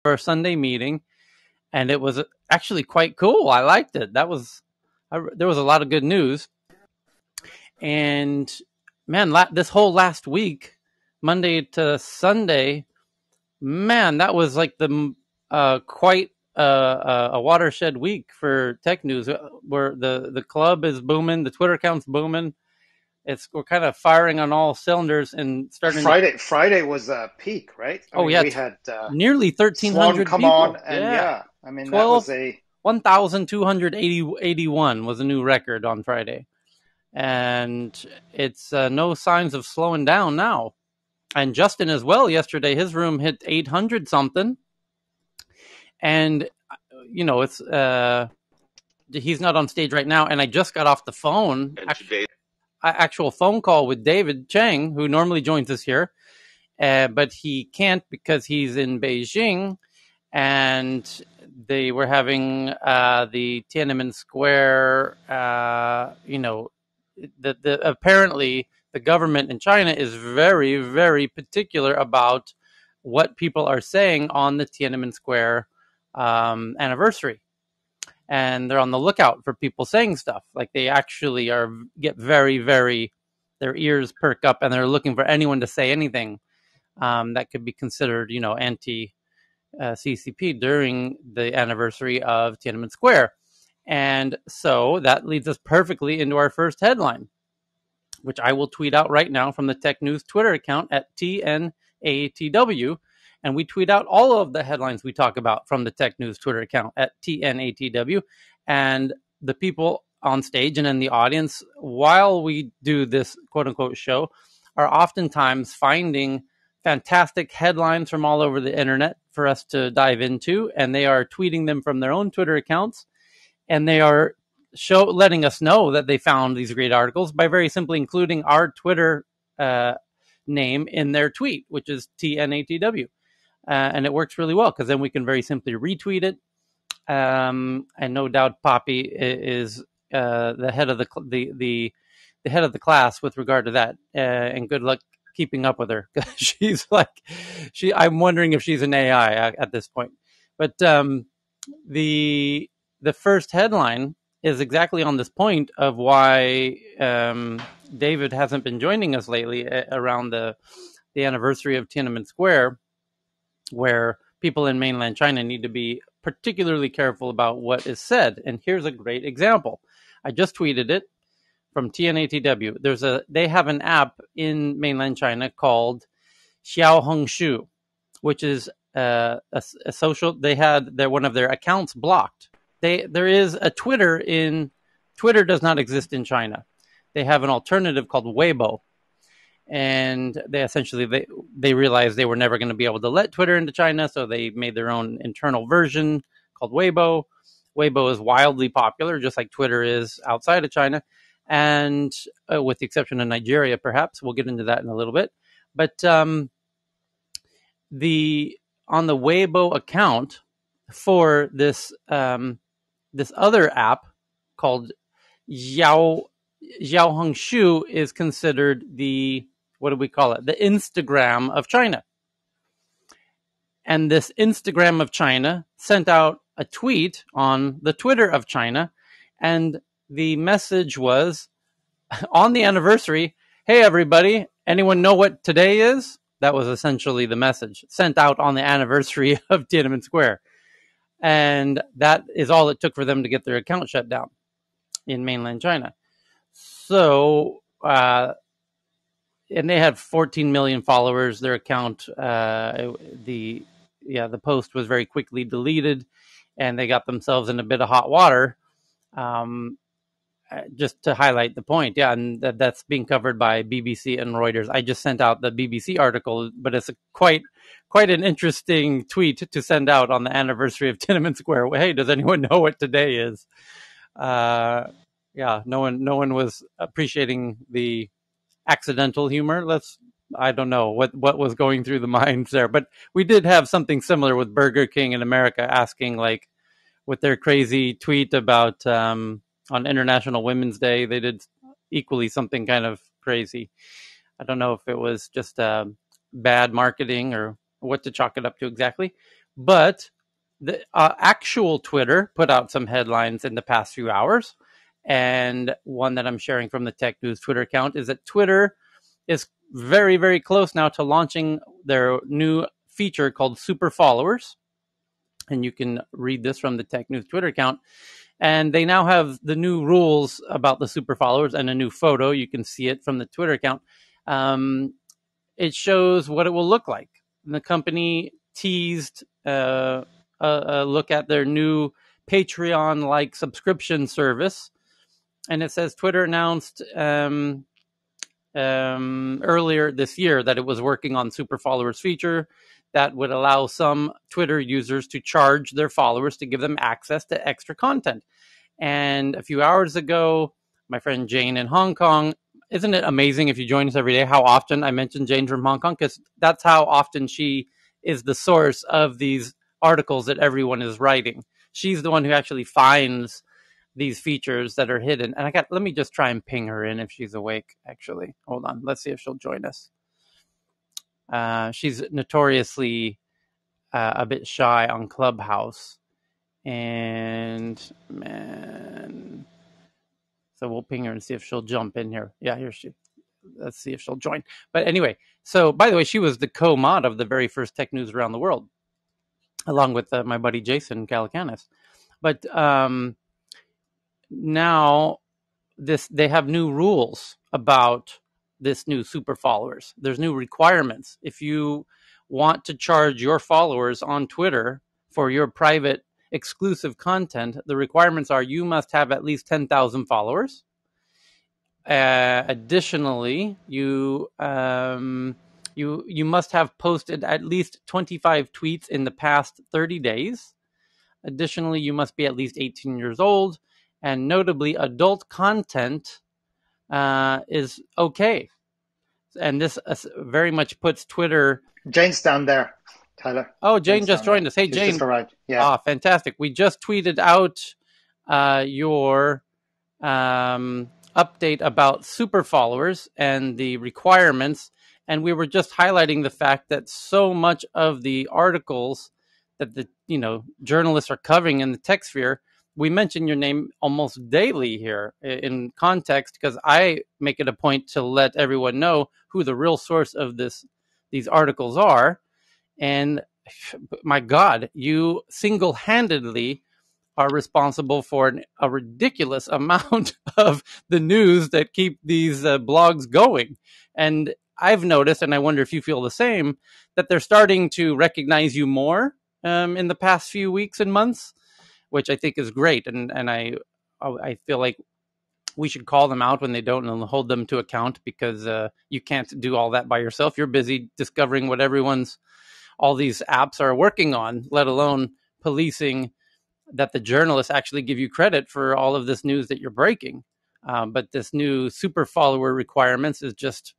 for a Sunday meeting, and it was actually quite cool. I liked it. There was a lot of good news. And man, this whole last week, Monday to Sunday, man, that was like the quite a watershed week for tech news, where the club is booming, the Twitter account's booming. We're kind of firing on all cylinders and starting to. Friday was a peak, right? I Oh mean, yeah, we had nearly Swan 1,300 come on, people. and Yeah, yeah, I mean that was 12 a 1,281 was a new record on Friday, and it's no signs of slowing down now. And Justin as well. Yesterday, his room hit 800 something, and it's he's not on stage right now. And I just got off the phone, actual phone call with David Chang, who normally joins us here, but he can't because he's in Beijing, and they were having the Tiananmen Square. Apparently the government in China is very, very particular about what people are saying on the Tiananmen Square anniversary, and they're on the lookout for people saying stuff. Like, they actually get very, very, their ears perk up, and they're looking for anyone to say anything that could be considered, anti CCP during the anniversary of Tiananmen Square. And so that leads us perfectly into our first headline, which I will tweet out right now from the Tech News Twitter account at TNATW. And we tweet out all of the headlines we talk about from the Tech News Twitter account at TNATW. And the people on stage and in the audience, while we do this quote unquote show, are oftentimes finding fantastic headlines from all over the internet for us to dive into. And they are tweeting them from their own Twitter accounts. And they are letting us know that they found these great articles by very simply including our Twitter name in their tweet, which is TNATW. And it works really well because then we can very simply retweet it. And no doubt Poppy is the head of the head of the class with regard to that. And good luck keeping up with her. She's like, I'm wondering if she's an AI at this point. But the first headline is exactly on this point of why David hasn't been joining us lately around the anniversary of Tiananmen Square, where people in mainland China need to be particularly careful about what is said. And here's a great example. I just tweeted it from TNATW. They have an app in mainland China called Xiaohongshu, which is a social. They had one of their accounts blocked. There is a Twitter does not exist in China. They have an alternative called Weibo, and they essentially they realized they were never going to be able to let Twitter into China, so they made their own internal version called Weibo. Weibo is wildly popular, just like Twitter is outside of China, and with the exception of Nigeria, perhaps. We'll get into that in a little bit. But on the Weibo account for this this other app called Xiaohongshu is considered the, what do we call it? The Instagram of China. And this Instagram of China sent out a tweet on the Twitter of China, and the message was, on the anniversary, hey everybody, anyone know what today is? That was essentially the message sent out on the anniversary of Tiananmen Square. And that is all it took for them to get their account shut down in mainland China. So, and they had 14 million followers. Their account, the post was very quickly deleted, and they got themselves in a bit of hot water. Just to highlight the point, and that's being covered by BBC and Reuters. I just sent out the BBC article, but it's quite an interesting tweet to send out on the anniversary of Tiananmen Square. Hey, does anyone know what today is? No one was appreciating the accidental humor. I don't know what was going through the minds there, but we did have something similar with Burger King in America asking, like, with their crazy tweet about on International Women's Day, they did equally something kind of crazy. I don't know if it was just bad marketing or what to chalk it up to exactly, But the actual Twitter put out some headlines in the past few hours. And one that I'm sharing from the Tech News Twitter account is that Twitter is very, very close now to launching their new feature called Super Followers. And you can read this from the Tech News Twitter account. And they now have the new rules about the super followers and a new photo. You can see it from the Twitter account. It shows what it will look like. And the company teased a look at their new Patreon-like subscription service. And it says Twitter announced earlier this year that it was working on super followers feature that would allow some Twitter users to charge their followers to give them access to extra content. And a few hours ago, my friend Jane in Hong Kong, isn't it amazing if you join us every day how often I mention Jane from Hong Kong? Because that's how often she is the source of these articles that everyone is writing. She's the one who actually finds these features that are hidden. And let me just try and ping her in if she's awake, actually. Hold on. Let's see if she'll join us. She's notoriously a bit shy on Clubhouse. And man, so we'll ping her and see if she'll jump in here. Yeah, here she. Let's see if she'll join. But anyway, so by the way, she was the co-mod of the very first Tech News Around the World, along with my buddy Jason Calacanis. But now they have new rules about this new super followers. There's new requirements. If you want to charge your followers on Twitter for your private exclusive content, the requirements are you must have at least 10,000 followers. Additionally, you must have posted at least 25 tweets in the past 30 days. Additionally, you must be at least 18 years old. And notably, adult content is okay. And this very much puts Twitter... Jane's down there, Tyler. Oh, Jane just joined us. Hey, She's Jane. Just arrived. Yeah. Fantastic. We just tweeted out your update about super followers and the requirements. And we were just highlighting the fact that so much of the articles that the journalists are covering in the tech sphere, we mention your name almost daily here in context, because I make it a point to let everyone know who the real source of these articles are. And my God, you single-handedly are responsible for a ridiculous amount of the news that keep these blogs going. And I've noticed, and I wonder if you feel the same, that they're starting to recognize you more in the past few weeks and months, which I think is great. And I feel like we should call them out when they don't and hold them to account, because you can't do all that by yourself. You're busy discovering what all these apps are working on, let alone policing that the journalists actually give you credit for all of this news that you're breaking. But this new super follower requirements is just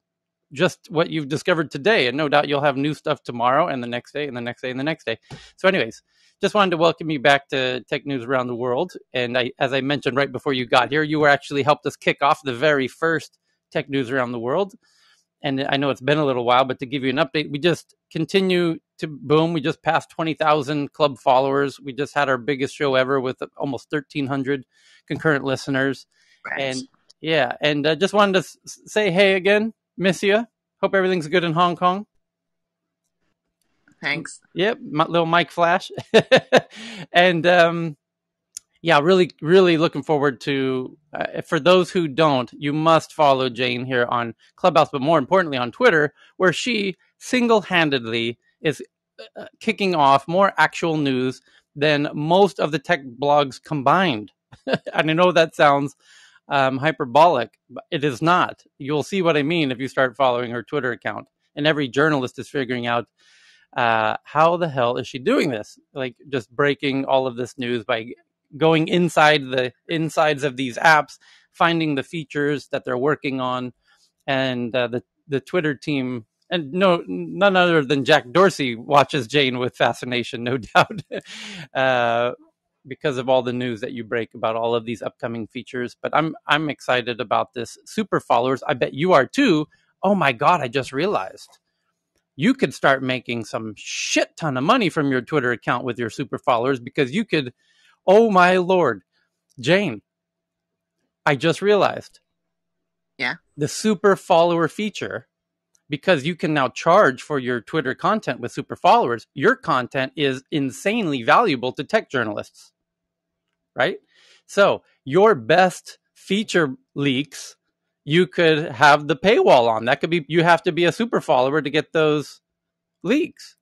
what you've discovered today. And no doubt you'll have new stuff tomorrow and the next day and the next day and the next day. So anyways, just wanted to welcome you back to Tech News Around the World. And as I mentioned right before you got here, you were actually helped us kick off the very first Tech News Around the World. And I know it's been a little while, but to give you an update, we just continue to boom. We just passed 20,000 club followers. We just had our biggest show ever with almost 1,300 concurrent listeners. Thanks. And yeah, and just wanted to say hey again. Miss you. Hope everything's good in Hong Kong. Thanks. Yep, little mic flash. And yeah, really, really looking forward to, for those who don't, you must follow Jane here on Clubhouse, but more importantly on Twitter, where she single-handedly is kicking off more actual news than most of the tech blogs combined. And I know that sounds hyperbolic, but it is not. You'll see what I mean if you start following her Twitter account. And every journalist is figuring out how the hell is she doing this? Like, just breaking all of this news by going inside the insides of these apps, finding the features that they're working on, and the Twitter team, and none other than Jack Dorsey watches Jane with fascination, no doubt, because of all the news that you break about all of these upcoming features. But I'm excited about this super followers. I bet you are too. Oh my God! I just realized you could start making some shit ton of money from your Twitter account with your super followers, because you could, oh my Lord, Jane, I just realized the super follower feature, because you can now charge for your Twitter content with super followers. Your content is insanely valuable to tech journalists, right? So your best feature leaks, you could have the paywall on. That could be, you have to be a super follower to get those leaks.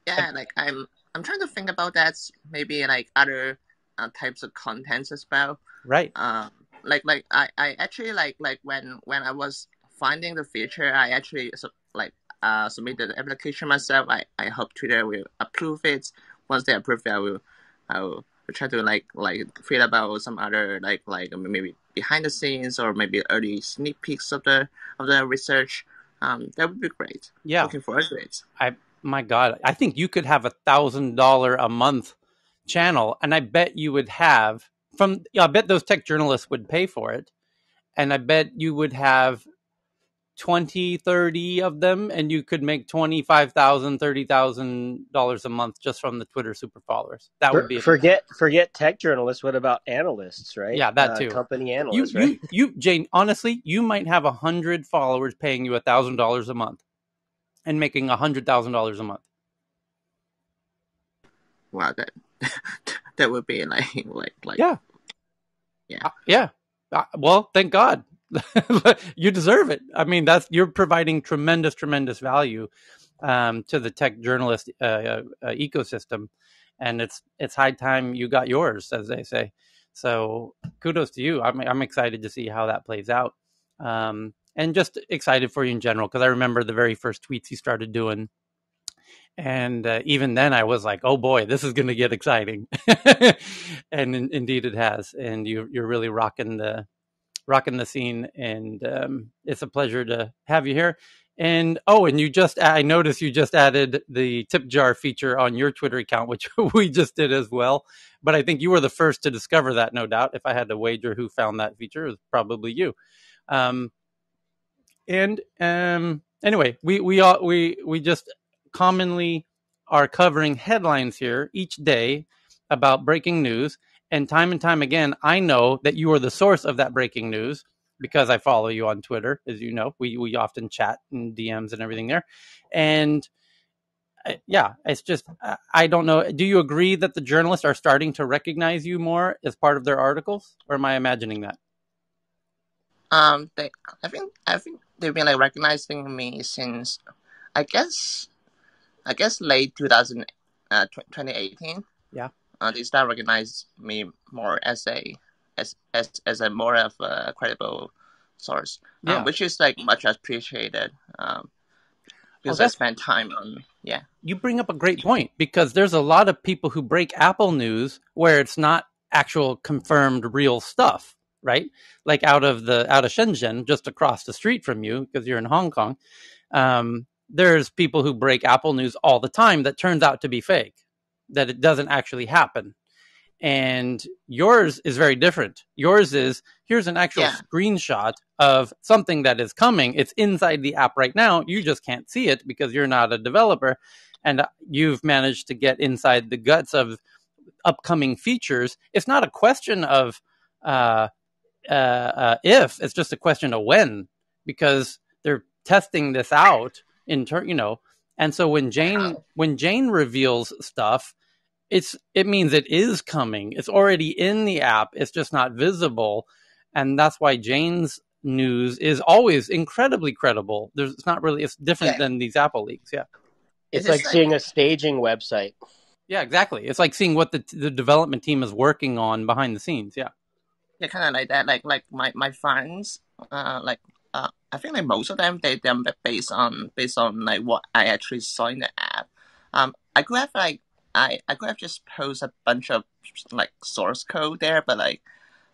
Yeah, like I'm trying to think about that. Maybe like other types of contents as well. Right. Like I actually like when I was finding the feature, I actually submitted the application myself. I hope Twitter will approve it. Once they approve it, I will try to like feel about some other like maybe behind the scenes or maybe early sneak peeks of the research. That would be great. Yeah. Looking forward to it. My God, I think you could have $1,000 a month channel, and I bet you would have I bet those tech journalists would pay for it, and I bet you would have 20, 30 of them, and you could make $25,000, $30,000 a month just from the Twitter super followers. That would be forget tech journalists. What about analysts, right? Yeah, that too. Company analysts, right? Jane, honestly, you might have 100 followers paying you $1,000 a month and making $100,000 a month. Wow, that would be like yeah. Well, thank God. You deserve it. I mean, you're providing tremendous value to the tech journalist ecosystem, and it's high time you got yours, as they say. So kudos to you. I'm excited to see how that plays out, and just excited for you in general, because I remember the very first tweets you started doing, and even then I was like, oh boy, this is going to get exciting. And indeed it has, and you're really rocking the scene, and it's a pleasure to have you here. And I noticed you just added the tip jar feature on your Twitter account, which we just did as well. But I think you were the first to discover that, no doubt. If I had to wager who found that feature, it was probably you. Anyway, we just commonly are covering headlines here each day about breaking news. And time again, I know that you are the source of that breaking news, because I follow you on Twitter. As you know, we often chat and DMs and everything there. And yeah, it's just, I don't know. Do you agree that the journalists are starting to recognize you more as part of their articles, or am I imagining that? I think they've been like recognizing me since I guess late 2018. Yeah. They start recognize me more as a more of a credible source. Yeah. Which is like much appreciated. Because I spent time on You bring up a great point, because there's a lot of people who break Apple news where it's not actual confirmed real stuff, right? Like out of Shenzhen, just across the street from you, because you're in Hong Kong. There's people who break Apple news all the time that turns out to be fake, that it doesn't actually happen. And yours is very different. Yours is, here's an actual screenshot of something that is coming. It's inside the app right now. You just can't see it because you're not a developer. And you've managed to get inside the guts of upcoming features. It's not a question of if, it's just a question of when, because they're testing this out and so when Jane reveals stuff, it means it is coming. It's already in the app. It's just not visible. And that's why Jane's news is always incredibly credible. It's different than these Apple leaks. Yeah. It's like seeing a staging website. Yeah, exactly. It's like seeing what the development team is working on behind the scenes. Yeah. Yeah, kind of like that. Like my friends, I think like most of them, they're based on like what I actually saw in the app. I could have I could have just post a bunch of like source code there, but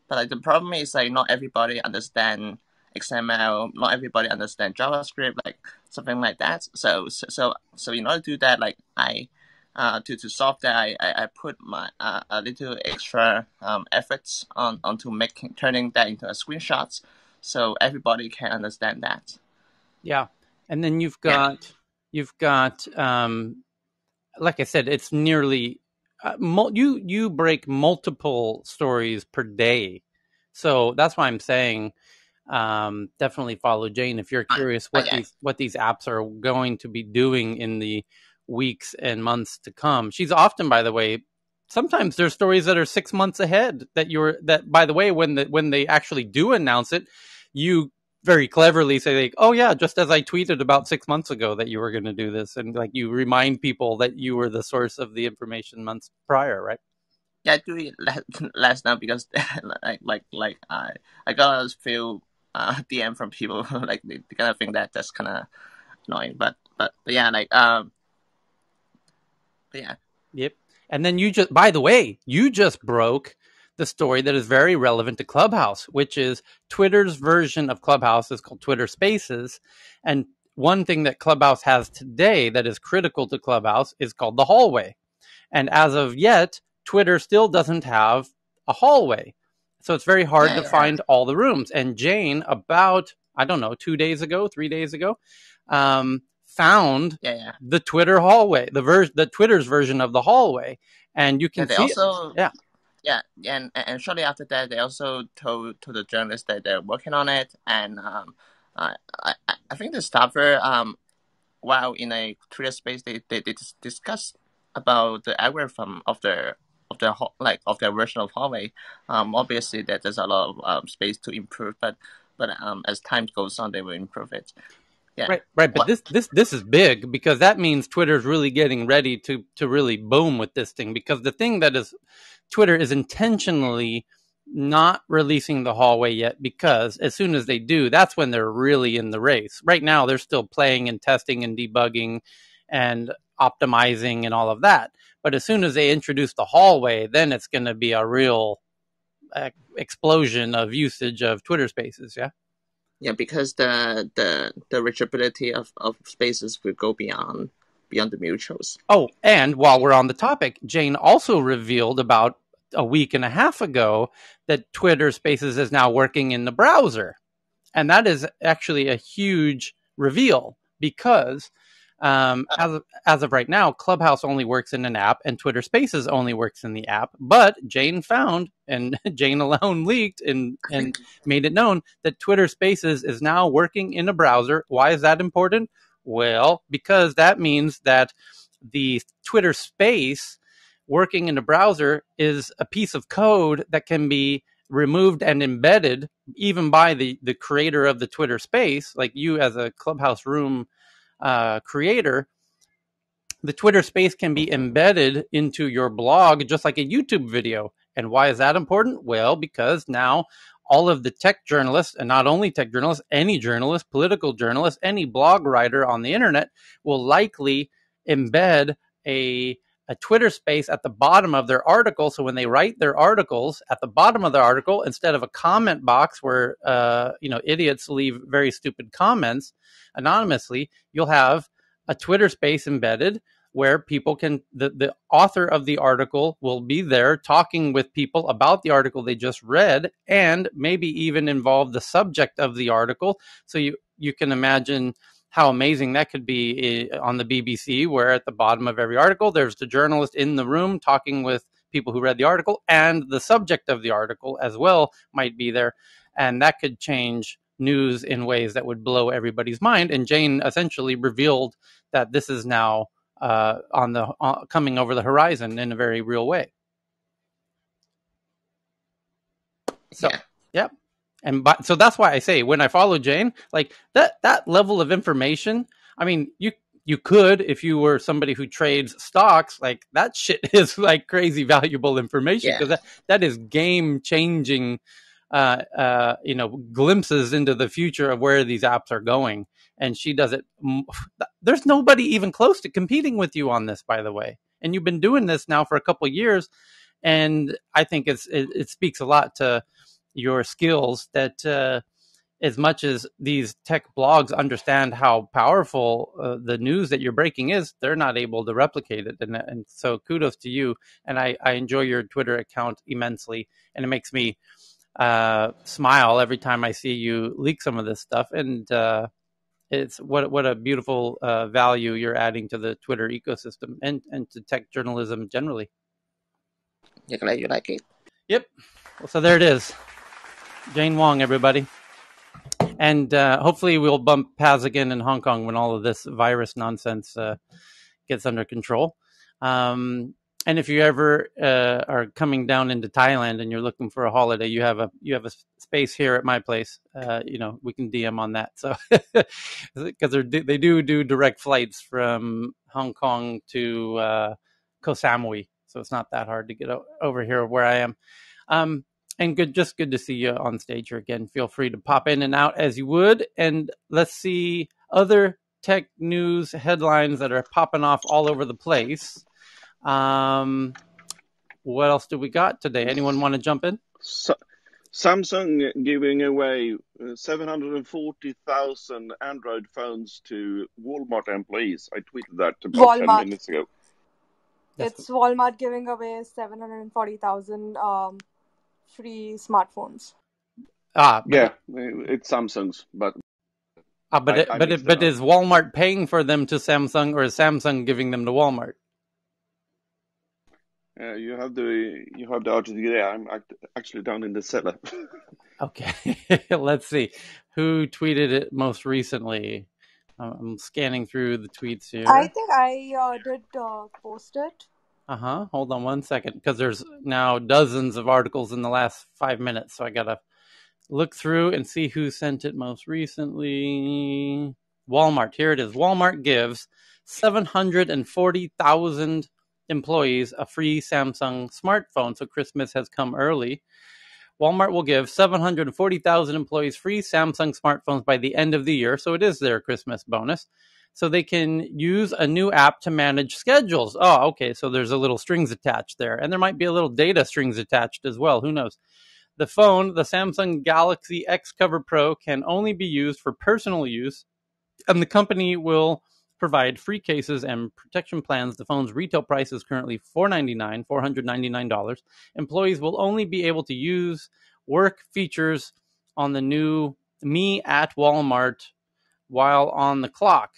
the problem is like not everybody understand XML, not everybody understand JavaScript, like something like that. So in order to do that, like to solve that, I put my a little extra efforts onto turning that into a screenshot, so everybody can understand that. Yeah. And then you've got, like I said, it's nearly, you break multiple stories per day. So that's why I'm saying, definitely follow Jane if you're curious what these apps are going to be doing in the weeks and months to come. She's often, by the way, sometimes there's stories that are 6 months ahead that by the way, when they actually do announce it, you very cleverly say like, oh yeah, just as I tweeted about 6 months ago that you were going to do this, and like you remind people that you were the source of the information months prior, right? Yeah, I do it less now because I got a few DM from people like they kind of think that's kind of annoying, but yeah, but yeah. Yep. And then by the way, you just broke the story that is very relevant to Clubhouse, which is Twitter's version of Clubhouse is called Twitter Spaces. And one thing that Clubhouse has today that is critical to Clubhouse is called the hallway. And as of yet, Twitter still doesn't have a hallway. So it's very hard to find all the rooms. And Jane, about, I don't know, 3 days ago, found the Twitter hallway, the Twitter's version of the hallway. And you can see and shortly after that, they also told the journalists that they're working on it, and I think the staffer while in a Twitter space they discuss about the algorithm of their version of hallway. Obviously that there's a lot of space to improve, but as time goes on, they will improve it. Yeah. Right. But this is big because that means Twitter's really getting ready to really boom with this thing, because the thing that is Twitter is intentionally not releasing the hallway yet, because as soon as they do, that's when they're really in the race. Right now, they're still playing and testing and debugging and optimizing and all of that. But as soon as they introduce the hallway, then it's going to be a real explosion of usage of Twitter Spaces. Yeah. Yeah, because the reachability of spaces will go beyond the mutuals. Oh, and while we're on the topic, Jane also revealed about a week and a half ago that Twitter Spaces is now working in the browser. And that is actually a huge reveal because as of right now, Clubhouse only works in an app and Twitter Spaces only works in the app. But Jane found, and Jane alone leaked and made it known, that Twitter Spaces is now working in a browser. Why is that important? Well, because that means that the Twitter Space working in a browser is a piece of code that can be removed and embedded even by the creator of the Twitter Space, like you as a Clubhouse Room creator. The Twitter Space can be embedded into your blog just like a YouTube video. And why is that important? Well, because now all of the tech journalists, and not only tech journalists, any journalist, political journalist, any blog writer on the internet will likely embed a Twitter Space at the bottom of their article. So when they write their articles, at the bottom of the article, instead of a comment box where idiots leave very stupid comments anonymously, you'll have a Twitter Space embedded where people can, the author of the article will be there talking with people about the article they just read, and maybe even involve the subject of the article. So you can imagine how amazing that could be on the BBC, where at the bottom of every article, there's the journalist in the room talking with people who read the article, and the subject of the article as well might be there. And that could change news in ways that would blow everybody's mind. And Jane essentially revealed that this is now coming over the horizon in a very real way. So, yeah. And so that's why I say when I follow Jane, like that level of information, I mean, you could, if you were somebody who trades stocks, like that shit is like crazy valuable information, because that is game changing, glimpses into the future of where these apps are going. And she does it. There's nobody even close to competing with you on this, by the way. And you've been doing this now for a couple of years. And I think it speaks a lot to your skills that as much as these tech blogs understand how powerful the news that you're breaking is, they're not able to replicate it. And so kudos to you. And I enjoy your Twitter account immensely. And it makes me smile every time I see you leak some of this stuff. And it's what a beautiful value you're adding to the Twitter ecosystem and to tech journalism generally. You're glad you like it. Yep. Well, so there it is. Jane Wong, everybody. And hopefully we'll bump paths again in Hong Kong when all of this virus nonsense gets under control. And if you ever are coming down into Thailand and you're looking for a holiday, you have a space here at my place. We can DM on that. So because they do direct flights from Hong Kong to Koh Samui, so it's not that hard to get over here where I am. And good to see you on stage here again. Feel free to pop in and out as you would. And let's see other tech news headlines that are popping off all over the place. What else do we got today? Anyone want to jump in? Samsung giving away 740,000 Android phones to Walmart employees. I tweeted that about 10 minutes ago. It's Walmart giving away 740,000 free smartphones. Yeah, it's Samsung's, but is Walmart paying for them to Samsung, or is Samsung giving them to Walmart? You have the article there. I'm actually down in the cellar. Okay, let's see who tweeted it most recently. I'm scanning through the tweets here. I think I did post it. Hold on one second, because there's now dozens of articles in the last 5 minutes, so I gotta look through and see who sent it most recently. Walmart. Here it is. Walmart gives 740,000 employees a free Samsung smartphone. So Christmas has come early. Walmart will give 740,000 employees free Samsung smartphones by the end of the year. So it is their Christmas bonus. So they can use a new app to manage schedules. Oh, okay. So there's a little strings attached there. And there might be a little data strings attached as well. Who knows? The phone, the Samsung Galaxy X Cover Pro, can only be used for personal use, and the company will provide free cases and protection plans. The phone's retail price is currently $499. Employees will only be able to use work features on the new Me at Walmart while on the clock.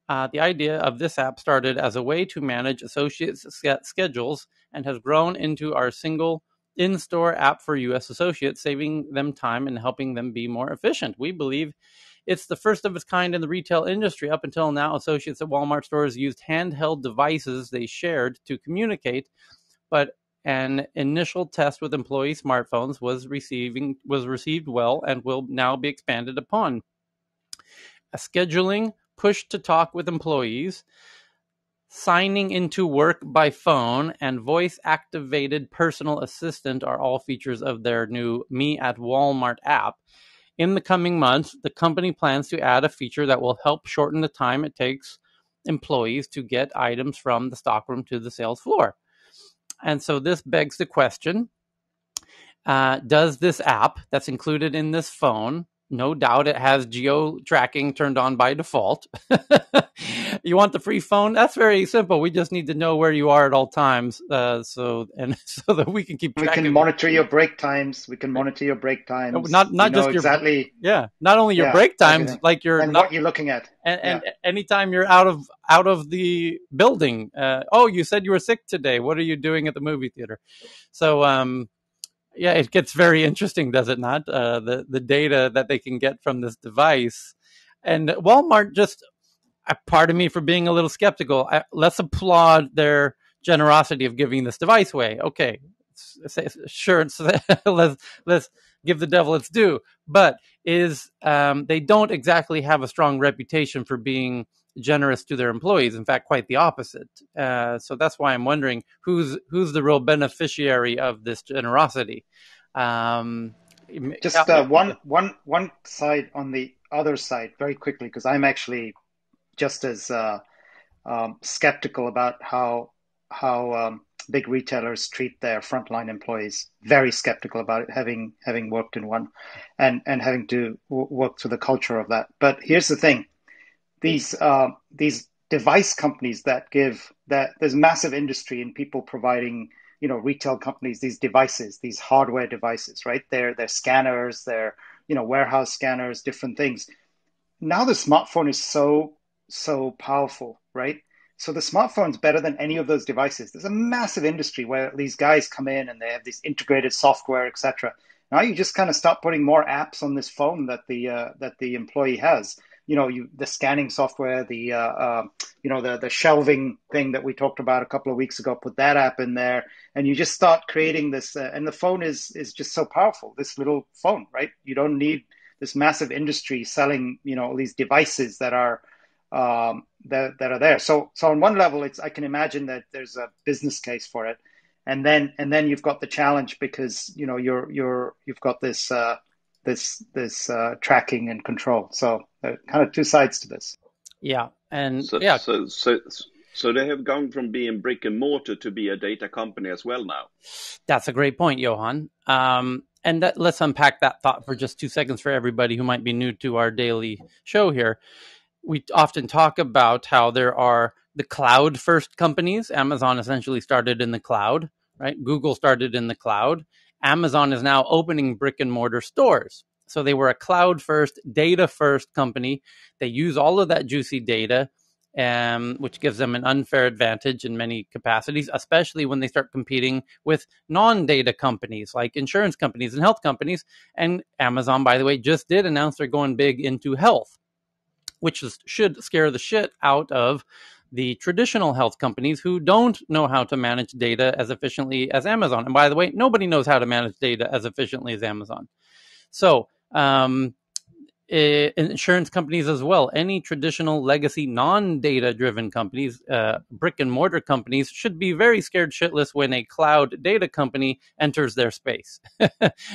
The idea of this app started as a way to manage associates' schedules and has grown into our single in-store app for U.S. associates, saving them time and helping them be more efficient. We believe it's the first of its kind in the retail industry. Up until now, associates at Walmart stores used handheld devices they shared to communicate, but an initial test with employee smartphones was received well and will now be expanded upon. A scheduling, push to talk with employees, signing into work by phone, and voice-activated personal assistant are all features of their new Me at Walmart app. In the coming months, the company plans to add a feature that will help shorten the time it takes employees to get items from the stockroom to the sales floor. And so this begs the question, does this app that's included in this phone, no doubt it has geo-tracking turned on by default. You want the free phone? That's very simple. We just need to know where you are at all times, so that we can keep track. We can monitor your break times. Not just your exactly. Yeah, not only your break times, like your and what you're looking at, and anytime you're out of the building. You said you were sick today. What are you doing at the movie theater? So. Yeah, it gets very interesting, does it not? The data that they can get from this device. And Walmart, just a part of me for being a little skeptical. Let's applaud their generosity of giving this device away. Okay, sure, let's give the devil its due. But they don't exactly have a strong reputation for being generous to their employees. In fact, quite the opposite. So that's why I'm wondering who's the real beneficiary of this generosity. One side on the other side, very quickly, because I'm actually just as skeptical about how big retailers treat their frontline employees. Very skeptical about it, having worked in one, and having to work through the culture of that. But here's the thing. These device companies there's massive industry in people providing, retail companies, these devices, these hardware devices, right? They're scanners, they're, warehouse scanners, different things. now the smartphone is so powerful, right? So the smartphone's better than any of those devices. There's a massive industry where these guys come in and they have this integrated software, etc. Now you just kind of start putting more apps on this phone that the employee has. The scanning software, the shelving thing that we talked about a couple of weeks ago. Put that app in there, and you just start creating this. And the phone is just so powerful. This little phone, right? You don't need this massive industry selling, all these devices that are that are there. So on one level, I can imagine that there's a business case for it, and then you've got the challenge because you've got this tracking and control. So kind of two sides to this. Yeah, and So they have gone from being brick and mortar to be a data company as well now. That's a great point, Johan. And let's unpack that thought for just 2 seconds for everybody who might be new to our daily show here. We often talk about how there are the cloud first companies. Amazon essentially started in the cloud, right? Google started in the cloud. Amazon is now opening brick and mortar stores. So they were a cloud first, data first company. They use all of that juicy data, which gives them an unfair advantage in many capacities, especially when they start competing with non-data companies like insurance companies and health companies. And Amazon, by the way, just did announce they're going big into health, which should scare the shit out of the traditional health companies who don't know how to manage data as efficiently as Amazon. And by the way, nobody knows how to manage data as efficiently as Amazon. So, insurance companies as well, any traditional legacy non-data driven companies, brick and mortar companies, should be very scared shitless when a cloud data company enters their space.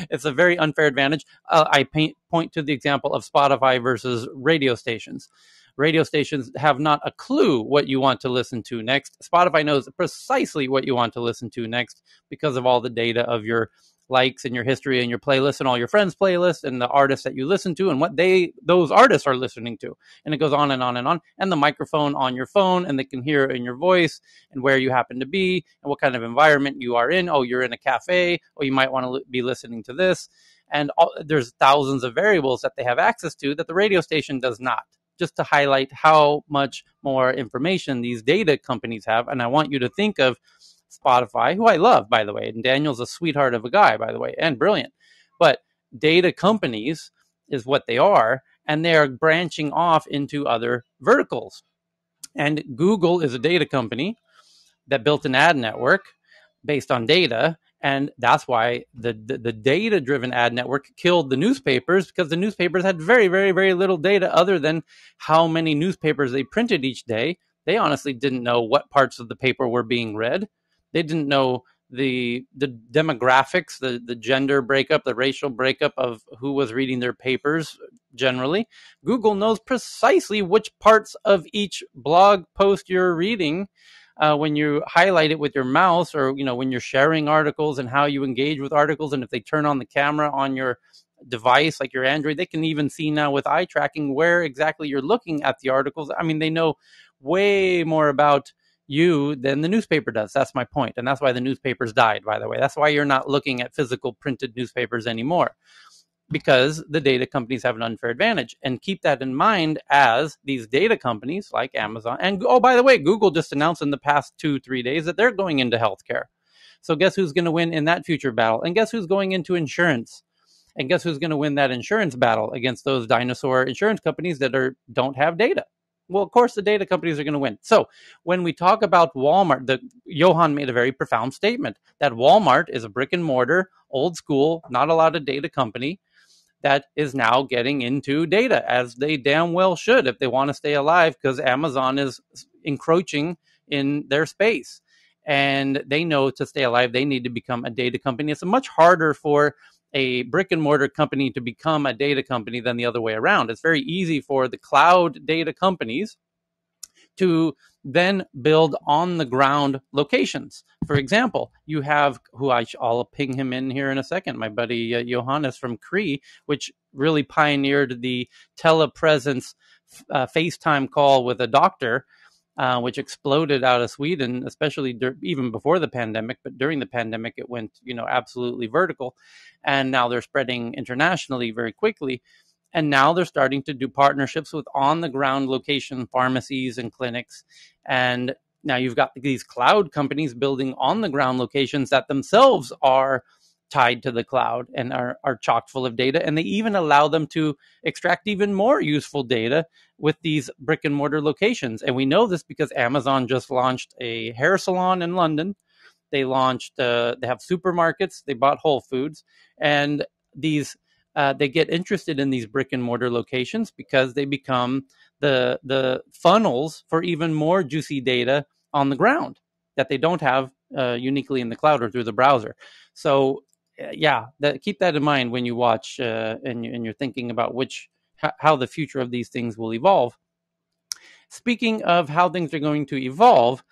It's a very unfair advantage. I point to the example of Spotify versus radio stations. Radio stations have not a clue what you want to listen to next. Spotify knows precisely what you want to listen to next because of all the data of your likes and your history and your playlist and all your friends' playlists and the artists that you listen to and what those artists are listening to. And it goes on and on and on. And the microphone on your phone, and they can hear in your voice and where you happen to be and what kind of environment you are in. Oh, you're in a cafe. Oh, you might want to be listening to this. And there's thousands of variables that they have access to that the radio station does not. Just to highlight how much more information these data companies have. And I want you to think of Spotify, who I love, by the way, and Daniel's a sweetheart of a guy, by the way, and brilliant. But data companies is what they are, and they are branching off into other verticals. And Google is a data company that built an ad network based on data, and that's why the data-driven ad network killed the newspapers, because the newspapers had very, very, very little data other than how many newspapers they printed each day. They honestly didn't know what parts of the paper were being read. They didn't know the demographics, the gender breakup, the racial breakup of who was reading their papers generally. Google knows precisely which parts of each blog post you're reading when you highlight it with your mouse, or when you're sharing articles and how you engage with articles. And if they turn on the camera on your device, like your Android, they can even see now with eye tracking where exactly you're looking at the articles. I mean, they know way more about you than the newspaper does. That's my point. And that's why the newspapers died, by the way. That's why you're not looking at physical printed newspapers anymore, because the data companies have an unfair advantage. And keep that in mind as these data companies like Amazon, and oh, by the way, Google just announced in the past 2-3 days that they're going into healthcare. So guess who's going to win in that future battle? And guess who's going into insurance? And guess who's going to win that insurance battle against those dinosaur insurance companies that don't have data? Well, of course, the data companies are going to win. So when we talk about Walmart, Johan made a very profound statement that Walmart is a brick and mortar, old school, not a lot of data company that is now getting into data, as they damn well should if they want to stay alive, because Amazon is encroaching in their space. And they know to stay alive, they need to become a data company. It's much harder for a brick and mortar company to become a data company than the other way around. It's very easy for the cloud data companies to then build on the ground locations. For example, you have, I'll ping him in here in a second, my buddy Johannes from Cree, which really pioneered the telepresence FaceTime call with a doctor, which exploded out of Sweden, especially even before the pandemic. But during the pandemic, it went, absolutely vertical. And now they're spreading internationally very quickly. And now they're starting to do partnerships with on-the-ground location pharmacies and clinics. And now you've got these cloud companies building on-the-ground locations that themselves are tied to the cloud and are chock full of data. And they even allow them to extract even more useful data with these brick and mortar locations. And we know this because Amazon just launched a hair salon in London. They launched, they have supermarkets, they bought Whole Foods, and these, they get interested in these brick and mortar locations because they become the funnels for even more juicy data on the ground that they don't have uniquely in the cloud or through the browser. So yeah, keep that in mind when you watch and you're thinking about how the future of these things will evolve. Speaking of how things are going to evolve,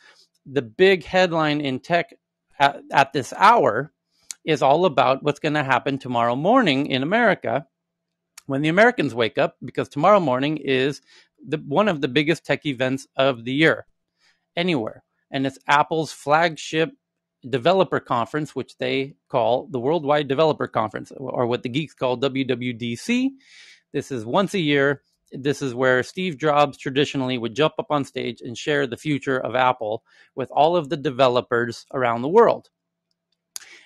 the big headline in tech at this hour is all about what's going to happen tomorrow morning in America when the Americans wake up, because tomorrow morning is one of the biggest tech events of the year anywhere. And it's Apple's flagship developer conference, which they call the Worldwide Developer Conference, or what the geeks call WWDC. This is once a year. This is where Steve Jobs traditionally would jump up on stage and share the future of Apple with all of the developers around the world.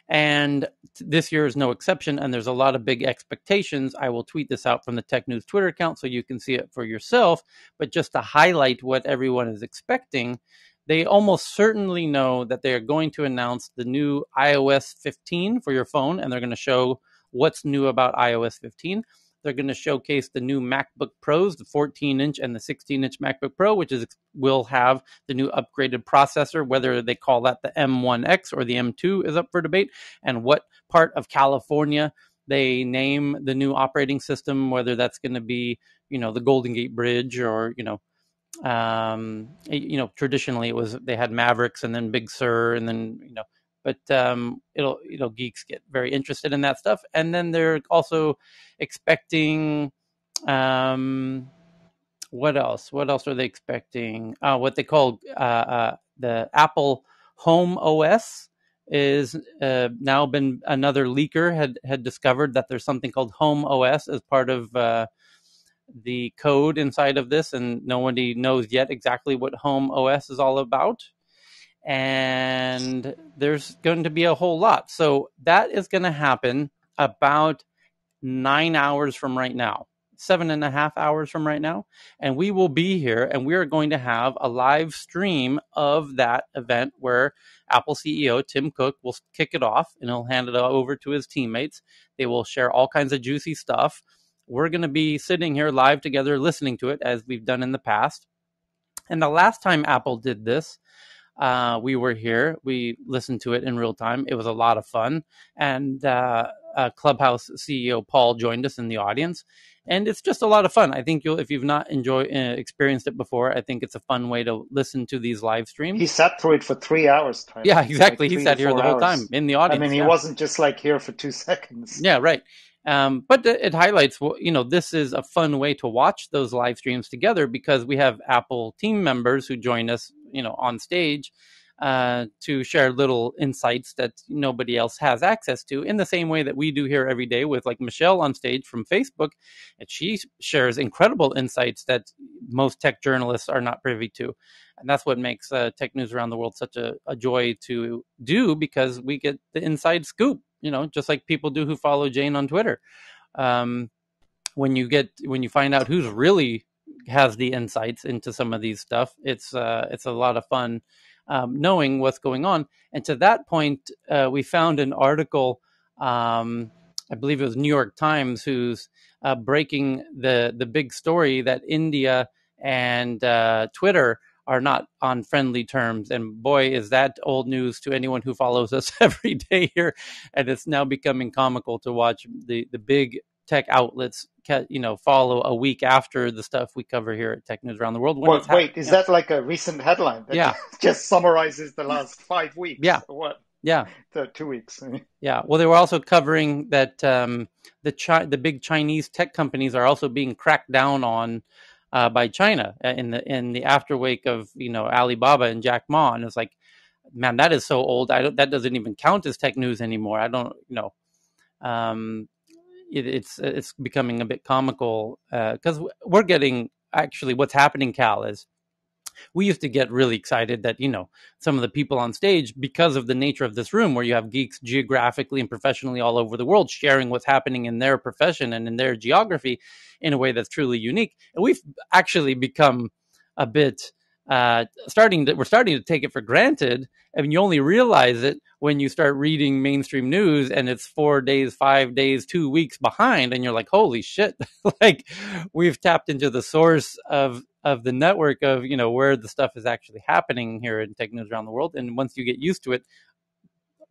And this year is no exception, and there's a lot of big expectations. I will tweet this out from the Tech News Twitter account so you can see it for yourself. But just to highlight what everyone is expecting, they almost certainly know that they are going to announce the new iOS 15 for your phone, and they're going to show what's new about iOS 15. They're going to showcase the new MacBook Pros, the 14-inch and the 16-inch MacBook Pro, which will have the new upgraded processor. Whether they call that the M1X or the M2 is up for debate, and what part of California they name the new operating system, whether that's going to be, the Golden Gate Bridge or, traditionally they had Mavericks and then Big Sur and then, but it'll geeks get very interested in that stuff. And then they're also expecting, what else are they expecting? What they call the Apple Home OS is now been, another leaker had discovered that there's something called Home OS as part of the code inside of this, and nobody knows yet exactly what Home OS is all about. And there's going to be a whole lot. So that is going to happen about 9 hours from right now, 7.5 hours from right now. And we will be here, and we are going to have a live stream of that event where Apple CEO Tim Cook will kick it off, and he'll hand it over to his teammates. They will share all kinds of juicy stuff. We're going to be sitting here live together, listening to it as we've done in the past. And the last time Apple did this, we were here. We listened to it in real time. It was a lot of fun. And Clubhouse CEO Paul joined us in the audience. And it's just a lot of fun. I think if you've not experienced it before, I think it's a fun way to listen to these live streams. He sat through it for 3 hours. Yeah, exactly. He sat here the whole time in the audience. I mean, he wasn't just like here for 2 seconds. Yeah, right. But it highlights, this is a fun way to watch those live streams together, because we have Apple team members who join us, on stage to share little insights that nobody else has access to, in the same way that we do here every day with, like, Michelle on stage from Facebook. And she shares incredible insights that most tech journalists are not privy to. And that's what makes Tech News Around the World such a joy to do, because we get the inside scoop, just like people do who follow Jane on Twitter. When you find out who's really has the insights into some of these stuff, it's a lot of fun knowing what's going on. And to that point, we found an article, I believe it was New York Times, who's breaking the big story that India and Twitter are not on friendly terms. And boy, is that old news to anyone who follows us every day here. And it's now becoming comical to watch the big tech outlets, follow a week after the stuff we cover here at Tech News Around the World. Is that like a recent headline that just summarizes the last 5 weeks? Yeah. Or what? Yeah. 2 weeks. Yeah. Well, they were also covering that the big Chinese tech companies are also being cracked down on by China in the afterwake of Alibaba and Jack Ma. And it's like, man, that is so old. That doesn't even count as tech news anymore. I don't it's becoming a bit comical because we're getting, actually what's happening, Cal, is we used to get really excited that, some of the people on stage, because of the nature of this room where you have geeks geographically and professionally all over the world sharing what's happening in their profession and in their geography in a way that's truly unique. And we've actually become a bit we're starting to take it for granted. I mean, you only realize it when you start reading mainstream news and it's 4 days, 5 days, 2 weeks behind, and you're like, holy shit. Like, we've tapped into the source of the network of, where the stuff is actually happening here in tech news around the world. And once you get used to it,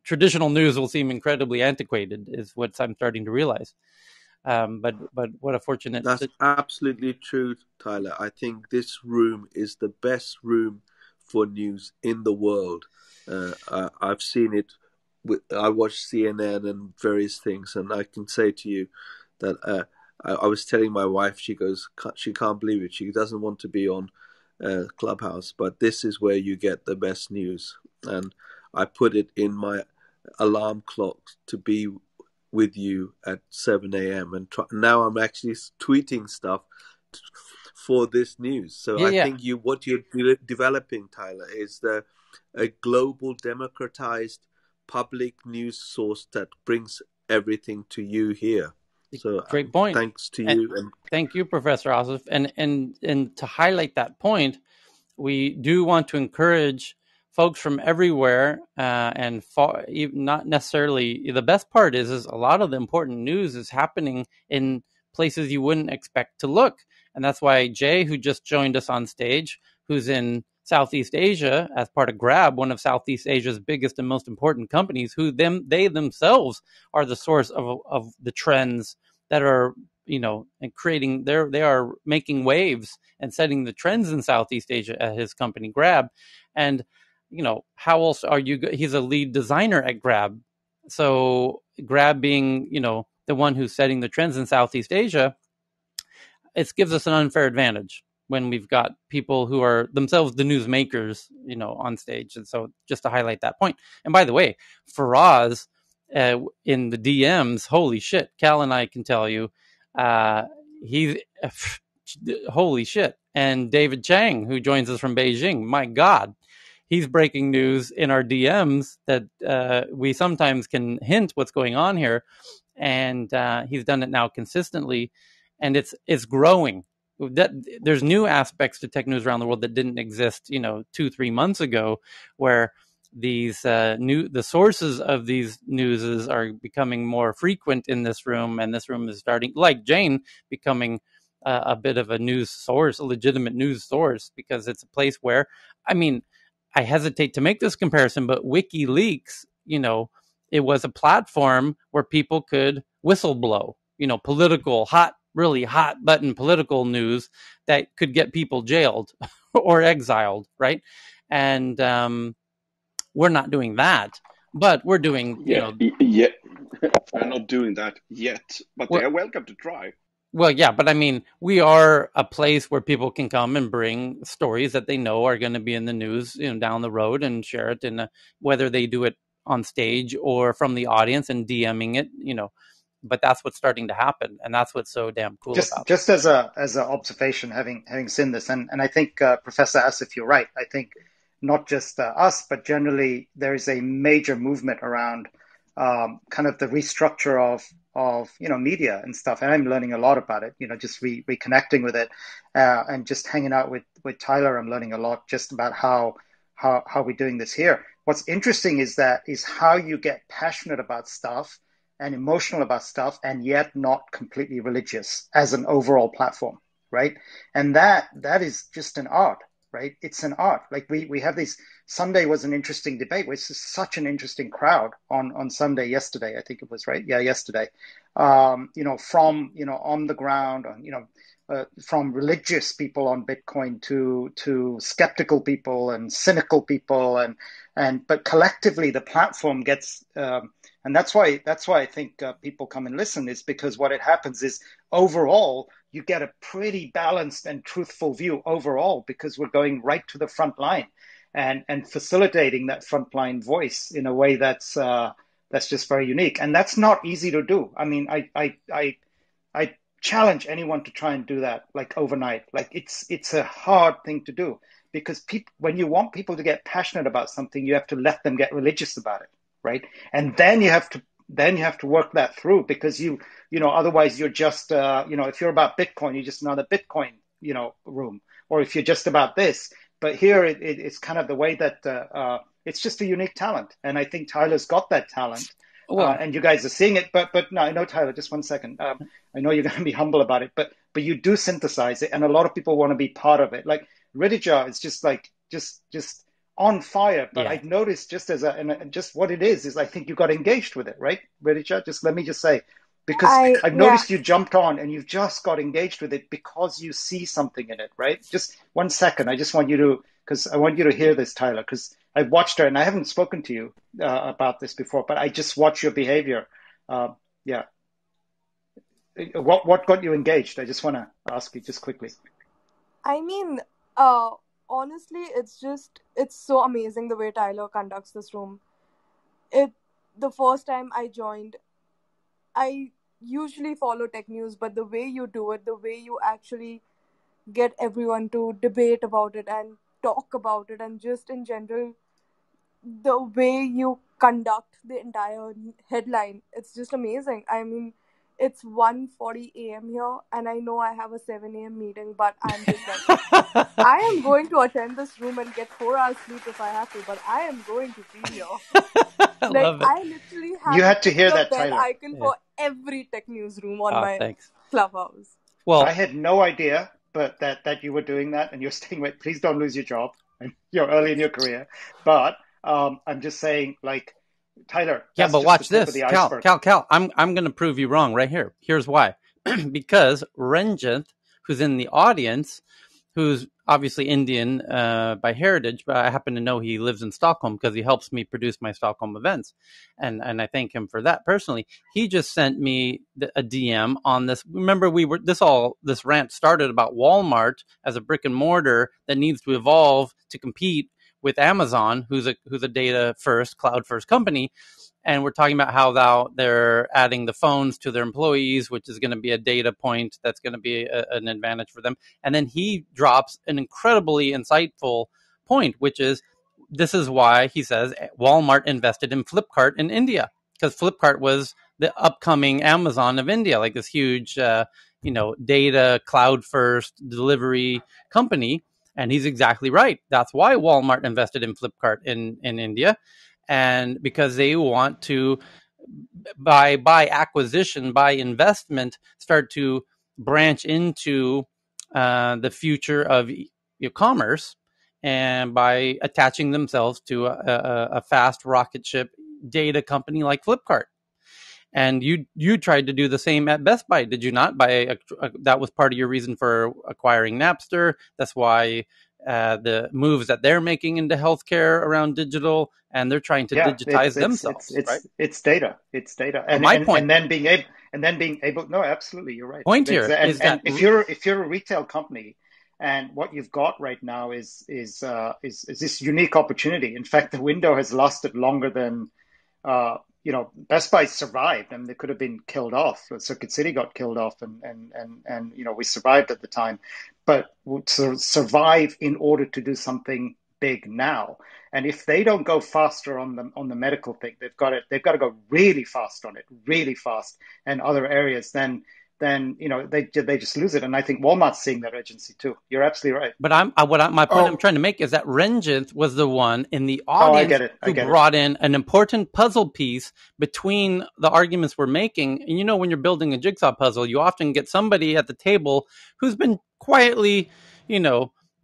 traditional news will seem incredibly antiquated, is what I'm starting to realize. But what a fortunate... That's absolutely true, Tyler. I think this room is the best room for news in the world. I've seen it. I watch CNN and various things, and I can say to you that I was telling my wife, she goes, she can't believe it. She doesn't want to be on Clubhouse, but this is where you get the best news. And I put it in my alarm clock to be with you at 7 a.m. And now I'm actually tweeting stuff for this news. So I think what you're developing, Tyler, is a global democratized public news source that brings everything to you here. So great point. Thanks to you. And thank you, Professor Asif. And to highlight that point, we do want to encourage folks from everywhere, and not necessarily. The best part is a lot of the important news is happening in places you wouldn't expect to look, and that's why Jay, who just joined us on stage, who's in Southeast Asia as part of Grab, one of Southeast Asia's biggest and most important companies, they themselves are the source of the trends that are, and creating they are making waves and setting the trends in Southeast Asia at his company Grab. And how else are you? He's a lead designer at Grab. So Grab being, the one who's setting the trends in Southeast Asia, it gives us an unfair advantage when we've got people who are themselves the news makers, on stage. And so just to highlight that point. And by the way, Faraz in the DMs, holy shit, Cal and I can tell you, holy shit. And David Chang, who joins us from Beijing, my God, he's breaking news in our DMs that we sometimes can hint what's going on here. And he's done it now consistently. And it's growing. There's new aspects to tech news around the world that didn't exist, 2-3 months ago, where these the sources of these newses are becoming more frequent in this room, and this room is starting, like Jane, becoming a bit of a news source, a legitimate news source, because it's a place where, I hesitate to make this comparison, but WikiLeaks, it was a platform where people could whistleblow, political really hot button political news that could get people jailed or exiled, right? And we're not doing that, but we're doing, Yeah, we're not doing that yet, but they are welcome to try. Well, yeah, but we are a place where people can come and bring stories that they know are going to be in the news, down the road, and share it whether they do it on stage or from the audience and DMing it, but that's what's starting to happen, and that's what's so damn cool about it. Just as a observation, having seen this, and I think Professor Asif, you're right. I think not just us, but generally there is a major movement around kind of the restructure of media and stuff, and I'm learning a lot about it. Just reconnecting with it, and just hanging out with Tyler, I'm learning a lot just about how we're doing this here. What's interesting is how you get passionate about stuff and emotional about stuff, and yet not completely religious as an overall platform, right? And that is just an art, right? It's an art. Like we have these. Sunday was an interesting debate. It's such an interesting crowd on Sunday yesterday, I think it was, right? Yeah, yesterday. From on the ground, from religious people on Bitcoin to skeptical people and cynical people, but collectively the platform gets. And that's why I think people come and listen, is because what it happens is overall you get a pretty balanced and truthful view overall, because we're going right to the front line and facilitating that frontline voice in a way that's that's just very unique, and that's not easy to do. I mean, I challenge anyone to try and do that like overnight. Like it's a hard thing to do, because when you want people to get passionate about something, you have to let them get religious about it, right? And then you have to work that through, because otherwise you're just if you're about Bitcoin, you're just another Bitcoin room, or if you're just about this. But here it's kind of the way that it's just a unique talent, and I think Tyler's got that talent. And you guys are seeing it, but no, I know, Tyler, just one second. I know you're going to be humble about it, but you do synthesize it, and a lot of people want to be part of it. Like Ridija is just like just on fire. But I've noticed just just what it is I think you got engaged with it, right, Ridija? Just let me just say, because I've noticed you jumped on and you've just got engaged with it because you see something in it, right? Just 1 second, I just want you to, because I want you to hear this, Tyler, because I've watched her, and I haven't spoken to you about this before, but I just watch your behavior. What got you engaged? I just want to ask you just quickly. I mean, honestly, it's so amazing the way Tyler conducts this room. The first time I joined, I usually follow tech news, but the way you do it, the way you actually get everyone to debate about it and talk about it, and just in general, the way you conduct the entire headline, it's just amazing. I mean, it's 1:40 a.m. here, and I know I have a 7 a.m. meeting, but I'm just like, I am going to attend this room and get 4 hours sleep if I have to, but I am going to be here. I literally have you had to hear that, bell Tyler. icon for every tech news room on my Clubhouse. Well, I had no idea, but that you were doing that, and you're staying with. Please don't lose your job. You're early in your career, but I'm just saying, like, Tyler. Yeah, but watch this, Cal. I'm going to prove you wrong right here. Here's why: because Ranjith, who's in the audience, who's obviously Indian by heritage, but I happen to know he lives in Stockholm because he helps me produce my Stockholm events, and I thank him for that personally. He just sent me a DM on this. Remember, this rant started about Walmart as a brick and mortar that needs to evolve to compete with Amazon, who's a data first, cloud first company. And we're talking about how they're adding the phones to their employees, which is going to be a data point that's going to be an advantage for them. And then he drops an incredibly insightful point, which is, this is why he says Walmart invested in Flipkart in India, because Flipkart was the upcoming Amazon of India, like this huge, data cloud first delivery company. And he's exactly right. That's why Walmart invested in Flipkart in India. And because they want to, by acquisition, by investment, start to branch into the future of commerce, and by attaching themselves to a fast rocket ship data company like Flipkart. And you tried to do the same at Best Buy, did you not? That was part of your reason for acquiring Napster. That's why the moves that they're making into healthcare around digital, and they're trying to digitize themselves. Right? It's data. And my point, and then being able. No, absolutely, you're right. Point here is that if you're a retail company, and what you've got right now is this unique opportunity. In fact, the window has lasted longer than. Best Buy survived, and they could have been killed off. Circuit City got killed off, and we survived at the time, but to survive in order to do something big now. And if they don't go faster on the medical thing, they've got to go really fast on it, really fast, and other areas. Then they just lose it. And I think Walmart's seeing that urgency too. You're absolutely right. But my point I'm trying to make is that Ranjith was the one in the audience who brought in an important puzzle piece between the arguments we're making. And when you're building a jigsaw puzzle, you often get somebody at the table who's been quietly,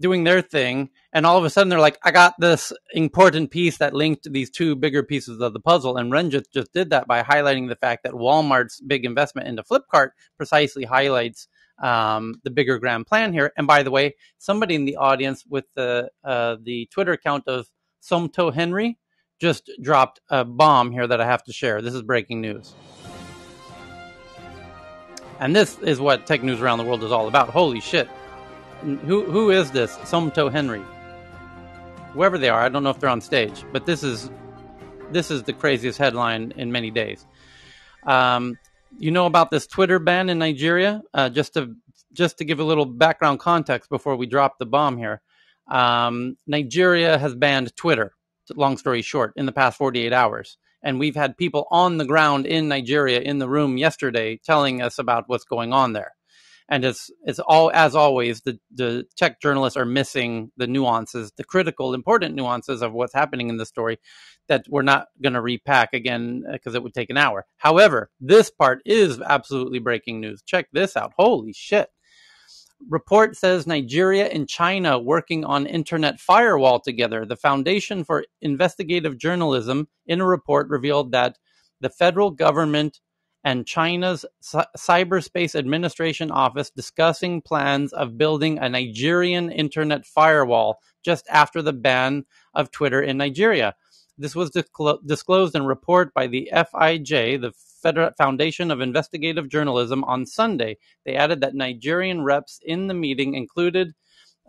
doing their thing, and all of a sudden they're like, I got this important piece that linked these two bigger pieces of the puzzle. And Ranjith just did that by highlighting the fact that Walmart's big investment into Flipkart precisely highlights the bigger grand plan here. And by the way, somebody in the audience with the Twitter account of Somto Henry just dropped a bomb here that I have to share. This is breaking news. And this is what tech news around the world is all about. Holy shit. Who is this? Somto Henry. Whoever they are, I don't know if they're on stage, but this is this is the craziest headline in many days. You know about this Twitter ban in Nigeria? Just to give a little background context before we drop the bomb here. Nigeria has banned Twitter, long story short, in the past 48 hours. And we've had people on the ground in Nigeria in the room yesterday telling us about what's going on there. And it's all, as always, the tech journalists are missing the nuances, the critical, important nuances of what's happening in the story that we're not going to repack again because it would take an hour. However, this part is absolutely breaking news. Check this out. Holy shit. Report says Nigeria and China working on internet firewall together. The Foundation for Investigative Journalism, in a report, revealed that the federal government and China's Cyberspace Administration Office discussing plans of building a Nigerian internet firewall just after the ban of Twitter in Nigeria. This was disclosed in a report by the FIJ, the Foundation of Investigative Journalism, on Sunday. They added that Nigerian reps in the meeting included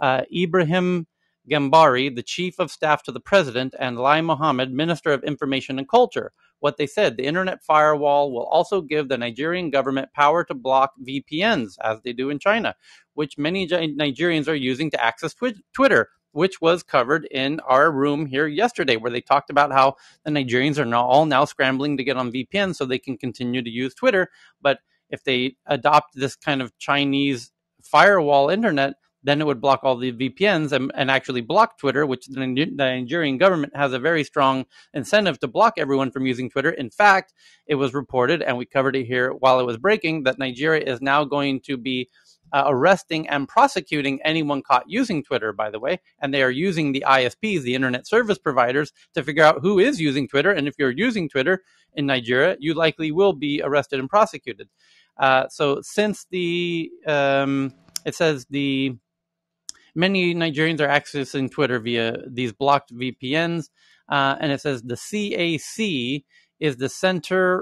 Ibrahim Gambari, the chief of staff to the president, and Lai Mohammed, Minister of Information and Culture. What they said, the internet firewall will also give the Nigerian government power to block VPNs, as they do in China, which many Nigerians are using to access Twitter, which was covered in our room here yesterday, where they talked about how the Nigerians are all now scrambling to get on VPN so they can continue to use Twitter. But if they adopt this kind of Chinese firewall internet, then it would block all the VPNs and actually block Twitter, which the Nigerian government has a very strong incentive to block everyone from using Twitter. In fact, it was reported, and we covered it here while it was breaking, that Nigeria is now going to be arresting and prosecuting anyone caught using Twitter, by the way. And they are using the ISPs, the internet service providers, to figure out who is using Twitter. And if you're using Twitter in Nigeria, you likely will be arrested and prosecuted. So since it says many Nigerians are accessing Twitter via these blocked VPNs. And it says the CAC is the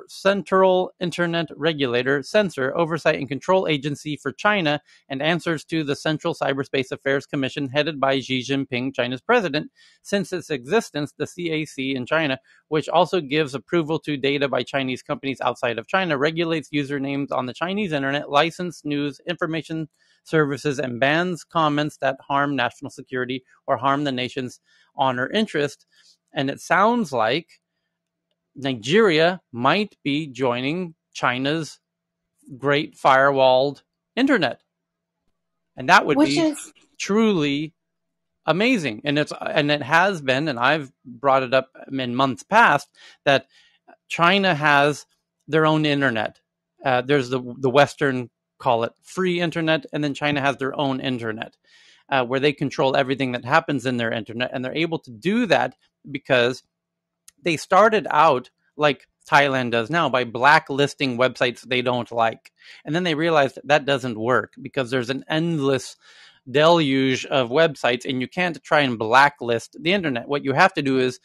Central Internet Regulator, Censor, Oversight and Control Agency for China, and answers to the Central Cyberspace Affairs Commission headed by Xi Jinping, China's president. Since its existence, the CAC in China, which also gives approval to data by Chinese companies outside of China, regulates usernames on the Chinese internet, licensed news, information services, and bans comments that harm national security or harm the nation's honor interest. And it sounds like Nigeria might be joining China's great firewalled internet. And that would be truly amazing. And it has been, and I've brought it up in months past, that China has their own internet. There's the Western, call it free internet, and then China has their own internet where they control everything that happens in their internet. And they're able to do that because they started out like Thailand does now by blacklisting websites they don't like. And then they realized that doesn't work because there's an endless deluge of websites and you can't try and blacklist the internet. What you have to do is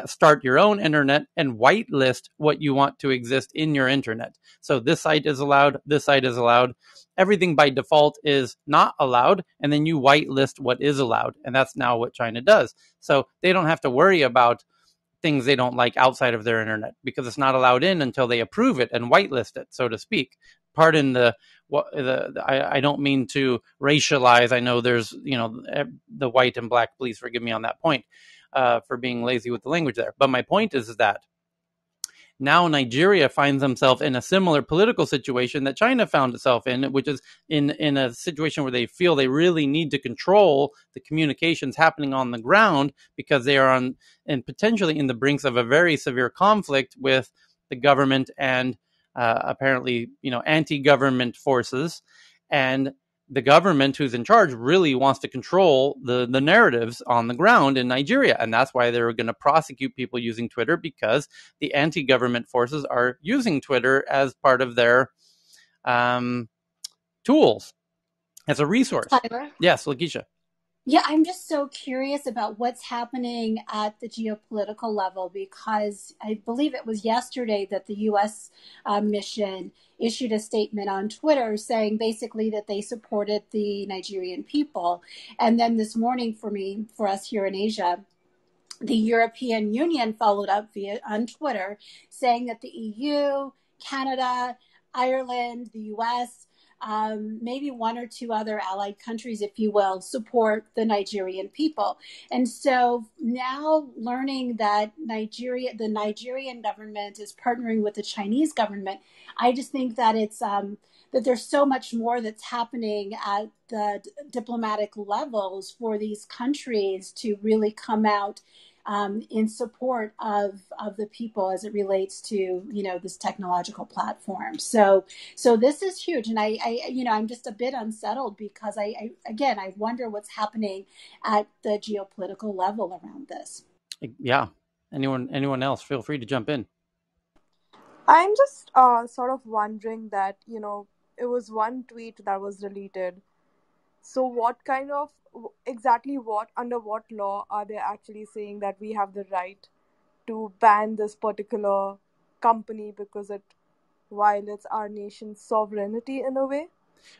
start your own internet and whitelist what you want to exist in your internet. So this site is allowed, this site is allowed. Everything by default is not allowed, and then you whitelist what is allowed. And that's now what China does. So they don't have to worry about things they don't like outside of their internet because it's not allowed in until they approve it and whitelist it, so to speak. Pardon I don't mean to racialize. I know there's, the white and black. Please forgive me on that point for being lazy with the language there. But my point is that now Nigeria finds themselves in a similar political situation that China found itself in, which is in a situation where they feel they really need to control the communications happening on the ground because they are on and potentially in the brinks of a very severe conflict with the government and apparently, anti-government forces. And the government who's in charge really wants to control the narratives on the ground in Nigeria. And that's why they're going to prosecute people using Twitter, because the anti-government forces are using Twitter as part of their tools, as a resource. Tyler? Yes, Lakeisha. Yeah, I'm just so curious about what's happening at the geopolitical level, because I believe it was yesterday that the U.S. mission issued a statement on Twitter saying basically that they supported the Nigerian people. And then this morning for us here in Asia, the European Union followed up on Twitter, saying that the EU, Canada, Ireland, the US, maybe one or two other allied countries, if you will, support the Nigerian people. And so now learning that the Nigerian government is partnering with the Chinese government, I just think that it's that there's so much more that's happening at the diplomatic levels for these countries to really come out in support of the people as it relates to this technological platform. So this is huge, and I'm just a bit unsettled because I wonder what's happening at the geopolitical level around this. Yeah. Anyone else? Feel free to jump in. I'm just sort of wondering that it was one tweet that was deleted. So what kind of under what law are they actually saying that we have the right to ban this particular company because it violates our nation's sovereignty in a way?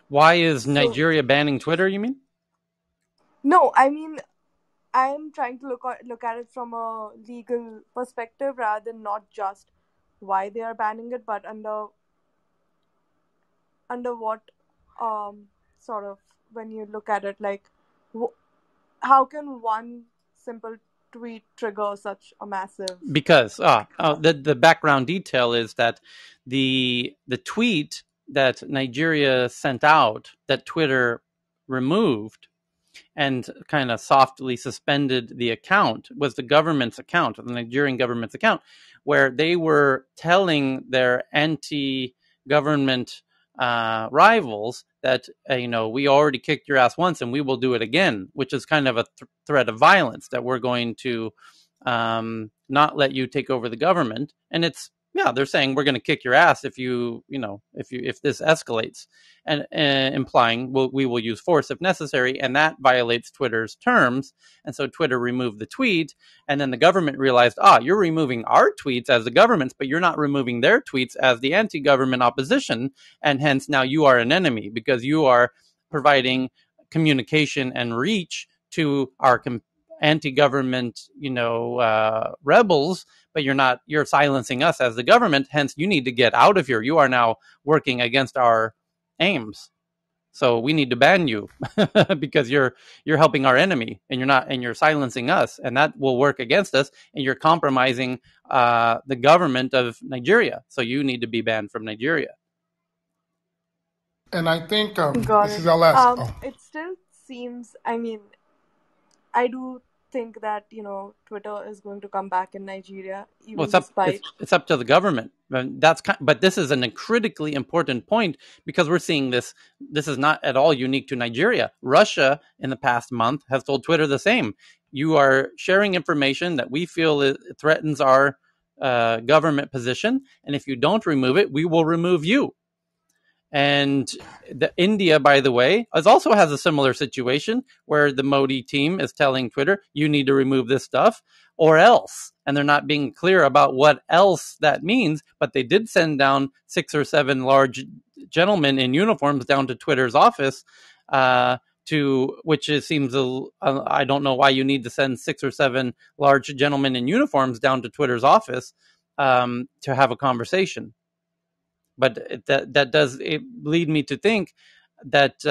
Why is Nigeria banning Twitter, you mean? No, I mean, I'm trying to look at it from a legal perspective rather than not just why they are banning it, but under what sort of, when you look at it, like how can one simple tweet trigger such a massive? Because the background detail is that the tweet that Nigeria sent out that Twitter removed and kind of softly suspended the account was the government's account, the Nigerian government's account, where they were telling their anti-government rivals that we already kicked your ass once and we will do it again, which is kind of a threat of violence, that we're going to not let you take over the government. And it's they're saying we're going to kick your ass if if this escalates, and implying we will use force if necessary, and that violates Twitter's terms. And so Twitter removed the tweet, and then the government realized, you're removing our tweets as the government's, but you're not removing their tweets as the anti-government opposition, and hence now you are an enemy because you are providing communication and reach to our anti-government rebels, but you're silencing us as the government, hence you need to get out of here. You are now working against our aims, so we need to ban you because you're helping our enemy, and you're silencing us, and that will work against us, and you're compromising the government of Nigeria, so you need to be banned from Nigeria. And I think this is our last. It still seems, I mean, I do think that Twitter is going to come back in Nigeria. It's up to the government. But this is a critically important point, because we're seeing this. This is not at all unique to Nigeria. Russia in the past month has told Twitter the same. You are sharing information that we feel it threatens our government position, and if you don't remove it, we will remove you. And India, by the way, also has a similar situation where the Modi team is telling Twitter, you need to remove this stuff or else. And they're not being clear about what else that means, but they did send down 6 or 7 large gentlemen in uniforms down to Twitter's office, which seems, I don't know why you need to send 6 or 7 large gentlemen in uniforms down to Twitter's office to have a conversation. But that does lead me to think that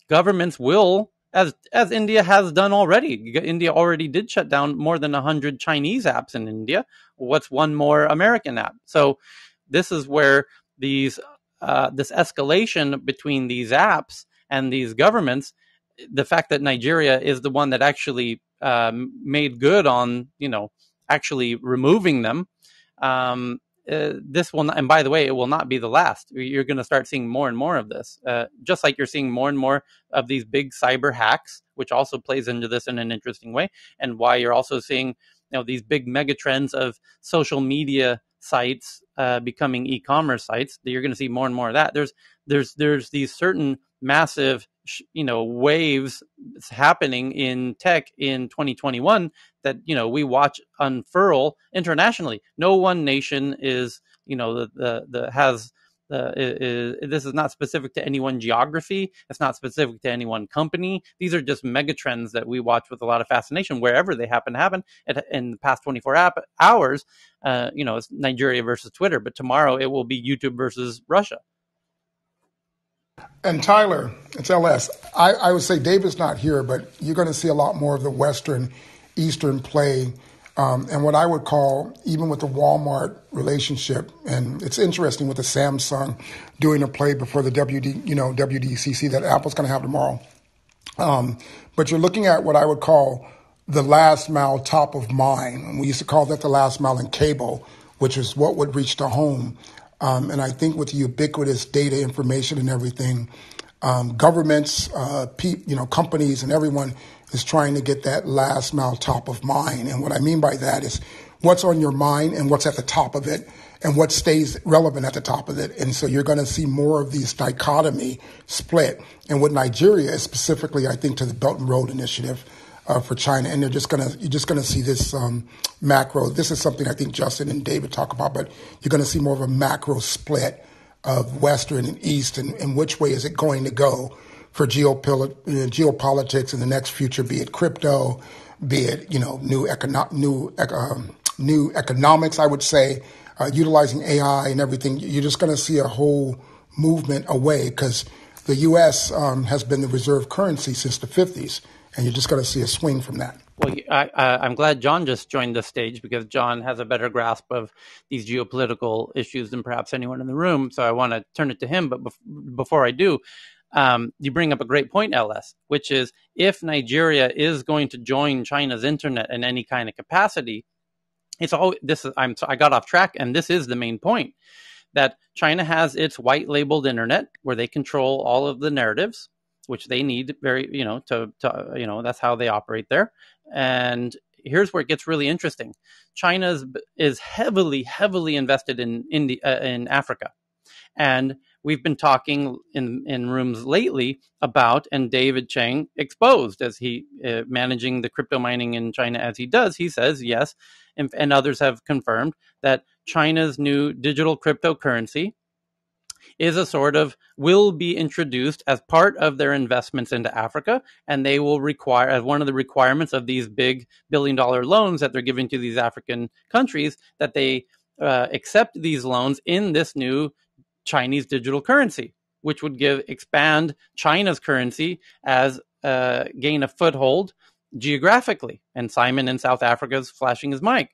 governments will, as India has done already. India already did shut down more than 100 Chinese apps in India. What's one more American app? So this is where this escalation between these apps and these governments, the fact that Nigeria is the one that actually made good on actually removing them. This will not, and by the way, it will not be the last. You're going to start seeing more and more of this, just like you're seeing more and more of these big cyber hacks, which also plays into this in an interesting way, and why you're also seeing these big mega trends of social media sites becoming e-commerce sites. You're going to see more and more of that. There's these certain massive waves happening in tech in 2021 that we watch unfurl internationally. No one nation is has this is not specific to any one geography. It's not specific to any one company. These are just mega trends that we watch with a lot of fascination wherever they happen to happen. In the past 24 hours, it's Nigeria versus Twitter, but tomorrow it will be YouTube versus Russia. And Tyler, it's LS. I would say David's not here, but you're going to see a lot more of the Western, Eastern play, and what I would call, even with the Walmart relationship, and it's interesting with the Samsung doing a play before the WWDC that Apple's going to have tomorrow. But you're looking at what I would call the last mile top of mind. And we used to call that the last mile in cable, which is what would reach the home. And I think with the ubiquitous data information and everything, governments, companies and everyone is trying to get that last mile top of mind. And what I mean by that is what's on your mind and what's at the top of it and what stays relevant at the top of it. And so you're going to see more of these dichotomy split. And with Nigeria, specifically, I think to the Belt and Road Initiative for China, and you're just going to see this macro. This is something I think Justin and David talk about, but you're going to see more of a macro split of Western and East, and which way is it going to go for geopolitics in the next future, be it crypto, be it new economics, I would say, utilizing AI and everything. You're just going to see a whole movement away because the U.S. Has been the reserve currency since the 50s, and you're just going to see a swing from that. Well, I'm glad John just joined the stage because John has a better grasp of these geopolitical issues than perhaps anyone in the room. So I want to turn it to him. But before I do, you bring up a great point, LS, which is if Nigeria is going to join China's internet in any kind of capacity, I got off track, and this is the main point, that China has its white labeled internet where they control all of the narratives, which they need that's how they operate there. And here's where it gets really interesting. China is heavily invested in Africa. And we've been talking in rooms lately about, and David Chang exposed as he managing the crypto mining in China as he does, he says, yes, and others have confirmed that China's new digital cryptocurrency is will be introduced as part of their investments into Africa, and they will require, as one of the requirements of these big billion-dollar loans that they're giving to these African countries, that they accept these loans in this new Chinese digital currency, which would expand China's currency as gain a foothold geographically. And Simon in South Africa is flashing his mic.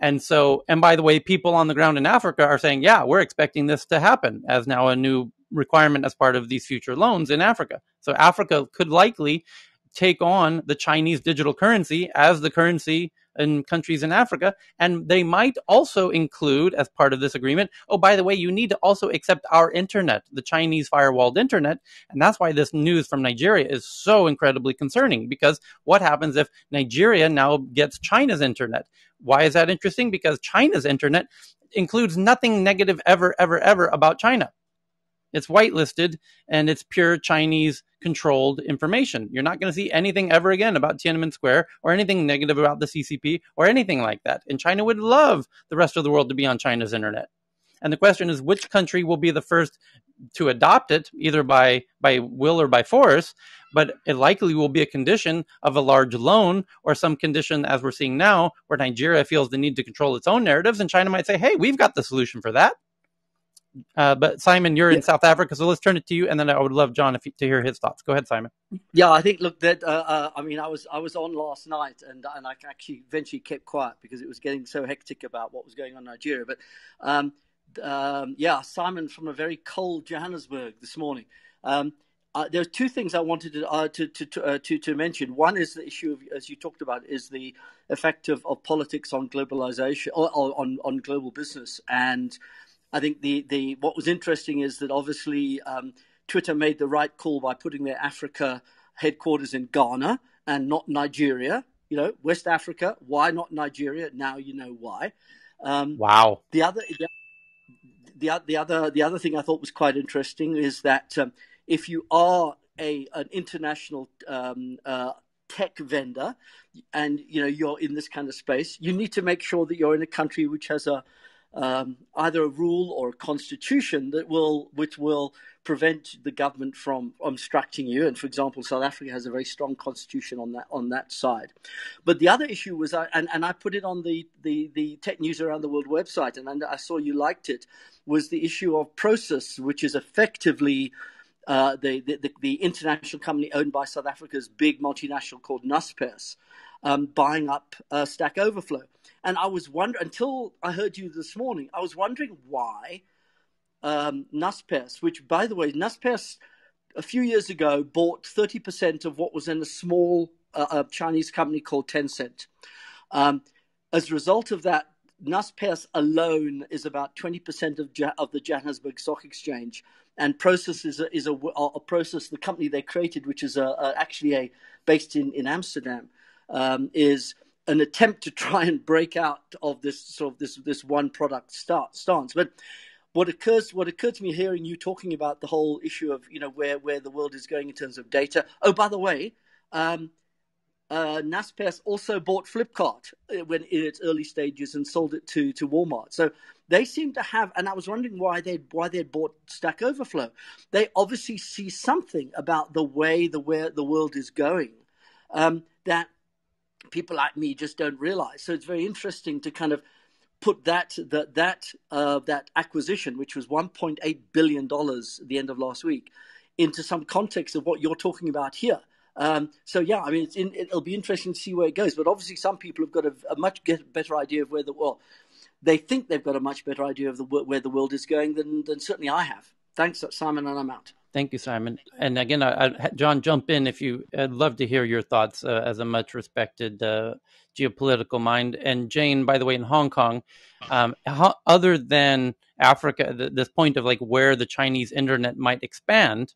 And by the way, people on the ground in Africa are saying, yeah, we're expecting this to happen as now a new requirement as part of these future loans in Africa. So Africa could likely take on the Chinese digital currency as the currency in countries in Africa. And they might also include, as part of this agreement, oh, by the way, you need to also accept our internet, the Chinese firewalled internet. And that's why this news from Nigeria is so incredibly concerning, because what happens if Nigeria now gets China's internet? Why is that interesting? Because China's internet includes nothing negative ever about China. It's whitelisted and it's pure Chinese controlled information. You're not going to see anything ever again about Tiananmen Square or anything negative about the CCP or anything like that. And China would love the rest of the world to be on China's internet. And the question is, which country will be the first to adopt it, either by will or by force? But it likely will be a condition of a large loan or some condition, as we're seeing now, where Nigeria feels the need to control its own narratives. And China might say, hey, we've got the solution for that. But Simon, you're in South Africa, so let's turn it to you, and then I would love John to hear his thoughts. Go ahead, Simon. Yeah, I think that I was on last night, and I actually eventually kept quiet because it was getting so hectic about what was going on in Nigeria. But Simon from a very cold Johannesburg this morning. There are two things I wanted to mention. One is the issue of, as you talked about, is the effect of politics on globalization or on global business. And I think the what was interesting is that obviously Twitter made the right call by putting their Africa headquarters in Ghana and not Nigeria. West Africa. Why not Nigeria? Now you know why. Wow. The other thing I thought was quite interesting is that if you are an international tech vendor and you're in this kind of space, you need to make sure that you're in a country which has a either a rule or a constitution which will prevent the government from obstructing you. And for example, South Africa has a very strong constitution on that side. But the other issue was, and I put it on the Tech News Around the World website, and I saw you liked it, was the issue of Process, which is effectively the international company owned by South Africa's big multinational called Naspers, buying up Stack Overflow. And I was wondering, until I heard you this morning, I was wondering why Naspers, which, by the way, Naspers a few years ago bought 30% of what was in a small Chinese company called Tencent. As a result of that, Naspers alone is about 20% of the Johannesburg Stock Exchange, and Process is a Process, the company they created, which is actually based in Amsterdam, is an attempt to try and break out of this one product stance. But what occurred to me hearing you talking about the whole issue of where the world is going in terms of data. Oh, by the way, Naspers also bought Flipkart when in its early stages and sold it to Walmart. So they seem to have, and I was wondering why they bought Stack Overflow. They obviously see something about the way the world is going that people like me just don't realize. So it's very interesting to kind of put that acquisition, which was $1.8 billion at the end of last week, into some context of what you're talking about here. So yeah, I mean, it'll be interesting to see where it goes. But obviously, some people have got a much better idea of they think they've got a much better idea of where the world is going than certainly I have. Thanks, Simon, and I'm out. Thank you, Simon. And again, John, jump in if I'd love to hear your thoughts as a much respected geopolitical mind. And Jane, by the way, in Hong Kong, other than Africa, this point of where the Chinese internet might expand,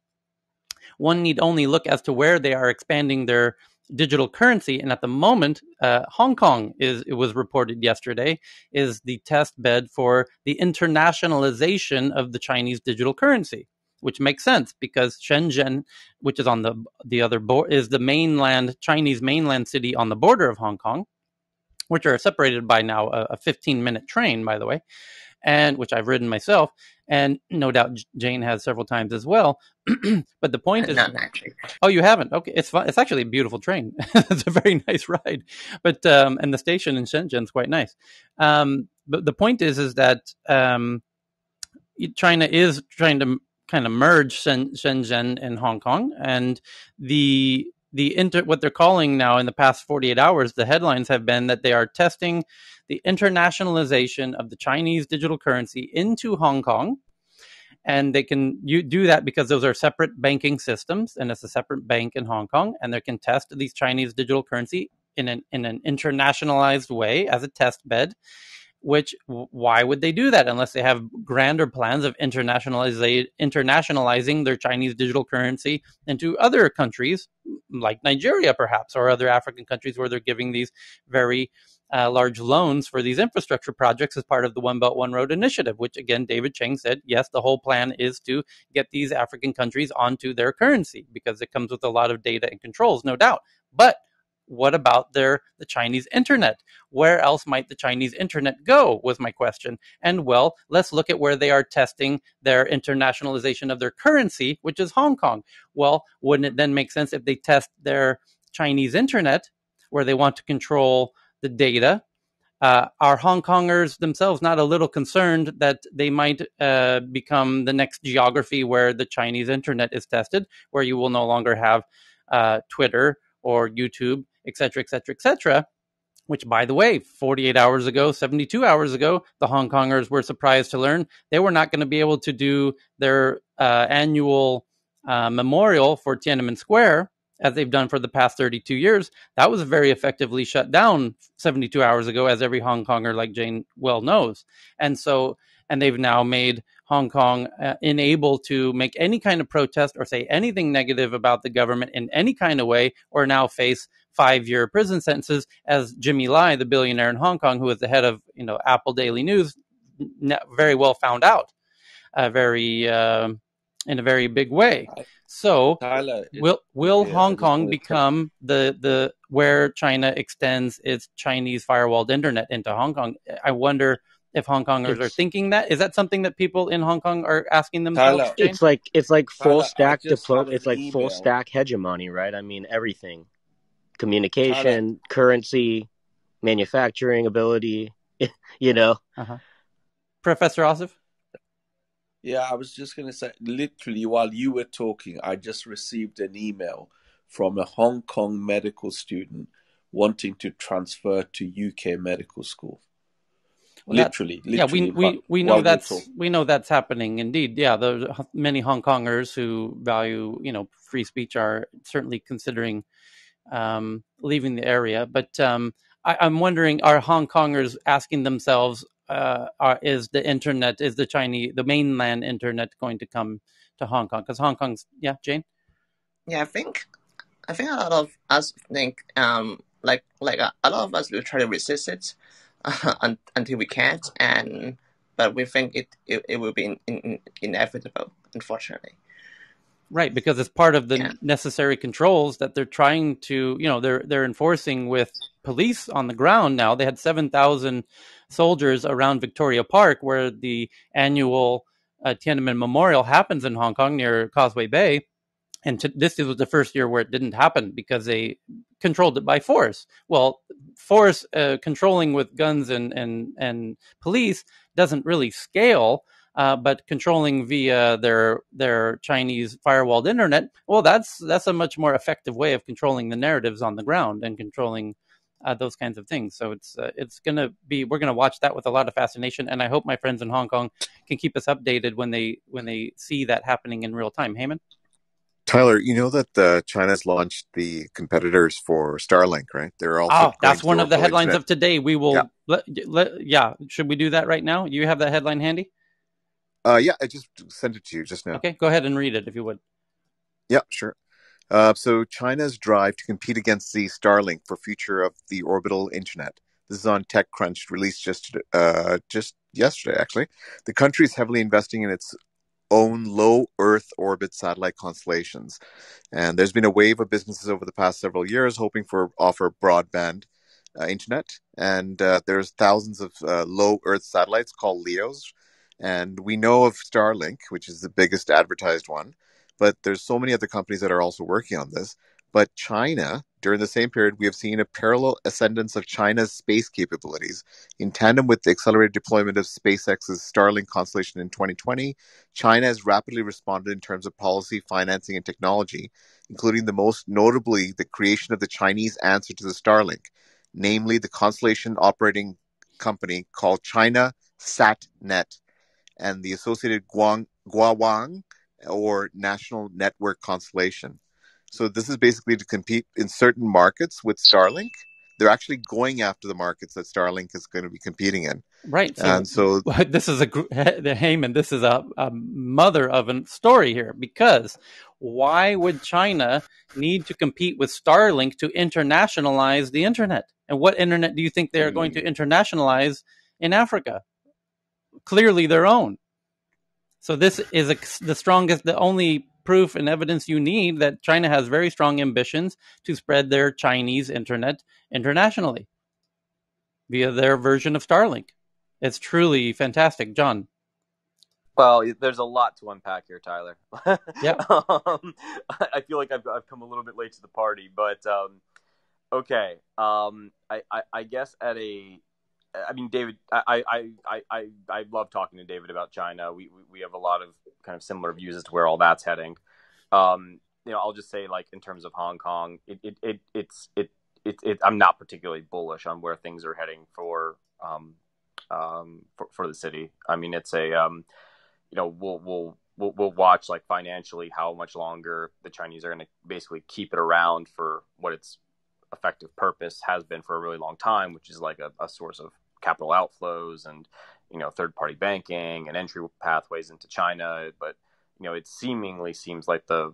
one need only look as to where they are expanding their digital currency. And at the moment, Hong Kong it was reported yesterday, is the test bed for the internationalization of the Chinese digital currency, which makes sense because Shenzhen, which is on the other border, is the Chinese mainland city on the border of Hong Kong, which are separated by now a 15-minute train, by the way, and which I've ridden myself, and no doubt Jane has several times as well. But the point is, oh, you haven't? Okay, it's fun. It's actually a beautiful train. It's a very nice ride, but and the station in Shenzhen is quite nice. But the point is that China is trying to kind of merge Shenzhen and Hong Kong, and what they're calling now in the past 48 hours, the headlines have been that they are testing the internationalization of the Chinese digital currency into Hong Kong. And they can do that because those are separate banking systems, and it's a separate bank in Hong Kong, and they can test these Chinese digital currency in an internationalized way as a test bed. Which, why would they do that unless they have grander plans of internationalizing their Chinese digital currency into other countries like Nigeria, perhaps, or other African countries where they're giving these very large loans for these infrastructure projects as part of the One Belt, One Road initiative, which, again, David Cheng said, yes, the whole plan is to get these African countries onto their currency because it comes with a lot of data and controls, no doubt. But what about the Chinese internet? Where else might the Chinese internet go, was my question. And well, let's look at where they are testing their internationalization of their currency, which is Hong Kong. Well, wouldn't it then make sense if they test their Chinese internet, where they want to control the data? Are Hong Kongers themselves not a little concerned that they might become the next geography where the Chinese internet is tested, where you will no longer have Twitter or YouTube, et cetera, et cetera, et cetera, which, by the way, 48 hours ago, 72 hours ago, the Hong Kongers were surprised to learn they were not going to be able to do their annual memorial for Tiananmen Square, as they've done for the past 32 years. That was very effectively shut down 72 hours ago, as every Hong Konger like Jane well knows. And they've now made Hong Kong unable to make any kind of protest or say anything negative about the government in any kind of way, or now face 5-year prison sentences, as Jimmy Lai, the billionaire in Hong Kong, who is the head of Apple Daily News, very well found out, in a very big way. So, Tyler, will Hong Kong become the where China extends its Chinese firewalled internet into Hong Kong? I wonder if Hong Kongers are thinking that. Is that something that people in Hong Kong are asking themselves, Tyler, Jane? It's like full Tyler, I stack just had an it's like full email. stack hegemony, right? I mean, everything, Tyler, communication, currency, manufacturing ability, you know. Professor Asif? Yeah, I was just going to say, literally, while you were talking, I just received an email from a Hong Kong medical student wanting to transfer to UK medical school. Well, literally, we know that's happening indeed. Yeah, there's many Hong Kongers who value free speech are certainly considering leaving the area. But I'm wondering, are Hong Kongers asking themselves, is the mainland internet going to come to Hong Kong? Because Hong Kong's, Jane? Yeah, I think a lot of us think like a lot of us will try to resist it until we can't, but we think it will be inevitable, unfortunately. Right, because it's part of the necessary controls that they're trying to, they're enforcing with police on the ground now. They had 7,000 soldiers around Victoria Park, where the annual Tiananmen Memorial happens in Hong Kong near Causeway Bay. And this was the first year where it didn't happen because they controlled it by force. Well, force controlling with guns and police doesn't really scale. But controlling via their Chinese firewalled internet, well, that's a much more effective way of controlling the narratives on the ground and controlling those kinds of things. So we're gonna watch that with a lot of fascination, and I hope my friends in Hong Kong can keep us updated when they see that happening in real time. Heyman? Tyler, you know that China's launched the competitors for Starlink, right? They're also that's one of the headlines internet. of today. We will, should we do that right now? You have that headline handy? Yeah, I just sent it to you just now. Okay, go ahead and read it if you would. Yeah, sure. So China's drive to compete against the Starlink for future of the orbital internet. This is on TechCrunch, released just yesterday, actually. The country is heavily investing in its own low Earth orbit satellite constellations. And there's been a wave of businesses over the past several years hoping for offer broadband internet. And there's thousands of low Earth satellites called LEOs. And we know of Starlink, which is the biggest advertised one. But there's so many other companies that are also working on this. But China, during the same period, we have seen a parallel ascendance of China's space capabilities. In tandem with the accelerated deployment of SpaceX's Starlink constellation in 2020, China has rapidly responded in terms of policy, financing, and technology, including the most notably the creation of the Chinese answer to the Starlink, namely the constellation operating company called China SatNet and the associated Guowang or National Network Constellation. So this is basically to compete in certain markets with Starlink. They're actually going after the markets that Starlink is going to be competing in. Right. So this is Heyman, this is a mother of a story here, because why would China need to compete with Starlink to internationalize the internet? And what internet do you think they are going to internationalize in Africa? Clearly their own. So this is the only proof and evidence you need that China has very strong ambitions to spread their Chinese internet internationally via their version of Starlink. It's truly fantastic. John? Well, there's a lot to unpack here, Tyler. Yeah. I feel like I've come a little bit late to the party, but okay. I guess David, I love talking to David about China. We have a lot of kind of similar views as to where all that's heading. I'll just say, like, in terms of Hong Kong, I'm not particularly bullish on where things are heading for the city. I mean, it's we'll watch, like, financially how much longer the Chinese are going to basically keep it around for what its effective purpose has been for a really long time, which is like a source of capital outflows and third-party banking and entry pathways into China. But it seemingly seems like the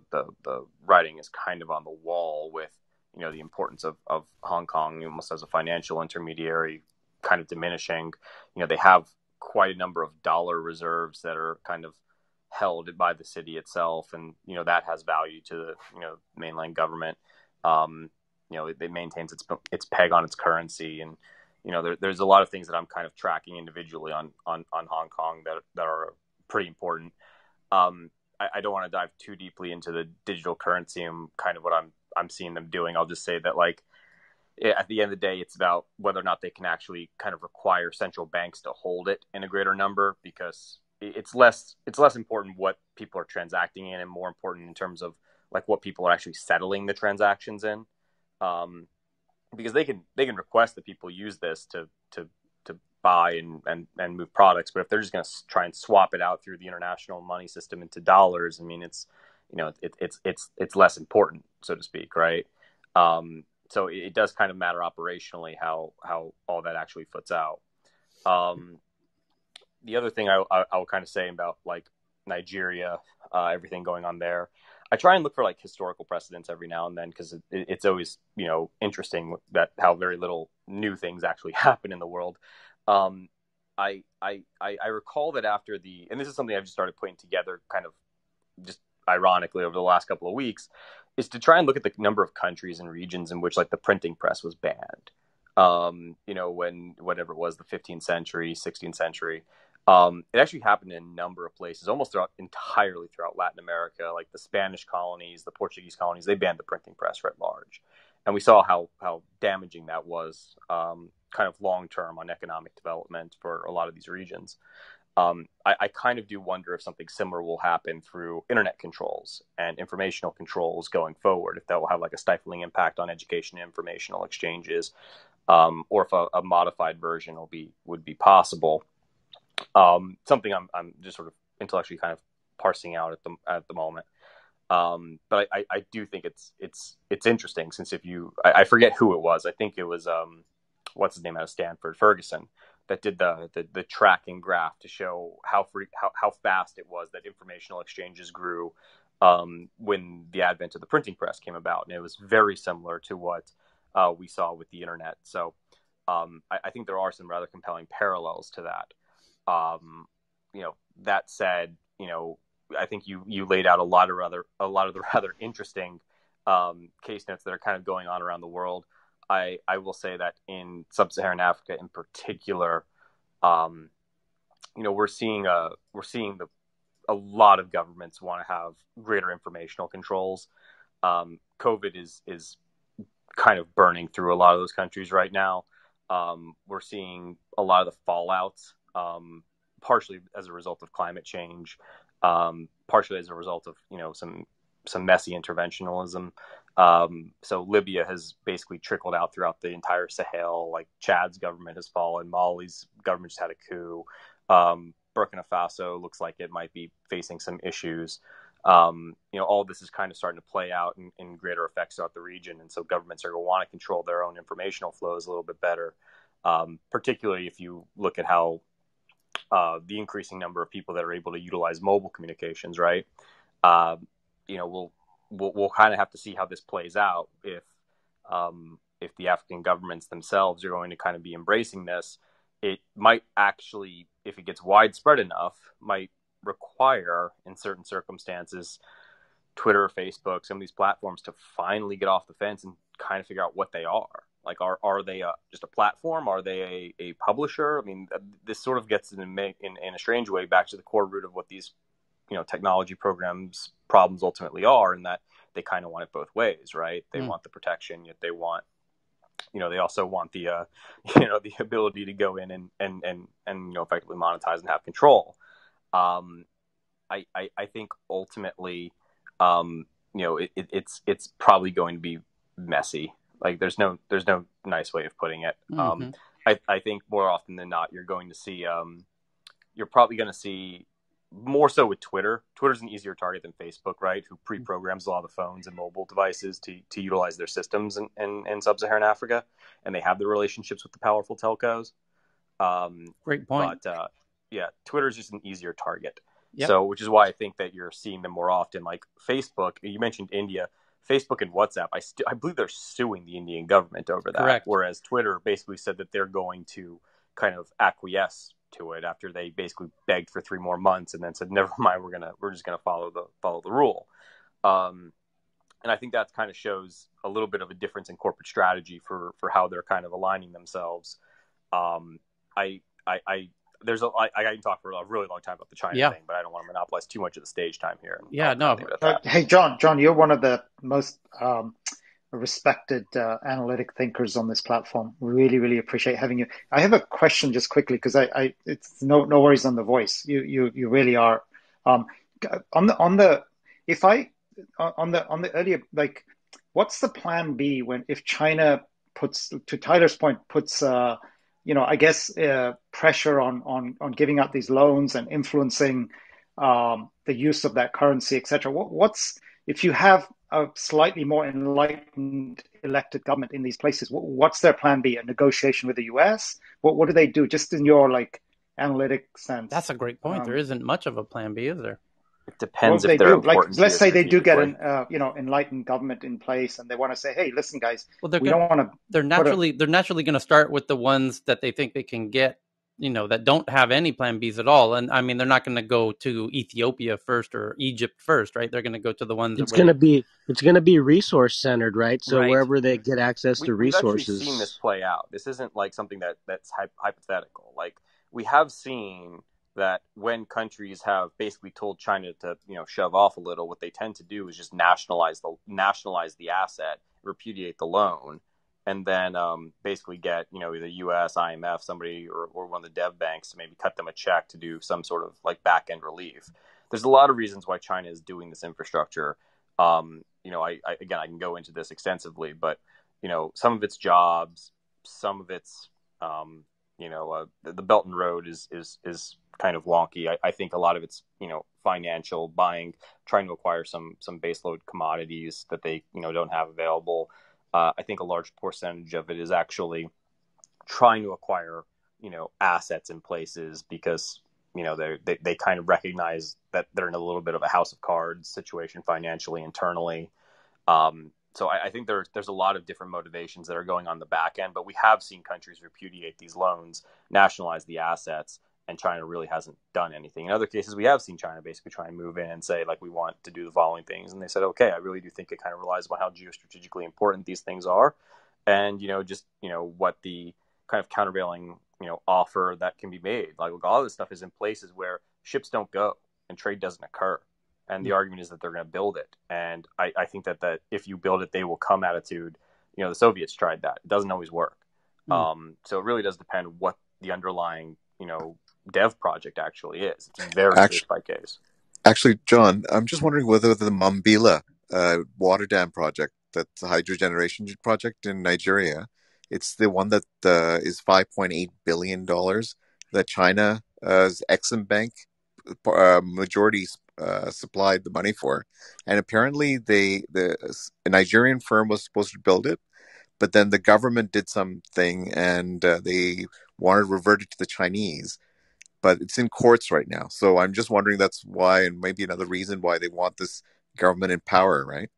writing is kind of on the wall with the importance of Hong Kong almost as a financial intermediary kind of diminishing. They have quite a number of dollar reserves that are kind of held by the city itself, and that has value to the mainland government. It maintains its peg on its currency, and there's a lot of things that I'm kind of tracking individually on Hong Kong that are pretty important. I don't want to dive too deeply into the digital currency and kind of what I'm seeing them doing. I'll just say that, like, at the end of the day, it's about whether or not they can actually kind of require central banks to hold it in a greater number, because it's less important what people are transacting in and more important in terms of like what people are actually settling the transactions in. Because they can request that people use this to buy and move products, but if they're just going to try and swap it out through the international money system into dollars, I mean, it's less important, so to speak, right? So it does kind of matter operationally how all that actually foots out. The other thing I will kind of say about like Nigeria, everything going on there, I try and look for like historical precedents every now and then, because it's always, interesting that how very little new things actually happen in the world. I recall that after and this is something I've just started putting together kind of just ironically over the last couple of weeks, is to try and look at the number of countries and regions in which like the printing press was banned. When whatever it was, the 15th century, 16th century. It actually happened in a number of places, almost entirely throughout Latin America, like the Spanish colonies, the Portuguese colonies. They banned the printing press writ large, and we saw how damaging that was, kind of long term on economic development for a lot of these regions. I kind of do wonder if something similar will happen through internet controls and informational controls going forward, if that will have like a stifling impact on education and informational exchanges, or if a modified version would be possible. Something I'm just sort of intellectually kind of parsing out at the moment. But I do think it's interesting, since I forget who it was. I think it was what's his name out of Stanford, Ferguson, that did the tracking graph to show how fast it was that informational exchanges grew when the advent of the printing press came about, and it was very similar to what we saw with the internet. So I think there are some rather compelling parallels to that. That said, I think you laid out a lot of the rather interesting case notes that are kind of going on around the world. I will say that in sub-Saharan Africa in particular, we're seeing a lot of governments want to have greater informational controls. COVID is kind of burning through a lot of those countries right now. We're seeing a lot of the fallouts, partially as a result of climate change, partially as a result of some messy interventionism. So Libya has basically trickled out throughout the entire Sahel. Like Chad's government has fallen, Mali's government just had a coup. Burkina Faso looks like it might be facing some issues. All this is kind of starting to play out in greater effects throughout the region, and so governments are going to want to control their own informational flows a little bit better. Particularly if you look at how the increasing number of people that are able to utilize mobile communications, right? We'll kind of have to see how this plays out if the African governments themselves are going to kind of be embracing this. It might actually, if it gets widespread enough, might require, in certain circumstances, Twitter, Facebook, some of these platforms to finally get off the fence and kind of figure out what they are. Like, are they just a platform? Are they a publisher? I mean, this sort of gets in a strange way back to the core root of what these technology problems ultimately are, in that they kind of want it both ways, right? They want the protection, yet they want, they also want the the ability to go in and effectively monetize and have control. I think ultimately, it's probably going to be messy. Like there's no nice way of putting it. Mm-hmm. I think more often than not, you're probably going to see more so with Twitter. Twitter's an easier target than Facebook, right? Who pre-programs a lot of the phones and mobile devices to utilize their systems in sub-Saharan Africa, and they have the relationships with the powerful telcos. Great point. But Twitter's just an easier target. Yep. So, which is why I think that you're seeing them more often. Like Facebook, you mentioned India. Facebook and WhatsApp, I believe they're suing the Indian government over that. Correct. Whereas Twitter basically said that they're going to kind of acquiesce to it after they basically begged for 3 more months and then said, never mind, we're just gonna follow the rule. And I think that kind of shows a little bit of a difference in corporate strategy for how they're kind of aligning themselves. I there's I can talk for a really long time about the China thing, but I don't want to monopolize too much of the stage time here. No. Leave it at that. Hey, John, you're one of the most respected analytic thinkers on this platform. Really, really appreciate having you. I have a question just quickly because it's no worries on the voice. You really are. On the earlier, like, what's the plan B if China puts, to Tyler's point, puts I guess pressure on giving out these loans and influencing the use of that currency, etc. What's if you have a slightly more enlightened elected government in these places, what's their plan B? A negotiation with the US? What do they do? Just in your analytic sense. That's a great point. There isn't much of a plan B, is there? It depends if they they're do. important. Let's say they do get an enlightened government in place, and they want to say, "Hey, listen, guys, we don't want to." They're naturally going to start with the ones that they think they can get, that don't have any plan Bs at all. And I mean, they're not going to go to Ethiopia first or Egypt first, right? They're going to go to the ones. It's going to be resource centered, right? So wherever they get access to resources. We've actually seen this play out. This isn't like something that's hypothetical. Like, we have seen that when countries have basically told China to, shove off a little, what they tend to do is just nationalize the asset, repudiate the loan, and then basically get, either US, IMF, somebody, or one of the dev banks to maybe cut them a check to do some sort of back end relief. There's a lot of reasons why China is doing this infrastructure. I can go into this extensively, but some of its jobs, some of its the Belt and Road is kind of wonky. I think a lot of it's financial, trying to acquire some baseload commodities that they don't have available. I think a large percentage of it is actually trying to acquire assets in places because they kind of recognize that they're in a little bit of a house of cards situation financially, internally. So I think there's a lot of different motivations that are going on the back end, but we have seen countries repudiate these loans, nationalize the assets, and China really hasn't done anything. In other cases, we have seen China basically try and move in and say, we want to do the following things. And they said, okay, I really do think it kind of relies on how geostrategically important these things are. And, what the kind of countervailing, offer that can be made. Like, all of this stuff is in places where ships don't go and trade doesn't occur. And the argument is that they're going to build it. And I think that if you build it, they will come attitude. The Soviets tried that. It doesn't always work. So it really does depend what the underlying, dev project actually is. It's very case by case. Actually, John, I'm just wondering whether the Mambila water dam project, that's a hydro generation project in Nigeria, it's the one that is $5.8 billion that China's Exim Bank majority supplied the money for. And apparently a Nigerian firm was supposed to build it, but then the government did something and they wanted to revert it to the Chinese. But it's in courts right now. So I'm just wondering that's why, and maybe another reason why they want this government in power, right?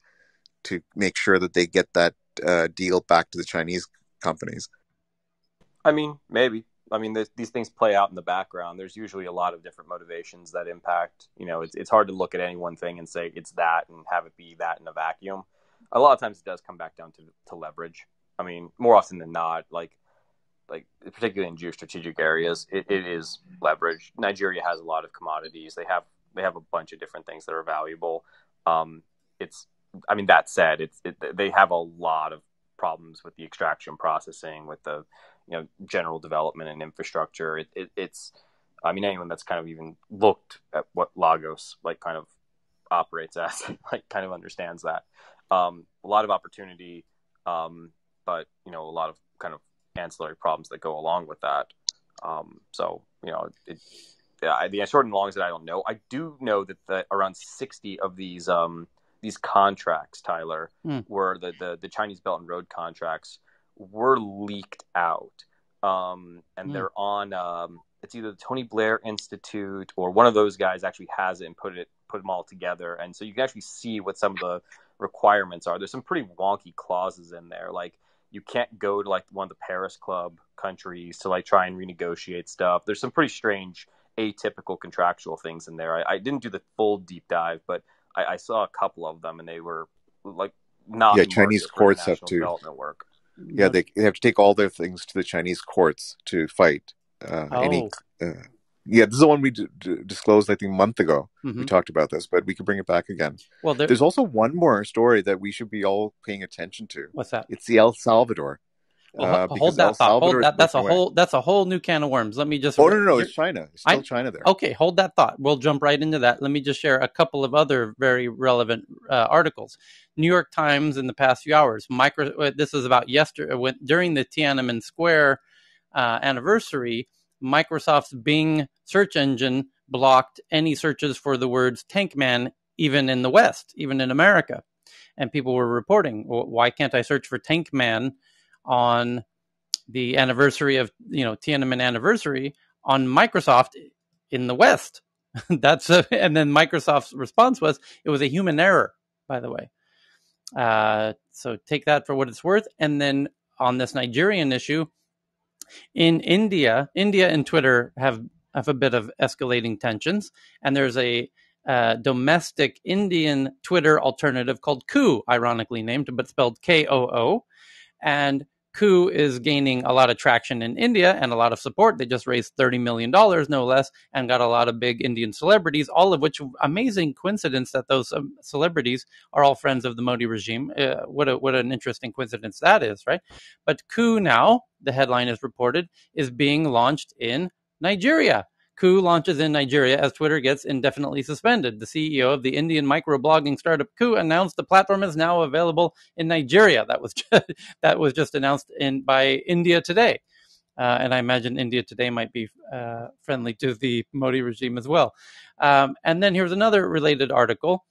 To make sure that they get that deal back to the Chinese companies. I mean, maybe. I mean, these things play out in the background. There's usually a lot of different motivations that impact. It's hard to look at any one thing and say it's that and have it be that in a vacuum. A lot of times it does come back down to leverage. I mean, more often than not, particularly in geostrategic areas, it is leverage. Nigeria has a lot of commodities. They have a bunch of different things that are valuable. That said, they have a lot of problems with the extraction processing, with the general development and infrastructure. Anyone that's kind of even looked at what Lagos kind of operates as kind of understands that. A lot of opportunity, but a lot of kind of ancillary problems that go along with that. The short and long is that I don't know. I do know that around 60 of these contracts, Tyler, were the Chinese Belt and Road contracts were leaked out. And they're on it's either the Tony Blair Institute or one of those guys actually has it and put them all together. And so you can actually see what some of the requirements are. There's some pretty wonky clauses in there. You can't go to one of the Paris Club countries to try and renegotiate stuff. There's some pretty strange, atypical contractual things in there. I didn't do the full deep dive, but I saw a couple of them, and they were not Chinese courts have to development work. Yeah, they have to take all their things to the Chinese courts to fight any. Yeah, this is the one we disclosed, I think, a month ago. Mm-hmm. We talked about this, but we can bring it back again. Well, there's also one more story that we should be all paying attention to. What's that? It's the El Salvador. Well, hold that thought. Hold that. That's a whole new can of worms. Let me just. Oh no, it's China. It's still China there. Okay, hold that thought. We'll jump right into that. Let me just share a couple of other very relevant articles. New York Times in the past few hours. This is about yesterday during the Tiananmen Square anniversary. Microsoft's Bing search engine blocked any searches for the words "tank man" even in the West, even in America, and people were reporting, well, why can't I search for "tank man" on the anniversary of Tiananmen anniversary on Microsoft in the West? And then Microsoft's response was it was a human error, by the way. So take that for what it's worth. And then on this Nigerian issue, in India and Twitter have a bit of escalating tensions, and there's a domestic Indian Twitter alternative called Koo, ironically named, but spelled Koo. And Koo is gaining a lot of traction in India and a lot of support. They just raised $30 million, no less, and got a lot of big Indian celebrities, all of which, amazing coincidence that those celebrities are all friends of the Modi regime. What an interesting coincidence that is, right? But Koo now, the headline is reported, is being launched in Nigeria. Koo launches in Nigeria as Twitter gets indefinitely suspended. The CEO of the Indian microblogging startup Koo announced the platform is now available in Nigeria. That was just announced by India Today. And I imagine India Today might be friendly to the Modi regime as well. And then here's another related article,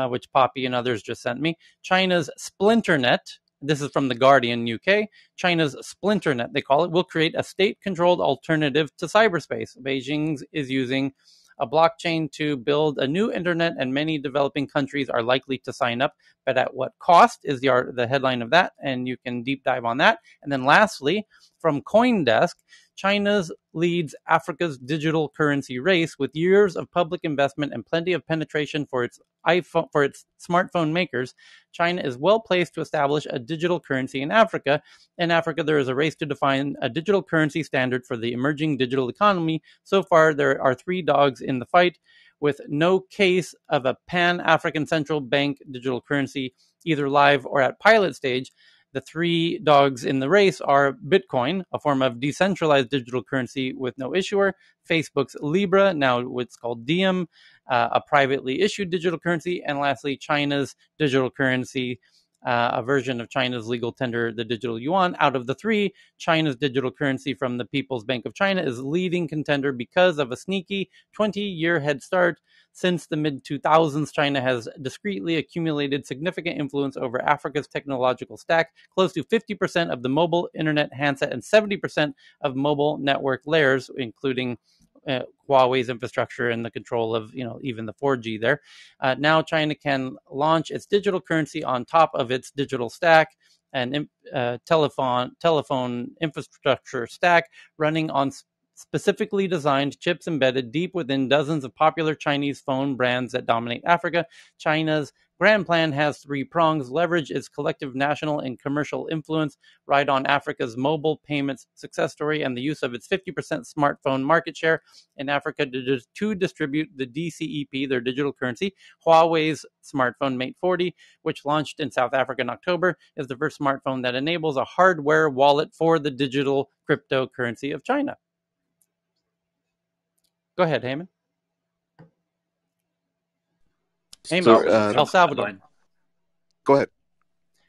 which Poppy and others just sent me. China's Splinternet, this is from The Guardian UK, China's Splinternet, they call it, will create a state-controlled alternative to cyberspace. Beijing is using a blockchain to build a new internet, and many developing countries are likely to sign up. But at what cost is the headline of that, and you can deep dive on that. And then lastly, from CoinDesk, China leads Africa's digital currency race with years of public investment and plenty of penetration for its smartphone makers. China is well placed to establish a digital currency in Africa. In Africa, there is a race to define a digital currency standard for the emerging digital economy. So far, there are 3 dogs in the fight, with no case of a pan-African central bank digital currency either live or at pilot stage. The 3 dogs in the race are Bitcoin, a form of decentralized digital currency with no issuer, Facebook's Libra, now what's called Diem, a privately issued digital currency, and lastly, China's digital currency, a version of China's legal tender, the digital yuan. Out of the 3, China's digital currency from the People's Bank of China is leading contender because of a sneaky 20-year head start. Since the mid-2000s, China has discreetly accumulated significant influence over Africa's technological stack. Close to 50% of the mobile internet handset and 70% of mobile network layers, including Huawei's infrastructure and the control of, even the 4G there. Now China can launch its digital currency on top of its digital stack and telephone infrastructure stack running on specifically designed chips embedded deep within dozens of popular Chinese phone brands that dominate Africa. China's grand plan has 3 prongs: leverage its collective national and commercial influence, ride on Africa's mobile payments success story, and the use of its 50% smartphone market share in Africa to distribute the DCEP, their digital currency. Huawei's smartphone Mate 40, which launched in South Africa in October, is the first smartphone that enables a hardware wallet for the digital cryptocurrency of China. Go ahead, Heyman. El Salvador. Go ahead.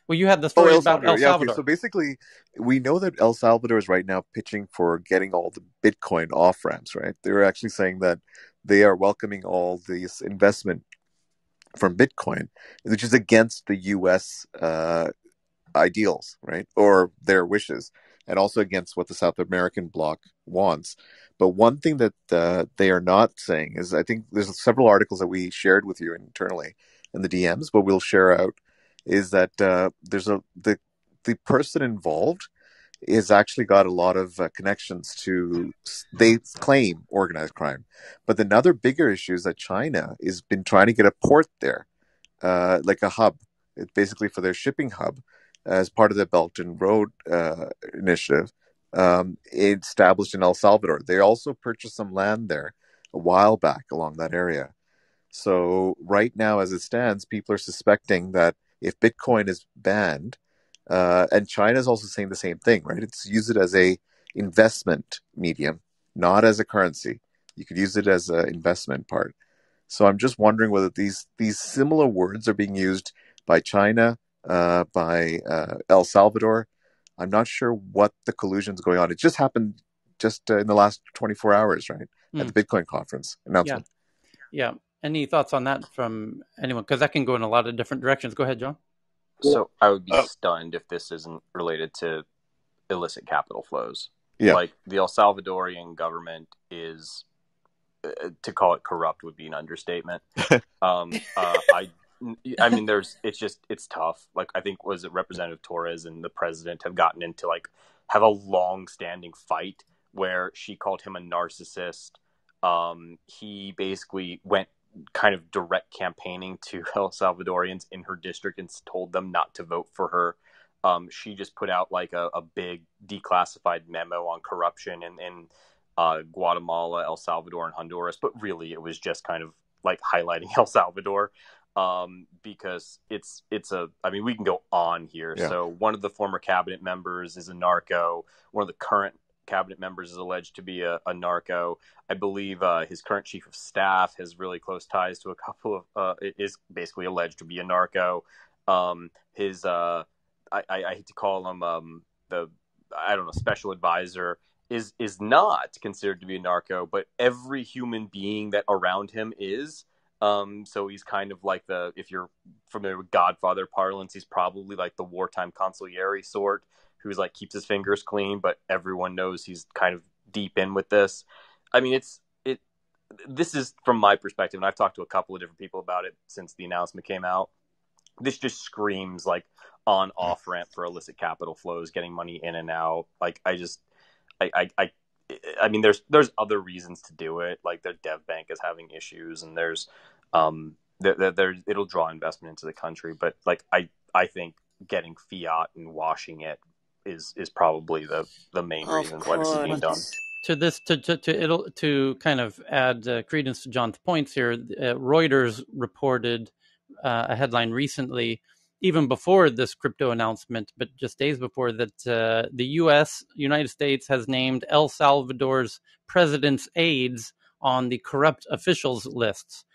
Well, you had the story about El Salvador. Yeah, okay. So basically, we know that El Salvador is right now pitching for getting all the Bitcoin off-ramps, right? They're actually saying that they are welcoming all this investment from Bitcoin, which is against the U.S. Ideals, right? Or their wishes, and also against what the South American bloc wants. But one thing that they are not saying is, I think there's several articles that we shared with you internally in the DMs, but we'll share out, is that there's the person involved is actually got a lot of connections to, they claim, organized crime. But another bigger issue is that China has been trying to get a port there, like a hub. It's basically for their shipping hub. as part of the Belt and Road initiative, established in El Salvador. They also purchased some land there a while back along that area. So right now, as it stands, people are suspecting that if Bitcoin is banned, and China is also saying the same thing, right? It's use it as a investment medium, not as a currency. You could use it as an investment part. So I'm just wondering whether these similar words are being used by China, by El Salvador. I'm not sure what the collusion is going on. It just happened in the last 24 hours, right? At the Bitcoin conference announcement. Yeah. Any thoughts on that from anyone? Because that can go in a lot of different directions. Go ahead, John. So I would be stunned if this isn't related to illicit capital flows. Yeah. Like the El Salvadorian government is, to call it corrupt would be an understatement. I mean, it's tough. Like, I think, was it Representative Torres and the president have gotten into, like, have a long-standing fight where she called him a narcissist. He basically went kind of direct campaigning to El Salvadorians in her district and told them not to vote for her. She just put out, like, a big declassified memo on corruption in Guatemala, El Salvador, and Honduras. But really, it was just kind of, like, highlighting El Salvador. Because we can go on here. Yeah. So one of the former cabinet members is a narco. One of the current cabinet members is alleged to be a narco. I believe his current chief of staff has really close ties to a couple of, is basically alleged to be a narco. I hate to call him special advisor is not considered to be a narco, but every human being that around him is. So he's kind of like if you're familiar with Godfather parlance, he's probably like the wartime consigliere sort who's like keeps his fingers clean, but everyone knows he's kind of deep in with this. I mean, this is from my perspective, and I've talked to a couple of different people about it since the announcement came out. This just screams like on-off ramp for illicit capital flows, getting money in and out. Like, I mean, there's other reasons to do it. Like their dev bank is having issues, and there's it'll draw investment into the country. But like I think getting fiat and washing it is probably the main reason why this is being done. To kind of add credence to John's points here, Reuters reported a headline recently, even before this crypto announcement, but just days before, that the United States has named El Salvador's president's aides on the corrupt officials lists.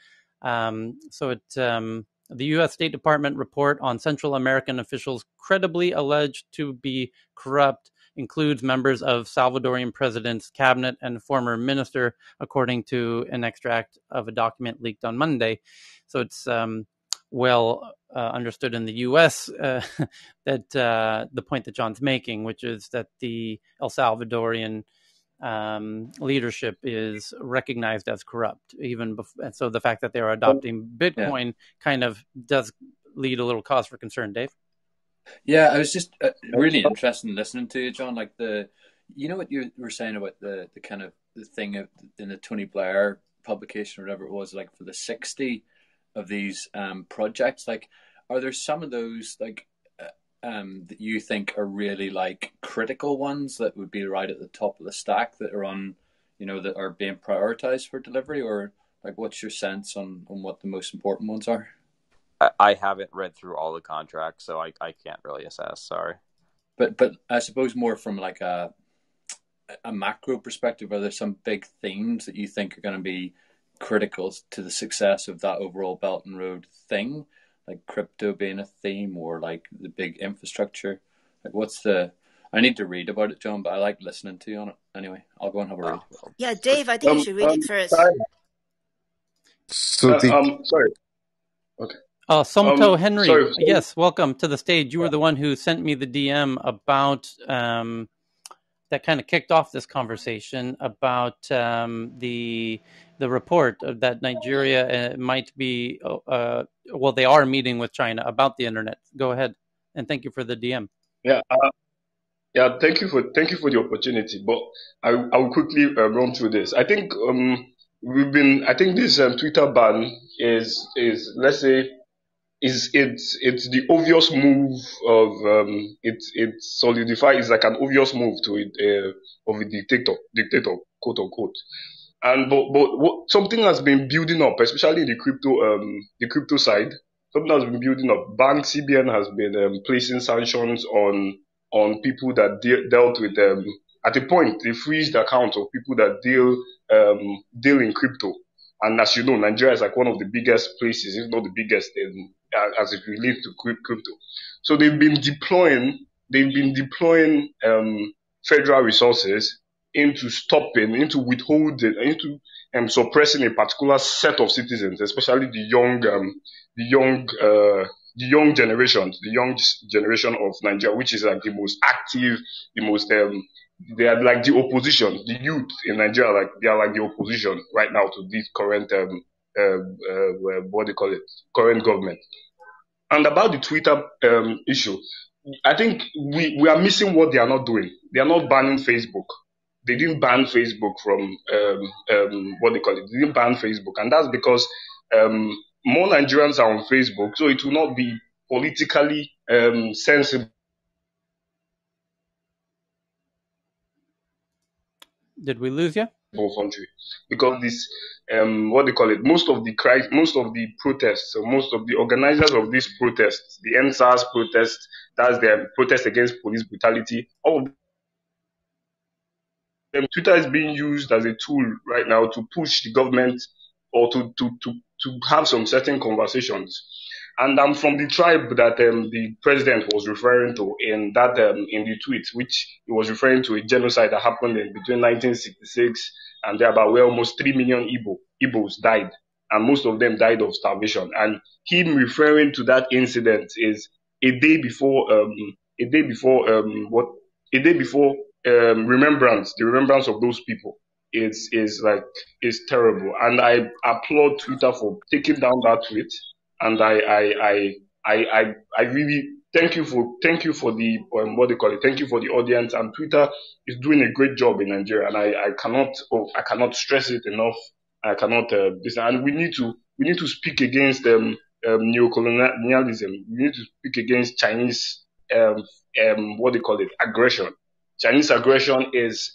The U.S. State Department report on Central American officials credibly alleged to be corrupt includes members of Salvadorian president's cabinet and former minister, according to an extract of a document leaked on Monday. So it's understood in the U.S. That the point that John's making, which is that the El Salvadorian leadership is recognized as corrupt, even before. So the fact that they are adopting Bitcoin kind of does lead a little cause for concern, Dave. Yeah, I was just really interested in listening to you, John. Like what you were saying about the kind of the thing in the Tony Blair publication or whatever it was, like for the 60 of these projects. Like, are there some of those like that you think are really like critical ones that would be right at the top of the stack that are on, that are being prioritized for delivery, or like what's your sense on what the most important ones are? I haven't read through all the contracts, so I can't really assess. Sorry, but I suppose more from like a macro perspective, are there some big themes that you think are going to be critical to the success of that overall Belt and Road thing, like crypto being a theme, or like the big infrastructure? Like I need to read about it, John, but I like listening to you on it. Anyway, I'll go and have a read. Yeah, Dave, I think you should read it first. Sorry. Okay. Somto Henry, sorry. Yes, welcome to the stage. You were the one who sent me the DM about that kind of kicked off this conversation about the report that Nigeria might be, they are meeting with China about the internet. Go ahead, and thank you for the DM. Yeah, thank you for the opportunity. But I will quickly run through this. I think this Twitter ban is, let's say, it's the obvious move of it solidifies. It's like an obvious move to it of a dictator, quote unquote. And but something has been building up, especially in the crypto side. Something has been building up. Bank CBN has been placing sanctions on people that dealt with at a point they freezed accounts of people that deal in crypto. And as you know, Nigeria is like one of the biggest places, if not the biggest, as it relates to crypto. So they've been deploying federal resources into stopping, into withholding, into suppressing a particular set of citizens, especially the young generation of Nigeria, which is like the most active, the most they are like the opposition. The youth in Nigeria, like they are like the opposition right now to this current what do you call it, current government. And about the Twitter issue, I think we are missing what they are not doing. They are not banning Facebook. They didn't ban Facebook from what they call it. They didn't ban Facebook, and that's because more Nigerians are on Facebook, so it will not be politically sensible. Did we lose you? Country, because this what they call it, most of the protests, so most of the organizers of these protests, the NSAS protests, that's their protest against police brutality, all of them, Twitter is being used as a tool right now to push the government or to have some certain conversations. And I'm from the tribe that the president was referring to in the tweet, which he was referring to a genocide that happened between 1966 and thereabout, where almost 3 million Igbos died, and most of them died of starvation. And him referring to that incident is a day before remembrance, the remembrance of those people is terrible. And I applaud Twitter for taking down that tweet. And I really thank you for the what they call it. Thank you for the audience. And Twitter is doing a great job in Nigeria, and I cannot stress it enough. I cannot and we need to speak against neocolonialism. We need to speak against Chinese what they call it, aggression. Chinese aggression is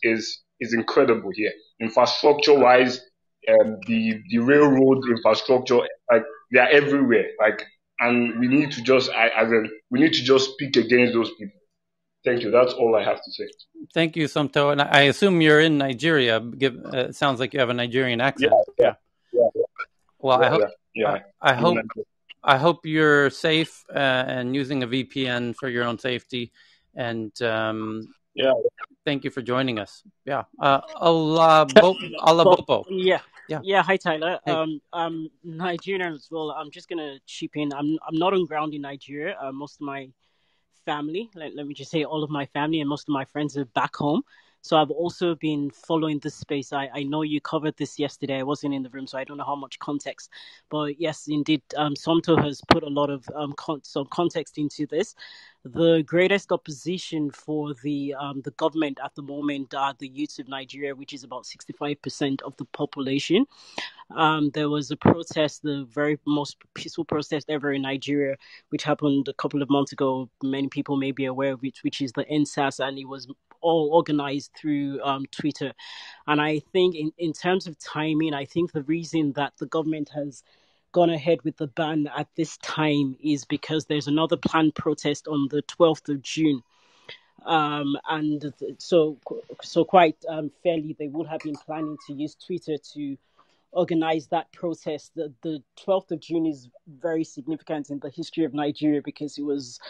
incredible here. Infrastructure wise, the railroad infrastructure, like they are everywhere. Like, and we need to just speak against those people. Thank you. That's all I have to say. Thank you, Somto. And I assume you're in Nigeria. It sounds like you have a Nigerian accent. Yeah. Well, I hope you're safe and using a VPN for your own safety. And thank you for joining us. Yeah. Alabopo. Yeah. Hi, Tyler. Hey. Nigerian as well. I'm just gonna chip in. I'm not on ground in Nigeria. Most of my family, let me just say, all of my family and most of my friends are back home. So I've also been following this space. I know you covered this yesterday. I wasn't in the room, so I don't know how much context. But yes, indeed, Somto has put a lot of some context into this. The greatest opposition for the government at the moment are the youths of Nigeria, which is about 65% of the population. There was a protest, the very most peaceful protest ever in Nigeria, which happened a couple of months ago. Many people may be aware of it, which is the NSAS, and it was all organized through Twitter. And I think in terms of timing, I think the reason that the government has gone ahead with the ban at this time is because there's another planned protest on the 12th of June. And so quite fairly, they would have been planning to use Twitter to organize that protest. The 12th of June is very significant in the history of Nigeria because it was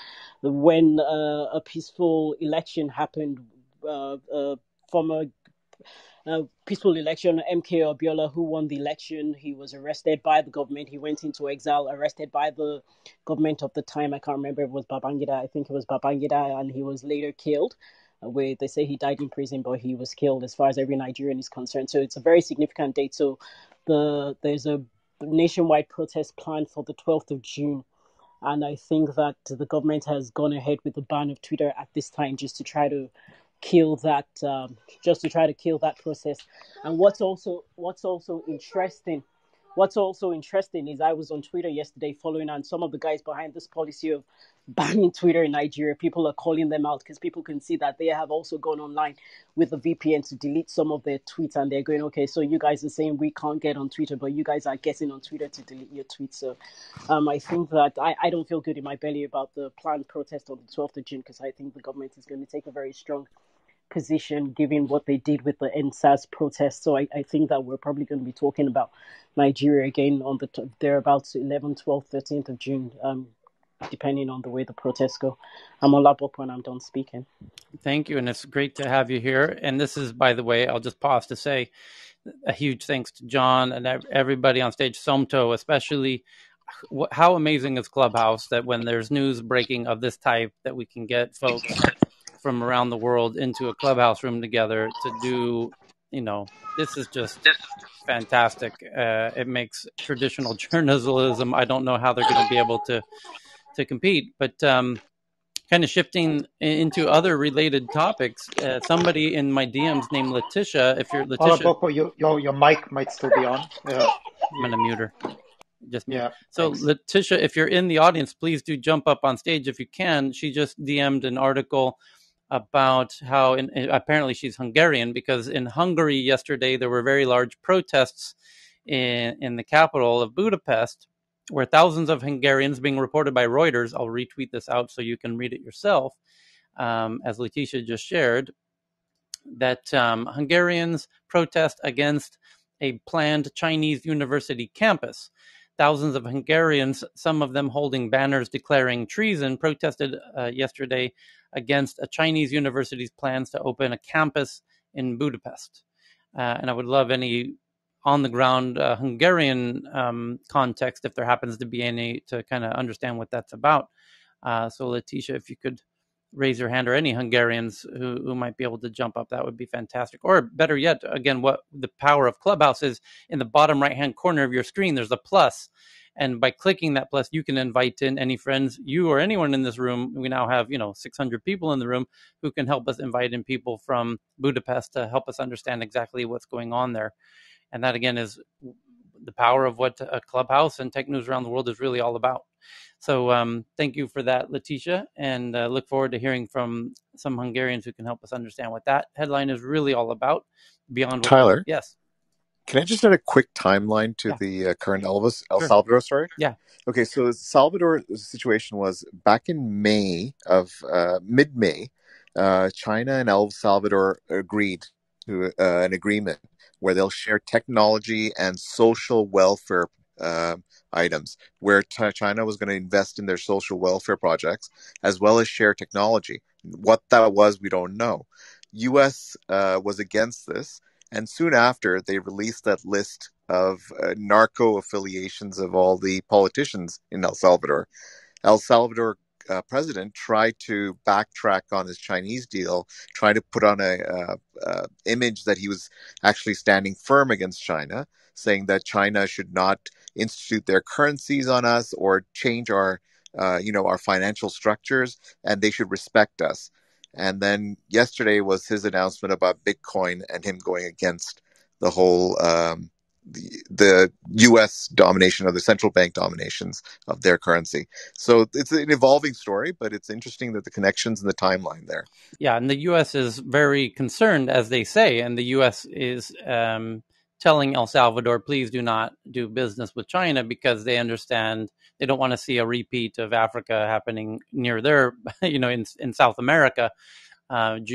when a peaceful election happened. Former peaceful election, MK Abiola, who won the election, he was arrested by the government. He went into exile, arrested by the government of the time. I can't remember if it was Babangida. I think it was Babangida, and he was later killed. Where they say he died in prison, but he was killed as far as every Nigerian is concerned. So it's a very significant date. So there's a nationwide protest planned for the 12th of June. And I think that the government has gone ahead with the ban of Twitter at this time just to try to kill that process. And what's also interesting what's also interesting is I was on Twitter yesterday following on some of the guys behind this policy of banning Twitter in Nigeria. People are calling them out because people can see that they have also gone online with a VPN to delete some of their tweets, and they're going, okay, so you guys are saying we can't get on Twitter, but you guys are getting on Twitter to delete your tweets. So I think that I don't feel good in my belly about the planned protest on the 12th of June because I think the government is going to take a very strong position given what they did with the NSAS protest. So I think that we're probably going to be talking about Nigeria again on the thereabouts 11th, 12th, 13th of June, depending on the way the protests go. I'm on laptop when I'm done speaking. Thank you, and it's great to have you here. And this is, by the way, I'll just pause to say a huge thanks to John and everybody on stage, Somto especially. How amazing is Clubhouse that when there's news breaking of this type that we can get folks from around the world into a Clubhouse room together to do, this is just fantastic. It makes traditional journalism, I don't know how they're going to be able to compete, but kind of shifting into other related topics. Somebody in my DMs named Letitia. If you're Letitia, Olaboko, your mic might still be on. I'm gonna mute her. Just mute. Yeah. So Thanks. Letitia, if you're in the audience, please do jump up on stage if you can. She just DM'd an article about how apparently she's Hungarian, because in Hungary yesterday there were very large protests in the capital of Budapest, where thousands of Hungarians, being reported by Reuters, I'll retweet this out so you can read it yourself, as Letitia just shared, that Hungarians protest against a planned Chinese university campus. Thousands of Hungarians, some of them holding banners declaring treason, protested yesterday against a Chinese university's plans to open a campus in Budapest. And I would love any on-the-ground Hungarian context, if there happens to be any, to kind of understand what that's about. So Letitia, if you could raise your hand, or any Hungarians who might be able to jump up, that would be fantastic. Or better yet, again, what the power of Clubhouse is, in the bottom right-hand corner of your screen, there's a plus. And by clicking that plus, you can invite in any friends, you or anyone in this room. We now have, 600 people in the room who can help us invite in people from Budapest to help us understand exactly what's going on there. And that, again, is the power of what a Clubhouse and tech news around the world is really all about. So thank you for that, Letitia, and look forward to hearing from some Hungarians who can help us understand what that headline is really all about. Beyond what Tyler? Yes. Can I just add a quick timeline to the current El Salvador story? Yeah. Okay, so Salvador's situation was back in May of mid-May, China and El Salvador agreed to an agreement where they'll share technology and social welfare items, where China was going to invest in their social welfare projects as well as share technology. What that was, we don't know. U.S. Was against this, and soon after, they released that list of narco affiliations of all the politicians in El Salvador. El Salvador president tried to backtrack on his Chinese deal, trying to put on a image that he was actually standing firm against China, saying that China should not institute their currencies on us or change our financial structures, and they should respect us. And then yesterday was his announcement about Bitcoin and him going against the whole the U.S. domination, or the central bank dominations of their currency. So it's an evolving story, but it's interesting that the connections and the timeline there. Yeah, and the U.S. is very concerned, as they say, and the U.S. is telling El Salvador, please do not do business with China, because they understand they don't want to see a repeat of Africa happening near their, in South America,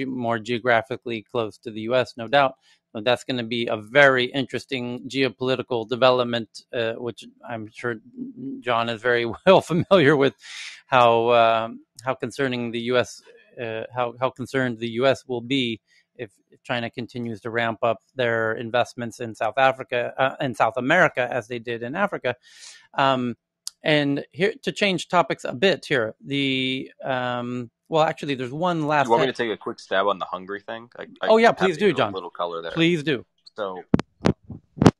more geographically close to the U.S., no doubt. But that's going to be a very interesting geopolitical development, which I'm sure John is very well familiar with, how concerning the U.S. How concerned the U.S. will be if China continues to ramp up their investments in South Africa, in South America, as they did in Africa. And here, to change topics a bit here, well, actually, there's one last. You want me to take a quick stab on the Hungary thing? Please do, John. A little color there. Please do. So,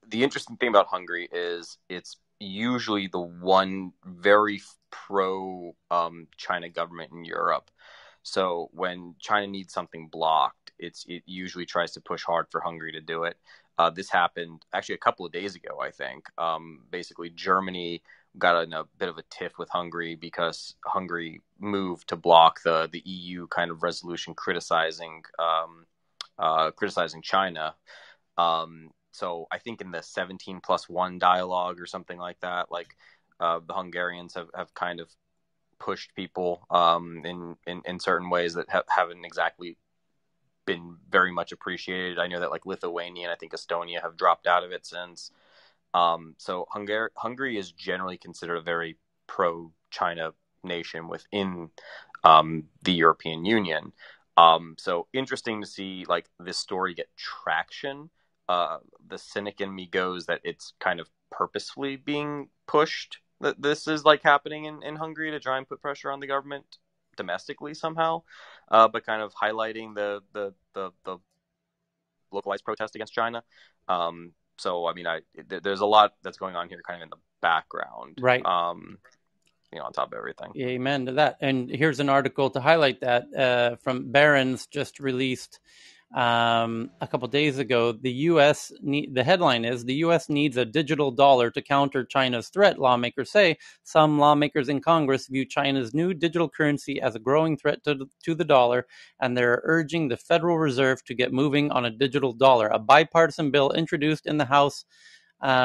the interesting thing about Hungary is it's usually the one very pro China government in Europe. So when China needs something blocked, it usually tries to push hard for Hungary to do it. This happened actually a couple of days ago, I think. Basically, Germany got in a bit of a tiff with Hungary because Hungary moved to block the EU kind of resolution criticizing China. So I think in the 17+1 dialogue or something like that, like the Hungarians have kind of pushed people in certain ways that haven't exactly been very much appreciated. I know that like Lithuania and I think Estonia have dropped out of it since. So Hungary is generally considered a very pro-China nation within the European Union. So interesting to see like this story get traction. The cynic in me goes that it's kind of purposefully being pushed, that this is like happening in Hungary to try and put pressure on the government domestically somehow, but kind of highlighting the localized protest against China. So I mean, there's a lot that's going on here, kind of in the background, right? On top of everything. Amen to that. And here's an article to highlight that from Barron's, just released a couple days ago. The headline is, the U.S. needs a digital dollar to counter China's threat, lawmakers say. Some lawmakers in Congress view China's new digital currency as a growing threat to the dollar, and they're urging the Federal Reserve to get moving on a digital dollar. A bipartisan bill introduced in the House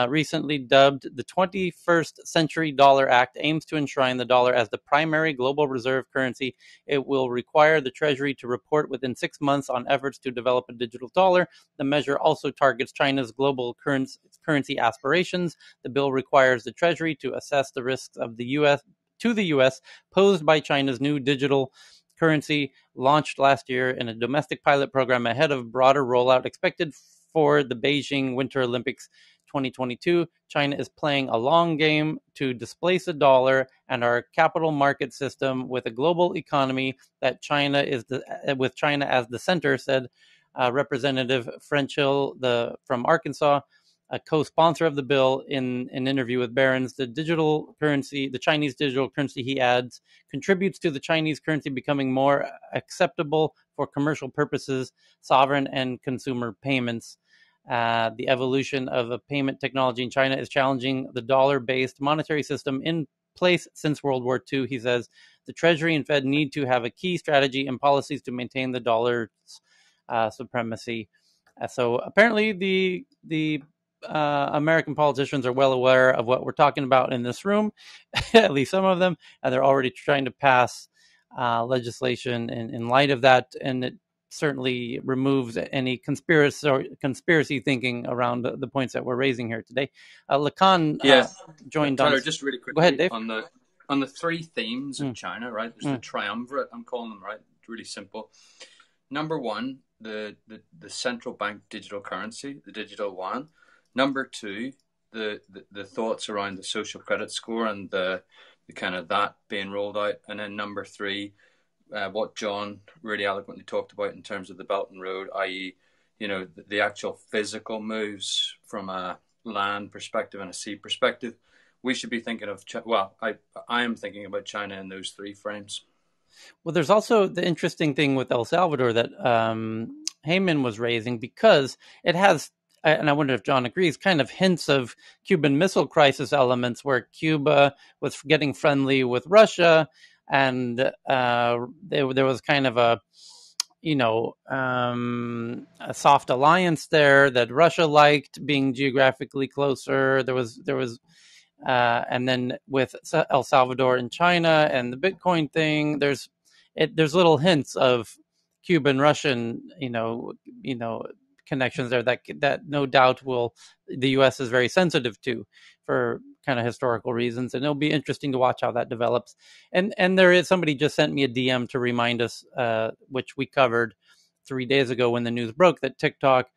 recently dubbed the 21st Century Dollar Act aims to enshrine the dollar as the primary global reserve currency. It will require the Treasury to report within 6 months on efforts to develop a digital dollar. The measure also targets China's global currency aspirations. The bill requires the Treasury to assess the risks of the U.S. posed by China's new digital currency, launched last year in a domestic pilot program ahead of broader rollout expected for the Beijing Winter Olympics 2022. China is playing a long game to displace the dollar and our capital market system with a global economy that with China as the center, said Representative Frenchill from Arkansas, a co-sponsor of the bill, in an interview with Barron's. The Chinese digital currency, he adds, contributes to the Chinese currency becoming more acceptable for commercial purposes, sovereign and consumer payments. The evolution of a payment technology in China is challenging the dollar-based monetary system in place since World War II, he says. The Treasury and Fed need to have a key strategy and policies to maintain the dollar's supremacy. So apparently the American politicians are well aware of what we're talking about in this room, at least some of them, and they're already trying to pass legislation in light of that, and it certainly removes any conspiracy thinking around the points that we're raising here today. Lacan joined Tyler, on. just really quickly. Go ahead, Dave. On the three themes of China, right? There's the triumvirate, I'm calling them, right? It's really simple. Number one, the central bank digital currency, the digital yuan. Number two, the thoughts around the social credit score and the kind of that being rolled out. And then number three, what John really eloquently talked about in terms of the Belt and Road, i.e., the actual physical moves from a land perspective and a sea perspective. We should be thinking of, I am thinking about China in those three frames. Well, there's also the interesting thing with El Salvador that Heyman was raising, because it has, and I wonder if John agrees, kind of hints of Cuban Missile Crisis elements, where Cuba was getting friendly with Russia, and there was kind of a soft alliance there that Russia liked, being geographically closer. There was and then with El Salvador and China and the Bitcoin thing, there's little hints of Cuban Russian connections there that no doubt the U.S. is very sensitive to for kind of historical reasons, and it'll be interesting to watch how that develops. And there is, somebody just sent me a DM to remind us, which we covered 3 days ago when the news broke, that TikTok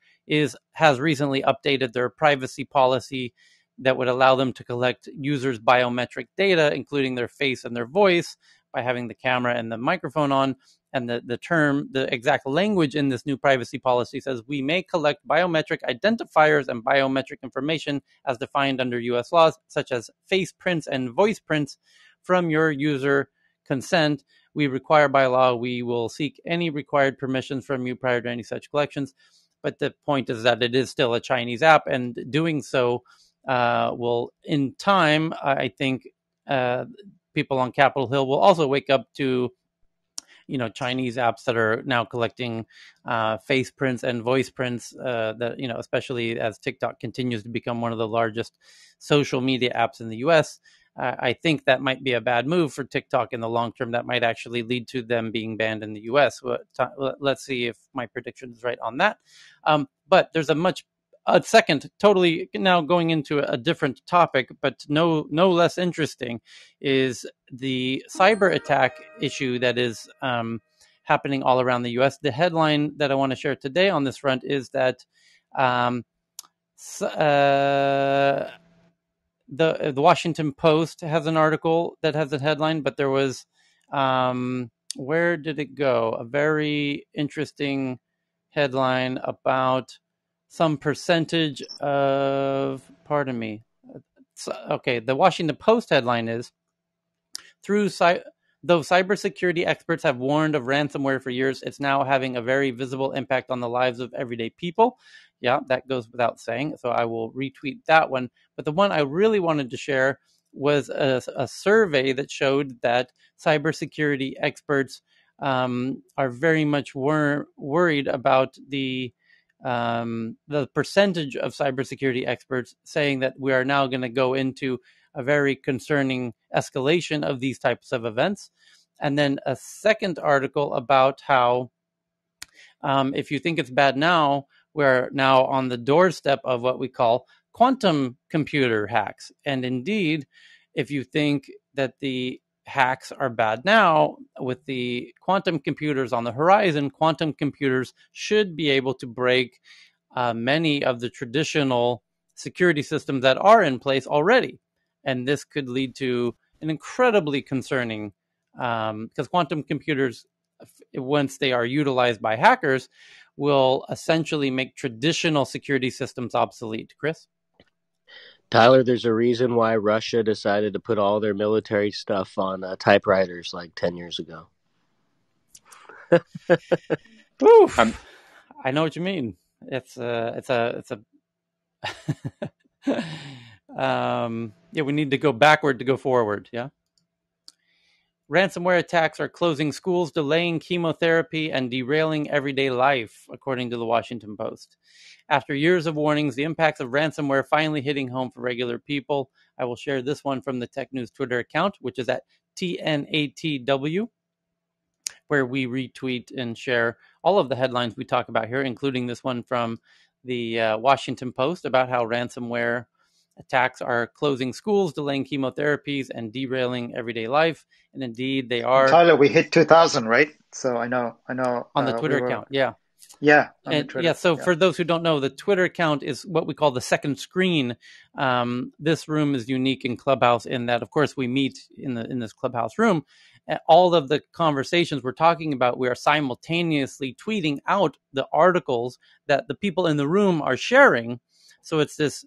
has recently updated their privacy policy that would allow them to collect users' biometric data, including their face and their voice, by having the camera and the microphone on. And the exact language in this new privacy policy says, we may collect biometric identifiers and biometric information as defined under U.S. laws, such as face prints and voice prints, from your user consent. We require by law, we will seek any required permissions from you prior to any such collections. But the point is that it is still a Chinese app, and doing so will, in time, I think, people on Capitol Hill will also wake up to Chinese apps that are now collecting face prints and voice prints, that especially as TikTok continues to become one of the largest social media apps in the US. I think that might be a bad move for TikTok in the long term. That might actually lead to them being banned in the US. Let's see if my prediction is right on that. But there's a second, totally now going into a different topic, but no less interesting, is the cyber attack issue that is happening all around the U.S. The headline that I want to share today on this front is that the Washington Post has an article that has a headline, but there was where did it go? A very interesting headline about some percentage of, pardon me. Okay, the Washington Post headline is, though cybersecurity experts have warned of ransomware for years, it's now having a very visible impact on the lives of everyday people. Yeah, that goes without saying, so I will retweet that one. But the one I really wanted to share was a survey that showed that cybersecurity experts are very much worried about the percentage of cybersecurity experts saying that we are now going to go into a very concerning escalation of these types of events. And then a second article about how if you think it's bad now, we're now on the doorstep of what we call quantum computer hacks. And indeed, if you think that the hacks are bad now, with the quantum computers on the horizon, quantum computers should be able to break many of the traditional security systems that are in place already. And this could lead to an incredibly concerning, because quantum computers, once they are utilized by hackers, will essentially make traditional security systems obsolete. Chris? Tyler, there's a reason why Russia decided to put all their military stuff on typewriters like 10 years ago. I know what you mean. It's a we need to go backward to go forward. Yeah. Ransomware attacks are closing schools, delaying chemotherapy, and derailing everyday life, according to the Washington Post. After years of warnings, the impacts of ransomware finally hitting home for regular people. I will share this one from the Tech News Twitter account, which is at TNATW, where we retweet and share all of the headlines we talk about here, including this one from the Washington Post about how ransomware attacks are closing schools, delaying chemotherapies, and derailing everyday life. And indeed, they are. And Tyler, we hit 2,000, right? So I know. On the Twitter account, yeah. Yeah. So for those who don't know, the Twitter account is what we call the second screen. This room is unique in Clubhouse in that, of course, we meet in this Clubhouse room. All of the conversations we're talking about, we are simultaneously tweeting out the articles that the people in the room are sharing. So it's this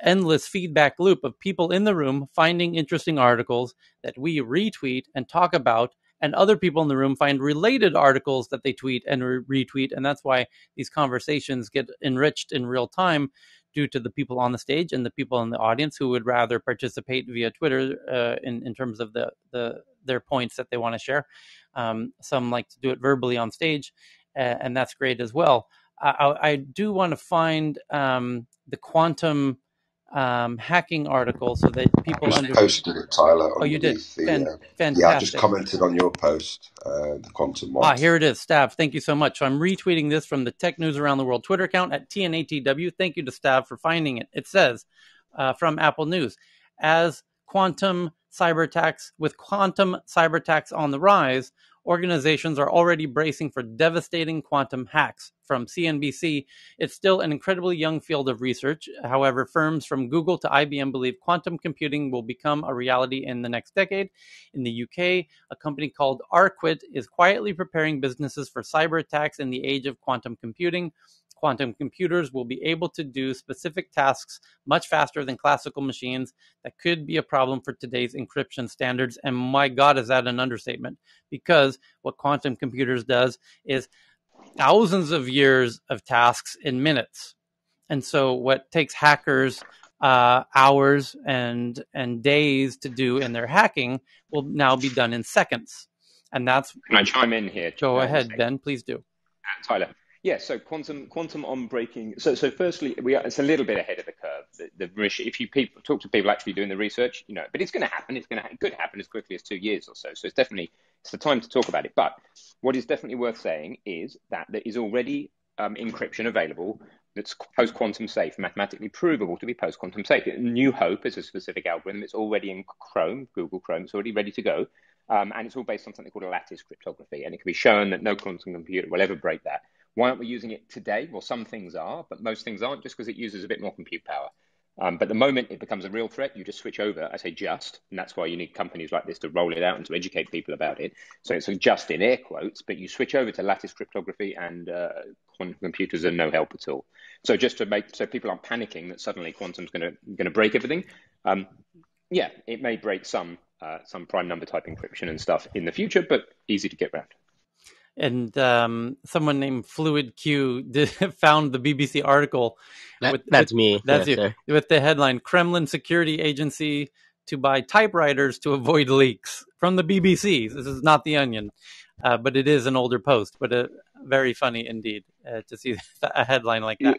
endless feedback loop of people in the room finding interesting articles that we retweet and talk about, and other people in the room find related articles that they tweet and retweet. And that's why these conversations get enriched in real time due to the people on the stage and the people in the audience who would rather participate via Twitter in terms of their points that they want to share. Some like to do it verbally on stage, and that's great as well. I do want to find the quantum hacking article so that people just posted it, Tyler. Oh, you did? Fantastic. Yeah, I just commented on your post, the quantum one. Here it is, Stav. Thank you so much. So I'm retweeting this from the Tech News Around the World Twitter account at TNATW. Thank you to Stav for finding it. It says from Apple News, with quantum cyber attacks on the rise, organizations are already bracing for devastating quantum hacks. From CNBC, it's still an incredibly young field of research. However, firms from Google to IBM believe quantum computing will become a reality in the next decade. In the UK, a company called Arquit is quietly preparing businesses for cyber attacks in the age of quantum computing. Quantum computers will be able to do specific tasks much faster than classical machines. That could be a problem for today's encryption standards. And my God, is that an understatement? Because what quantum computers does is thousands of years of tasks in minutes. And so what takes hackers hours and days to do in their hacking will now be done in seconds. And that's... Can I chime in here? Go ahead, Ben, please do. Tyler. Yeah, so quantum on breaking. So firstly, it's a little bit ahead of the curve. If you talk to people actually doing the research, but it's going to happen. It could happen as quickly as 2 years or so. So it's the time to talk about it. But what is definitely worth saying is that there is already encryption available that's post-quantum safe, mathematically provable to be post-quantum safe. New Hope is a specific algorithm. It's already in Chrome, Google Chrome. It's already ready to go. And it's all based on something called a lattice cryptography. And it can be shown that no quantum computer will ever break that. Why aren't we using it today? Well, some things are, but most things aren't, just because it uses a bit more compute power. But the moment it becomes a real threat, you just switch over. I say just, and that's why you need companies like this to roll it out and to educate people about it. So it's just in air quotes, but you switch over to lattice cryptography and quantum computers are no help at all. So just to make so people aren't panicking that suddenly quantum's going to break everything. Yeah, it may break some prime number type encryption and stuff in the future, but easy to get around. And someone named Fluid Q found the BBC article. That's me. That's you. With the headline, Kremlin Security Agency to buy typewriters to avoid leaks, from the BBC. This is not The Onion, but it is an older post, but very funny indeed to see a headline like that.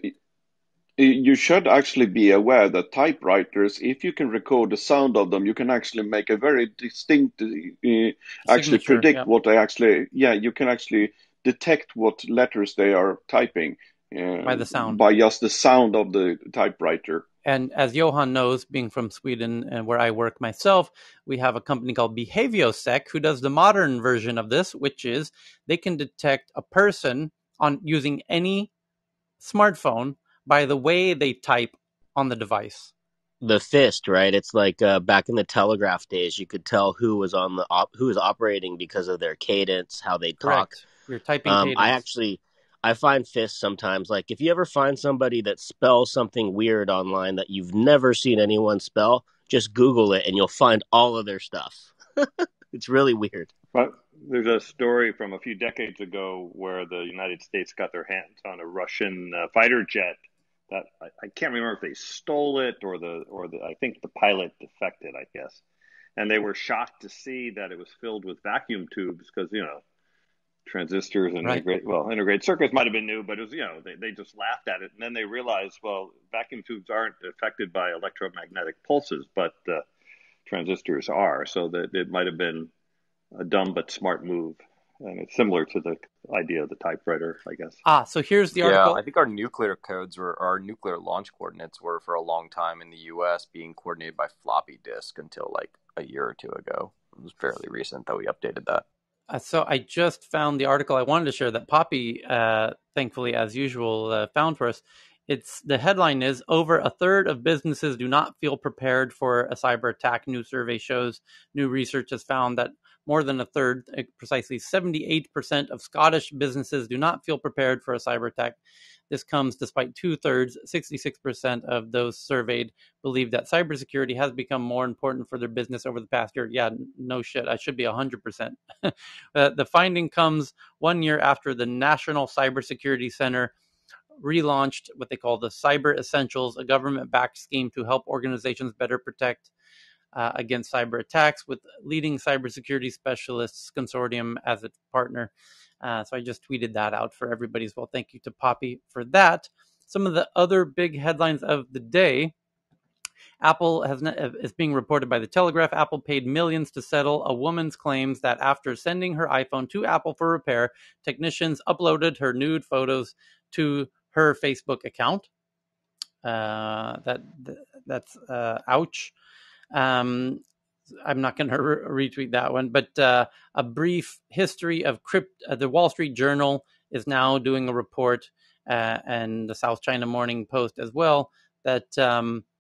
You should actually be aware that typewriters, if you can record the sound of them, you can actually make a very distinct, actually predict what they actually, you can actually detect what letters they are typing by the sound, by just the sound of the typewriter. And as Johan knows, being from Sweden and where I work myself, we have a company called Behaviosec who does the modern version of this, which is they can detect a person on using any smartphone by the way they type on the device. The fist, right? It's like back in the telegraph days, you could tell who was on who was operating because of their cadence, how they talk. Your typing cadence. I find fists sometimes. Like if you ever find somebody that spells something weird online that you've never seen anyone spell, just Google it and you'll find all of their stuff. It's really weird. But there's a story from a few decades ago where the United States got their hands on a Russian fighter jet that I can't remember if they stole it or I think the pilot defected, I guess. And they were shocked to see that it was filled with vacuum tubes because, transistors and integrated circuits might have been new, but it was, they just laughed at it. And then they realized, well, vacuum tubes aren't affected by electromagnetic pulses, but transistors are. So that it might have been a dumb but smart move. And it's similar to the idea of the typewriter, I guess. So here's the article. Yeah, I think our nuclear our nuclear launch coordinates were for a long time in the U.S. being coordinated by floppy disk until like a year or two ago. It was fairly recent that we updated that. So I just found the article I wanted to share that Poppy, thankfully, as usual, found for us. The headline is, over a third of businesses do not feel prepared for a cyber attack. New survey shows. New research has found that more than a third, precisely 78% of Scottish businesses do not feel prepared for a cyber attack. This comes despite 2/3, 66% of those surveyed believe that cybersecurity has become more important for their business over the past year. Yeah, no shit. I should be 100%. The finding comes 1 year after the National Cybersecurity Center relaunched what they call the Cyber Essentials, a government-backed scheme to help organizations better protect against cyber attacks, with leading cybersecurity specialists consortium as its partner. So I just tweeted that out for everybody as well. Thank you to Poppy for that. Some of the other big headlines of the day. Apple is being reported by The Telegraph. Apple paid millions to settle a woman's claims that after sending her iPhone to Apple for repair, technicians uploaded her nude photos to her Facebook account. That's ouch. I'm not going to retweet that one, but a brief history of the Wall Street Journal is now doing a report, and the South China Morning Post as well, that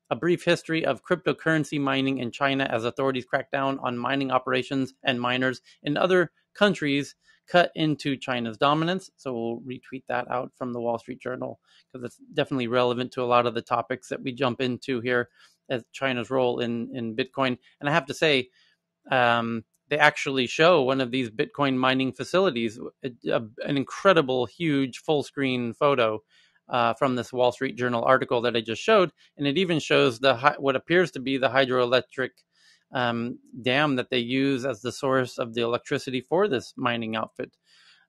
a brief history of cryptocurrency mining in China as authorities crack down on mining operations and miners in other countries cut into China's dominance. So we'll retweet that out from the Wall Street Journal because it's definitely relevant to a lot of the topics that we jump into here as China's role in Bitcoin. And I have to say, they actually show one of these Bitcoin mining facilities, an incredible, huge full screen photo from this Wall Street Journal article that I just showed. And it even shows what appears to be the hydroelectric dam that they use as the source of the electricity for this mining outfit.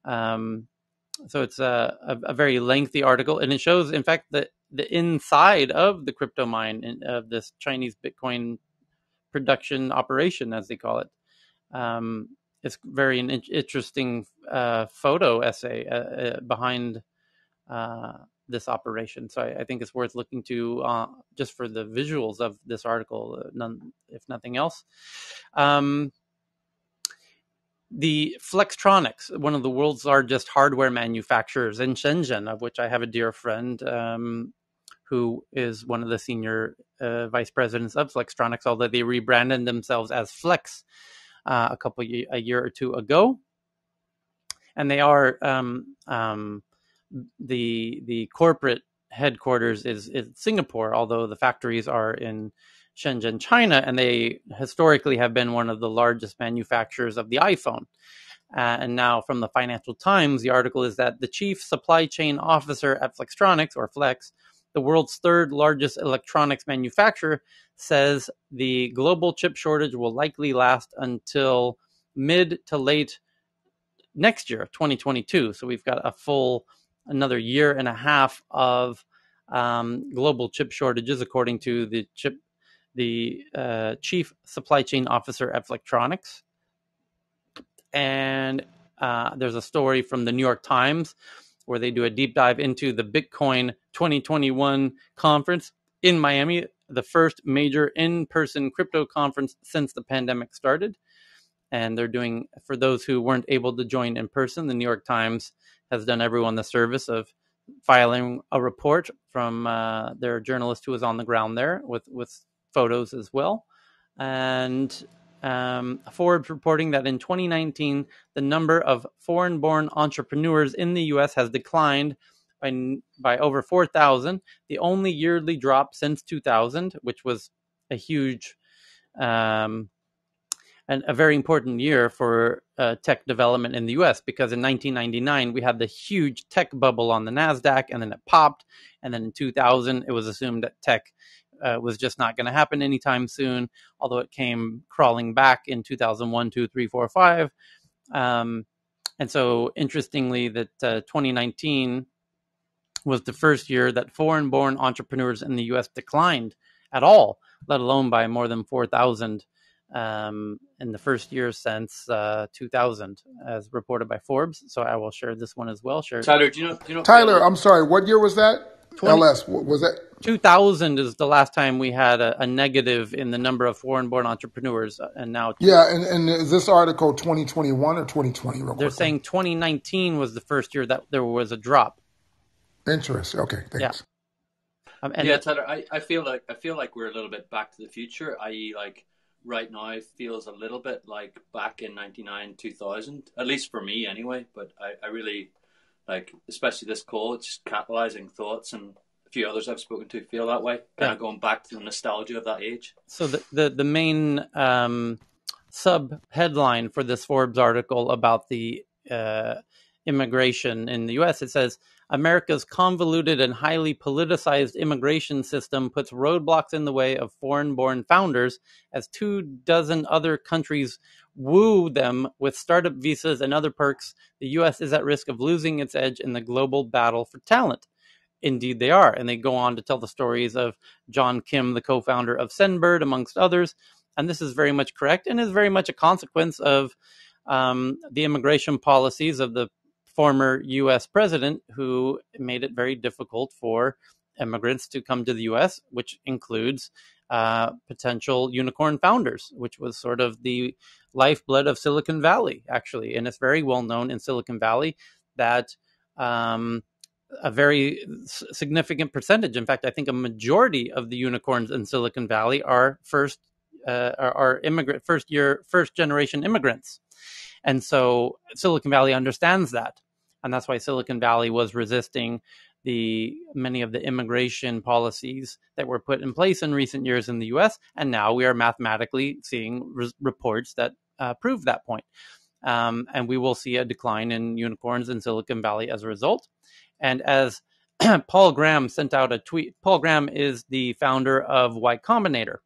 So it's a very lengthy article, and it shows, in fact, the inside of the crypto mine of this Chinese Bitcoin production operation, as they call it. It's very an interesting photo essay behind this operation. So I think it's worth looking to just for the visuals of this article, if nothing else. The Flextronics, one of the world's largest hardware manufacturers in Shenzhen, of which I have a dear friend who is one of the senior vice presidents of Flextronics, although they rebranded themselves as Flex a year or two ago. And they are the corporate headquarters is Singapore, although the factories are in Shenzhen, China, and they historically have been one of the largest manufacturers of the iPhone. And now from the Financial Times, the article is that the chief supply chain officer at Flextronics, or Flex, the world's third largest electronics manufacturer, says the global chip shortage will likely last until mid to late next year, 2022. So we've got another year and a half of global chip shortages, according to the chief supply chain officer at Flextronics. And there's a story from the New York Times where they do a deep dive into the Bitcoin 2021 conference in Miami, the first major in-person crypto conference since the pandemic started. And they're doing, for those who weren't able to join in person, the New York Times has done everyone the service of filing a report from their journalist who was on the ground there with photos as well. And Forbes reporting that in 2019, the number of foreign-born entrepreneurs in the U.S. has declined by over 4,000, the only yearly drop since 2000, which was a huge and a very important year for tech development in the U.S. because in 1999 we had the huge tech bubble on the NASDAQ, and then it popped, and then in 2000 it was assumed that tech was just not going to happen anytime soon, although it came crawling back in 2001, 2, 3, 4, 5. And so interestingly that 2019 was the first year that foreign-born entrepreneurs in the U.S. declined at all, let alone by more than 4,000 in the first year since 2000, as reported by Forbes. So I will share this one as well. Tyler, do you know? Tyler, I'm sorry. What year was that? LS, was that? 2000 is the last time we had a negative in the number of foreign-born entrepreneurs, and now. Yeah, and is this article 2021 or 2020? They're saying 2019 was the first year that there was a drop. Interesting. Okay, thanks. Yeah, Tyler, I feel like we're a little bit back to the future, i.e., like right now it feels a little bit like back in 99, 2000, at least for me anyway. But I really like, especially this call, it's just catalyzing thoughts, and a few others I've spoken to feel that way, kind of going back to the nostalgia of that age. So the main sub-headline for this Forbes article about the immigration in the U.S., it says, America's convoluted and highly politicized immigration system puts roadblocks in the way of foreign-born founders as 24 other countries woo them with startup visas and other perks. The U.S. is at risk of losing its edge in the global battle for talent. Indeed, they are. And they go on to tell the stories of John Kim, the co-founder of Sendbird, amongst others. And this is very much correct and is very much a consequence of the immigration policies of the former U.S. president, who made it very difficult for immigrants to come to the U.S., which includes potential unicorn founders, which was sort of the lifeblood of Silicon Valley, actually. And it's very well known in Silicon Valley that a very significant percentage, in fact, I think a majority of the unicorns in Silicon Valley are first generation immigrants. And so Silicon Valley understands that. And that's why Silicon Valley was resisting many of the immigration policies that were put in place in recent years in the U.S. And now we are mathematically seeing reports that prove that point. And we will see a decline in unicorns in Silicon Valley as a result. And as Paul Graham sent out a tweet, Paul Graham is the founder of Y Combinator,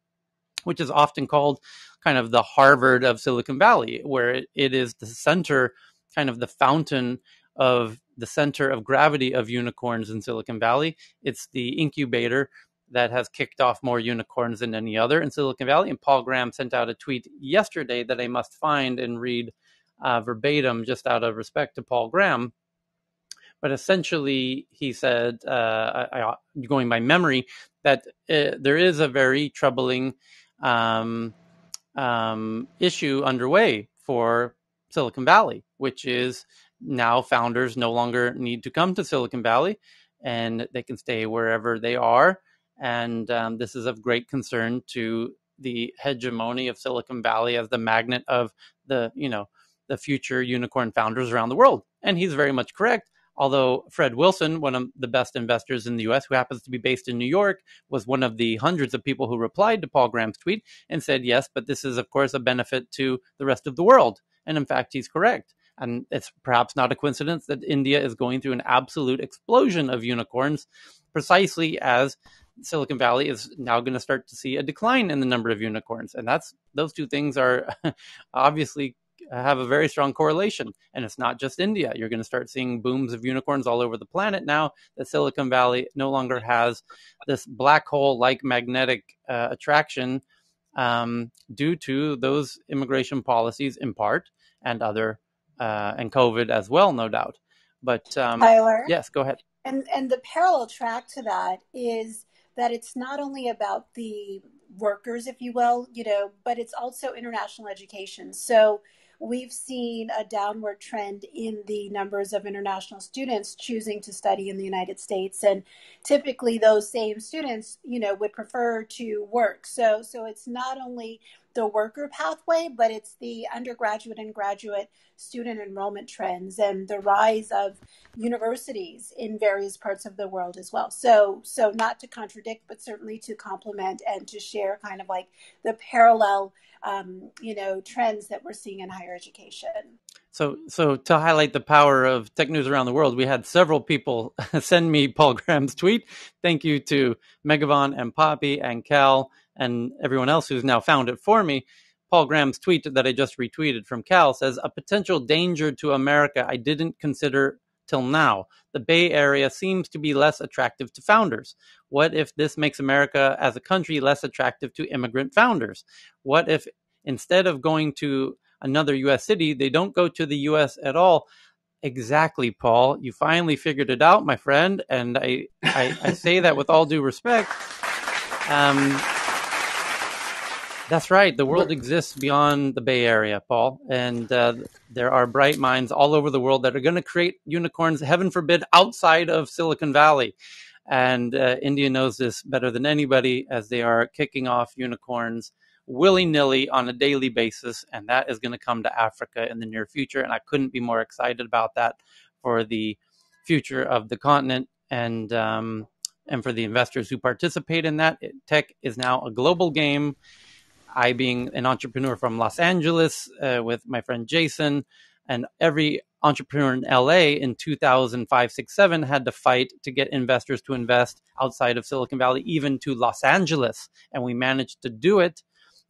which is often called kind of the Harvard of Silicon Valley, where it is the center, kind of the fountain of the center of gravity of unicorns in Silicon Valley. It's the incubator that has kicked off more unicorns than any other in Silicon Valley. And Paul Graham sent out a tweet yesterday that I must find and read verbatim, just out of respect to Paul Graham. But essentially, he said, going by memory, that there is a very troubling issue underway for Silicon Valley, which is now founders no longer need to come to Silicon Valley, and they can stay wherever they are. And this is of great concern to the hegemony of Silicon Valley as the magnet of the future unicorn founders around the world. And he's very much correct. Although Fred Wilson, one of the best investors in the U.S., who happens to be based in New York, was one of the hundreds of people who replied to Paul Graham's tweet and said, yes, but this is, of course, a benefit to the rest of the world. And in fact, he's correct. And it's perhaps not a coincidence that India is going through an absolute explosion of unicorns, precisely as Silicon Valley is now going to start to see a decline in the number of unicorns. And those two things are obviously have a very strong correlation. And it's not just India. You're going to start seeing booms of unicorns all over the planet now that Silicon Valley no longer has this black hole-like magnetic attraction due to those immigration policies in part, and and COVID as well, no doubt. But Tyler? Yes, go ahead. And the parallel track to that is that it's not only about the workers, if you will, but it's also international education. So we've seen a downward trend in the numbers of international students choosing to study in the United States. And typically those same students, would prefer to work. So it's not only the worker pathway, but it's the undergraduate and graduate student enrollment trends and the rise of universities in various parts of the world as well. So not to contradict, but certainly to complement and to share kind of like the parallel trends that we're seeing in higher education. So to highlight the power of tech news around the world, we had several people send me Paul Graham's tweet. Thank you to Megavan and Poppy and Cal and everyone else who's now found it for me. Paul Graham's tweet that I just retweeted from Cal says, a potential danger to America I didn't consider till now. The Bay Area seems to be less attractive to founders. What if this makes America as a country less attractive to immigrant founders? What if instead of going to another U.S. city, they don't go to the U.S. at all? Exactly, Paul. You finally figured it out, my friend. And I say that with all due respect. That's right. The world exists beyond the Bay Area, Paul. And there are bright minds all over the world that are going to create unicorns, heaven forbid, outside of Silicon Valley. And India knows this better than anybody, as they are kicking off unicorns willy-nilly on a daily basis. And that is going to come to Africa in the near future. And I couldn't be more excited about that for the future of the continent and for the investors who participate in that. Tech is now a global game. I, being an entrepreneur from Los Angeles with my friend Jason, and every entrepreneur in LA in 2005, 6, 7 had to fight to get investors to invest outside of Silicon Valley, even to Los Angeles. And we managed to do it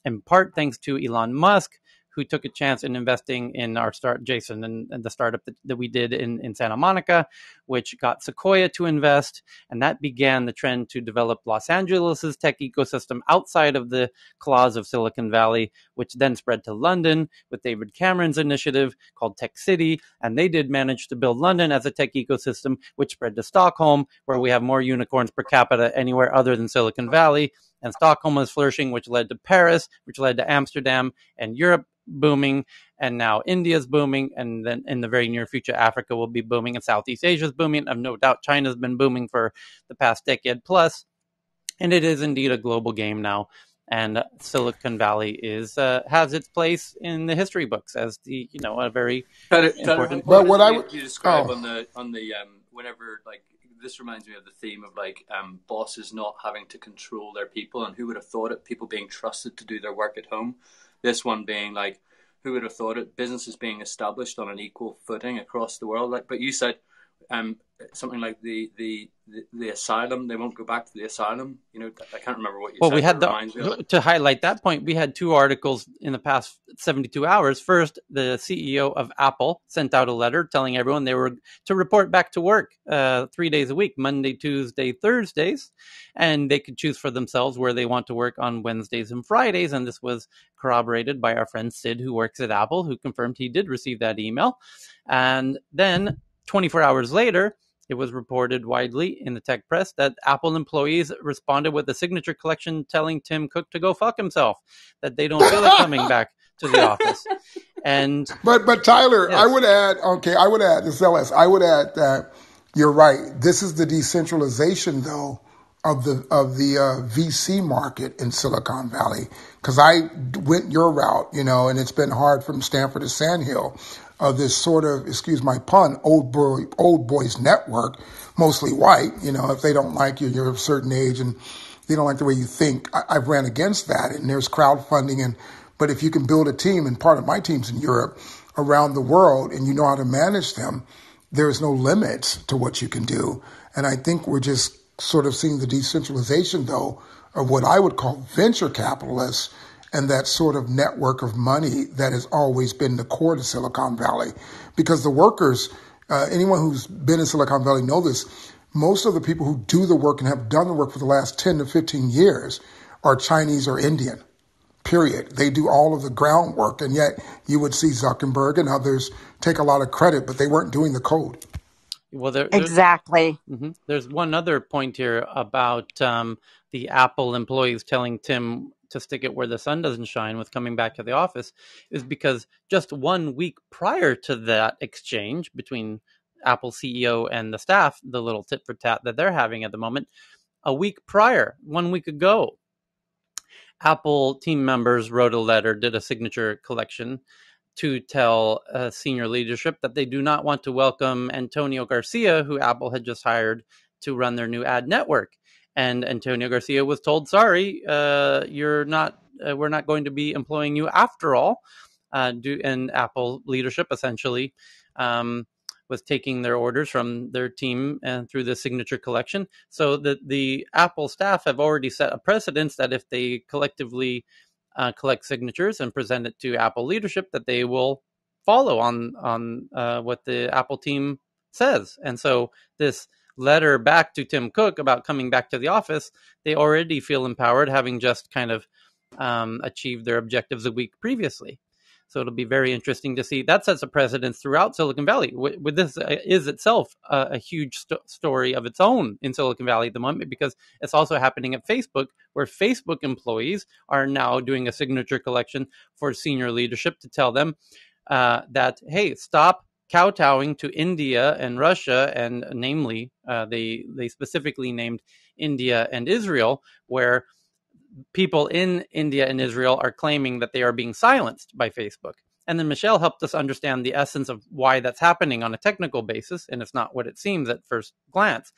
in part thanks to Elon Musk, who took a chance in investing in our Jason, and the startup that we did in Santa Monica, which got Sequoia to invest. And that began the trend to develop Los Angeles's tech ecosystem outside of the claws of Silicon Valley, which then spread to London with David Cameron's initiative called Tech City. And they did manage to build London as a tech ecosystem, which spread to Stockholm, where we have more unicorns per capita anywhere other than Silicon Valley. And Stockholm was flourishing, which led to Paris, which led to Amsterdam, and Europe booming, and now India's booming, and then in the very near future Africa will be booming, and Southeast Asia's booming. I've no doubt China's been booming for the past decade plus, and it is indeed a global game now. And Silicon Valley is has its place in the history books as the a very important. But what I would describe on the whenever, like, this reminds me of the theme of bosses not having to control their people, and who would have thought it, people being trusted to do their work at home. This one being like, who would have thought it? Business is being established on an equal footing across the world. But you said something like the asylum. They won't go back to the asylum. I can't remember what you said. Well, we had to highlight that point. We had 2 articles in the past 72 hours. First, the CEO of Apple sent out a letter telling everyone they were to report back to work 3 days a week, Monday, Tuesday, Thursdays, and they could choose for themselves where they want to work on Wednesdays and Fridays. And this was corroborated by our friend Sid, who works at Apple, who confirmed he did receive that email. And then 24 hours later, it was reported widely in the tech press that Apple employees responded with a signature collection telling Tim Cook to go fuck himself, that they don't feel like coming back to the office. And but Tyler, yes. I would add, this is LS, I would add that you're right. This is the decentralization, though, of the VC market in Silicon Valley. Because I went your route, and it's been hard from Stanford to Sand Hill. This sort of, excuse my pun, old boys network, mostly white. If they don't like you, you're of a certain age, and they don't like the way you think. I've ran against that, and there's crowdfunding. But if you can build a team, and part of my team's in Europe, around the world, and you know how to manage them, there's no limits to what you can do. And I think we're just sort of seeing the decentralization, though, of what I would call venture capitalists and that sort of network of money that has always been the core to Silicon Valley. Because the workers, anyone who's been in Silicon Valley know this, most of the people who do the work and have done the work for the last 10 to 15 years are Chinese or Indian, period. They do all of the groundwork, and yet you would see Zuckerberg and others take a lot of credit, but they weren't doing the code. Well, exactly. There's one other point here about the Apple employees telling Tim to stick it where the sun doesn't shine with coming back to the office, is because just 1 week prior to that exchange between Apple CEO and the staff, the little tit for tat that they're having at the moment, a week prior, 1 week ago, Apple team members wrote a letter, did a signature collection to tell senior leadership that they do not want to welcome Antonio Garcia, who Apple had just hired to run their new ad network. And Antonio Garcia was told, sorry, we're not going to be employing you after all. And Apple leadership essentially was taking their orders from their team and through the signature collection. So the Apple staff have already set a precedence that if they collectively collect signatures and present it to Apple leadership, that they will follow on what the Apple team says. And so this letter back to Tim Cook about coming back to the office, they already feel empowered, having just kind of achieved their objectives a week previously. So it'll be very interesting to see. That sets a precedence throughout Silicon Valley. With this is itself a huge story of its own in Silicon Valley at the moment, because it's also happening at Facebook, where Facebook employees are now doing a signature collection for senior leadership to tell them that, hey, stop kowtowing to India and Russia, and namely, they specifically named India and Israel, where people in India and Israel are claiming that they are being silenced by Facebook. And then Michelle helped us understand the essence of why that's happening on a technical basis, and it's not what it seems at first glance.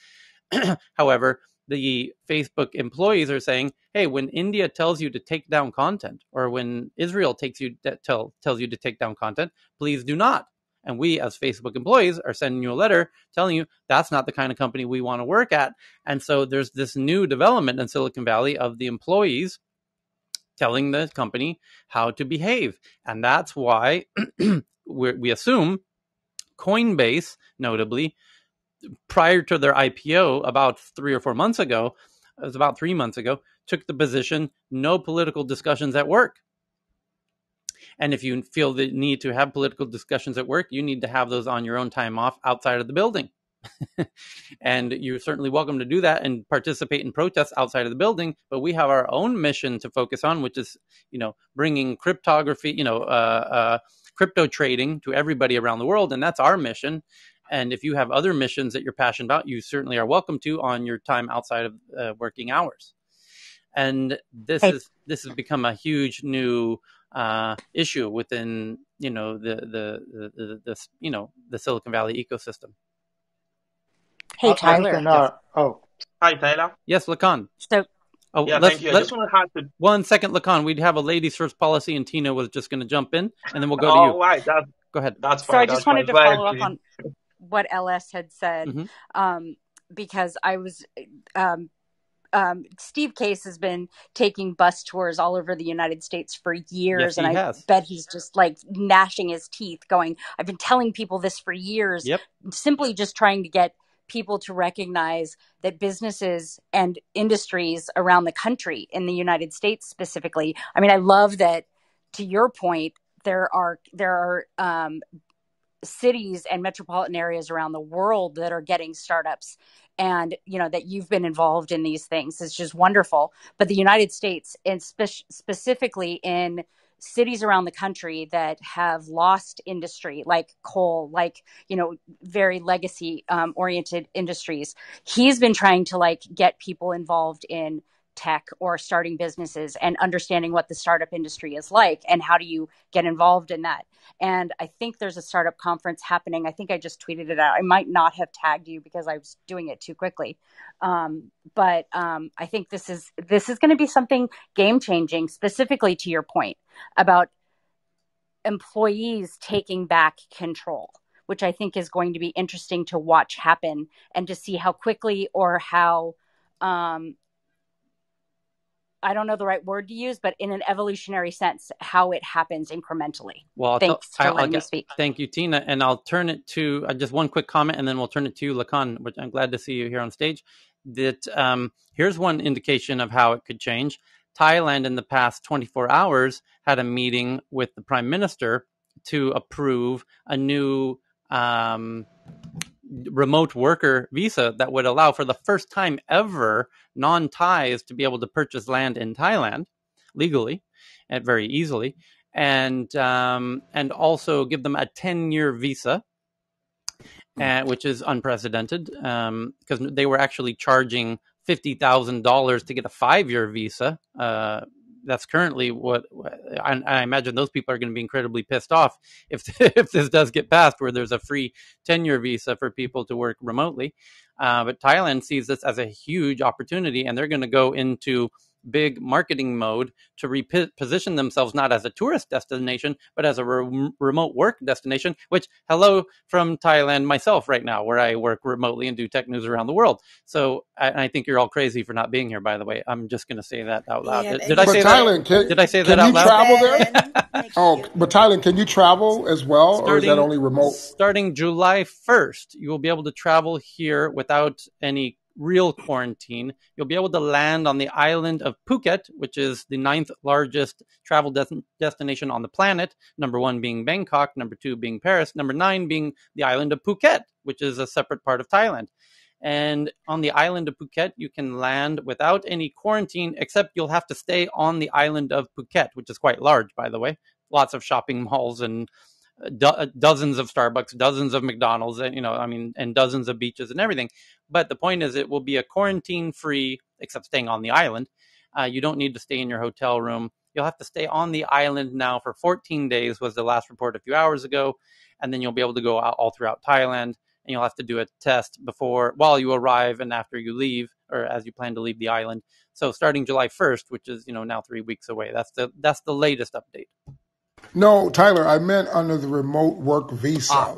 However, the Facebook employees are saying, hey, when India tells you to take down content, or when Israel tells you to take down content, please do not. And we, as Facebook employees, are sending you a letter telling you that's not the kind of company we want to work at. And so there's this new development in Silicon Valley of the employees telling the company how to behave. And that's why we assume Coinbase, notably, prior to their IPO about 3 or 4 months ago, it was about 3 months ago, took the position, no political discussions at work. And if you feel the need to have political discussions at work, you need to have those on your own time off outside of the building. And you're certainly welcome to do that and participate in protests outside of the building. But we have our own mission to focus on, which is, bringing cryptography, crypto trading to everybody around the world. And that's our mission. And if you have other missions that you're passionate about, you certainly are welcome to on your time outside of working hours. And this has become a huge new issue within the Silicon Valley ecosystem. Hey, Tyler. Hi, Tyler. Yes, Lacan. So Oh, yeah, thank you. I just want to have to. 1 second, Lacan. We'd have a ladies first policy, and Tina was just going to jump in, and then we'll go to you. Oh, right. Go ahead. That's So fine. I That's just fine. wanted to So I follow up actually, on what LS had said, because I was Steve Case has been taking bus tours all over the United States for years. Yes, he and I has. bet he's just like gnashing his teeth going, I've been telling people this for years, simply just trying to get people to recognize that businesses and industries around the country, in the United States specifically, I mean, I love that, to your point, there are cities and metropolitan areas around the world that are getting startups, and that you've been involved in these things. It's just wonderful. But the United States, and specifically in cities around the country that have lost industry, like coal, like very legacy oriented industries, he's been trying to get people involved in tech or starting businesses and understanding what the startup industry is like and how do you get involved in that. And I think there's a startup conference happening. I think I just tweeted it out. I might not have tagged you because I was doing it too quickly. But I think this is going to be something game changing, specifically to your point about employees taking back control, which I think is going to be interesting to watch happen and to see how quickly or how, I don't know the right word to use, but in an evolutionary sense, how it happens incrementally. Well, thanks for letting me speak. Thank you, Tina. And I'll turn it to just one quick comment, and then we'll turn it to you, Lacan, which I'm glad to see you here on stage. That here's one indication of how it could change. Thailand in the past 24 hours had a meeting with the prime minister to approve a new remote worker visa that would allow, for the first time ever, non-Thais to be able to purchase land in Thailand legally and very easily, and also give them a 10-year visa, which is unprecedented, because they were actually charging $50,000 to get a 5-year visa. That's currently what I imagine. Those people are going to be incredibly pissed off if this does get passed, where there's a free 10-year visa for people to work remotely. But Thailand sees this as a huge opportunity, and they're going to go into big marketing mode to reposition themselves not as a tourist destination, but as a remote work destination, which, hello from Thailand myself right now, where I work remotely and do tech news around the world. So I think you're all crazy for not being here, by the way. I'm just going to say that out loud. Yeah, did I say Thailand, that? Did I say that out loud? Can you travel there? Oh, but Thailand, can you travel as well, or is that only remote? Starting July 1st, you will be able to travel here without any real quarantine. You'll be able to land on the island of Phuket, which is the 9th largest travel destination on the planet. Number 1 being Bangkok, number 2 being Paris, number 9 being the island of Phuket, which is a separate part of Thailand. And on the island of Phuket, you can land without any quarantine, except you'll have to stay on the island of Phuket, which is quite large, by the way. Lots of shopping malls and dozens of Starbucks, dozens of McDonald's, and dozens of beaches and everything. But the point is, it will be a quarantine-free, except staying on the island. You don't need to stay in your hotel room. You'll have to stay on the island now for 14 days, was the last report a few hours ago. And then you'll be able to go out all throughout Thailand. And you'll have to do a test while you arrive and after you leave, or as you plan to leave the island. So starting July 1st, which is now 3 weeks away, that's the latest update. No, Tyler, I meant under the remote work visa.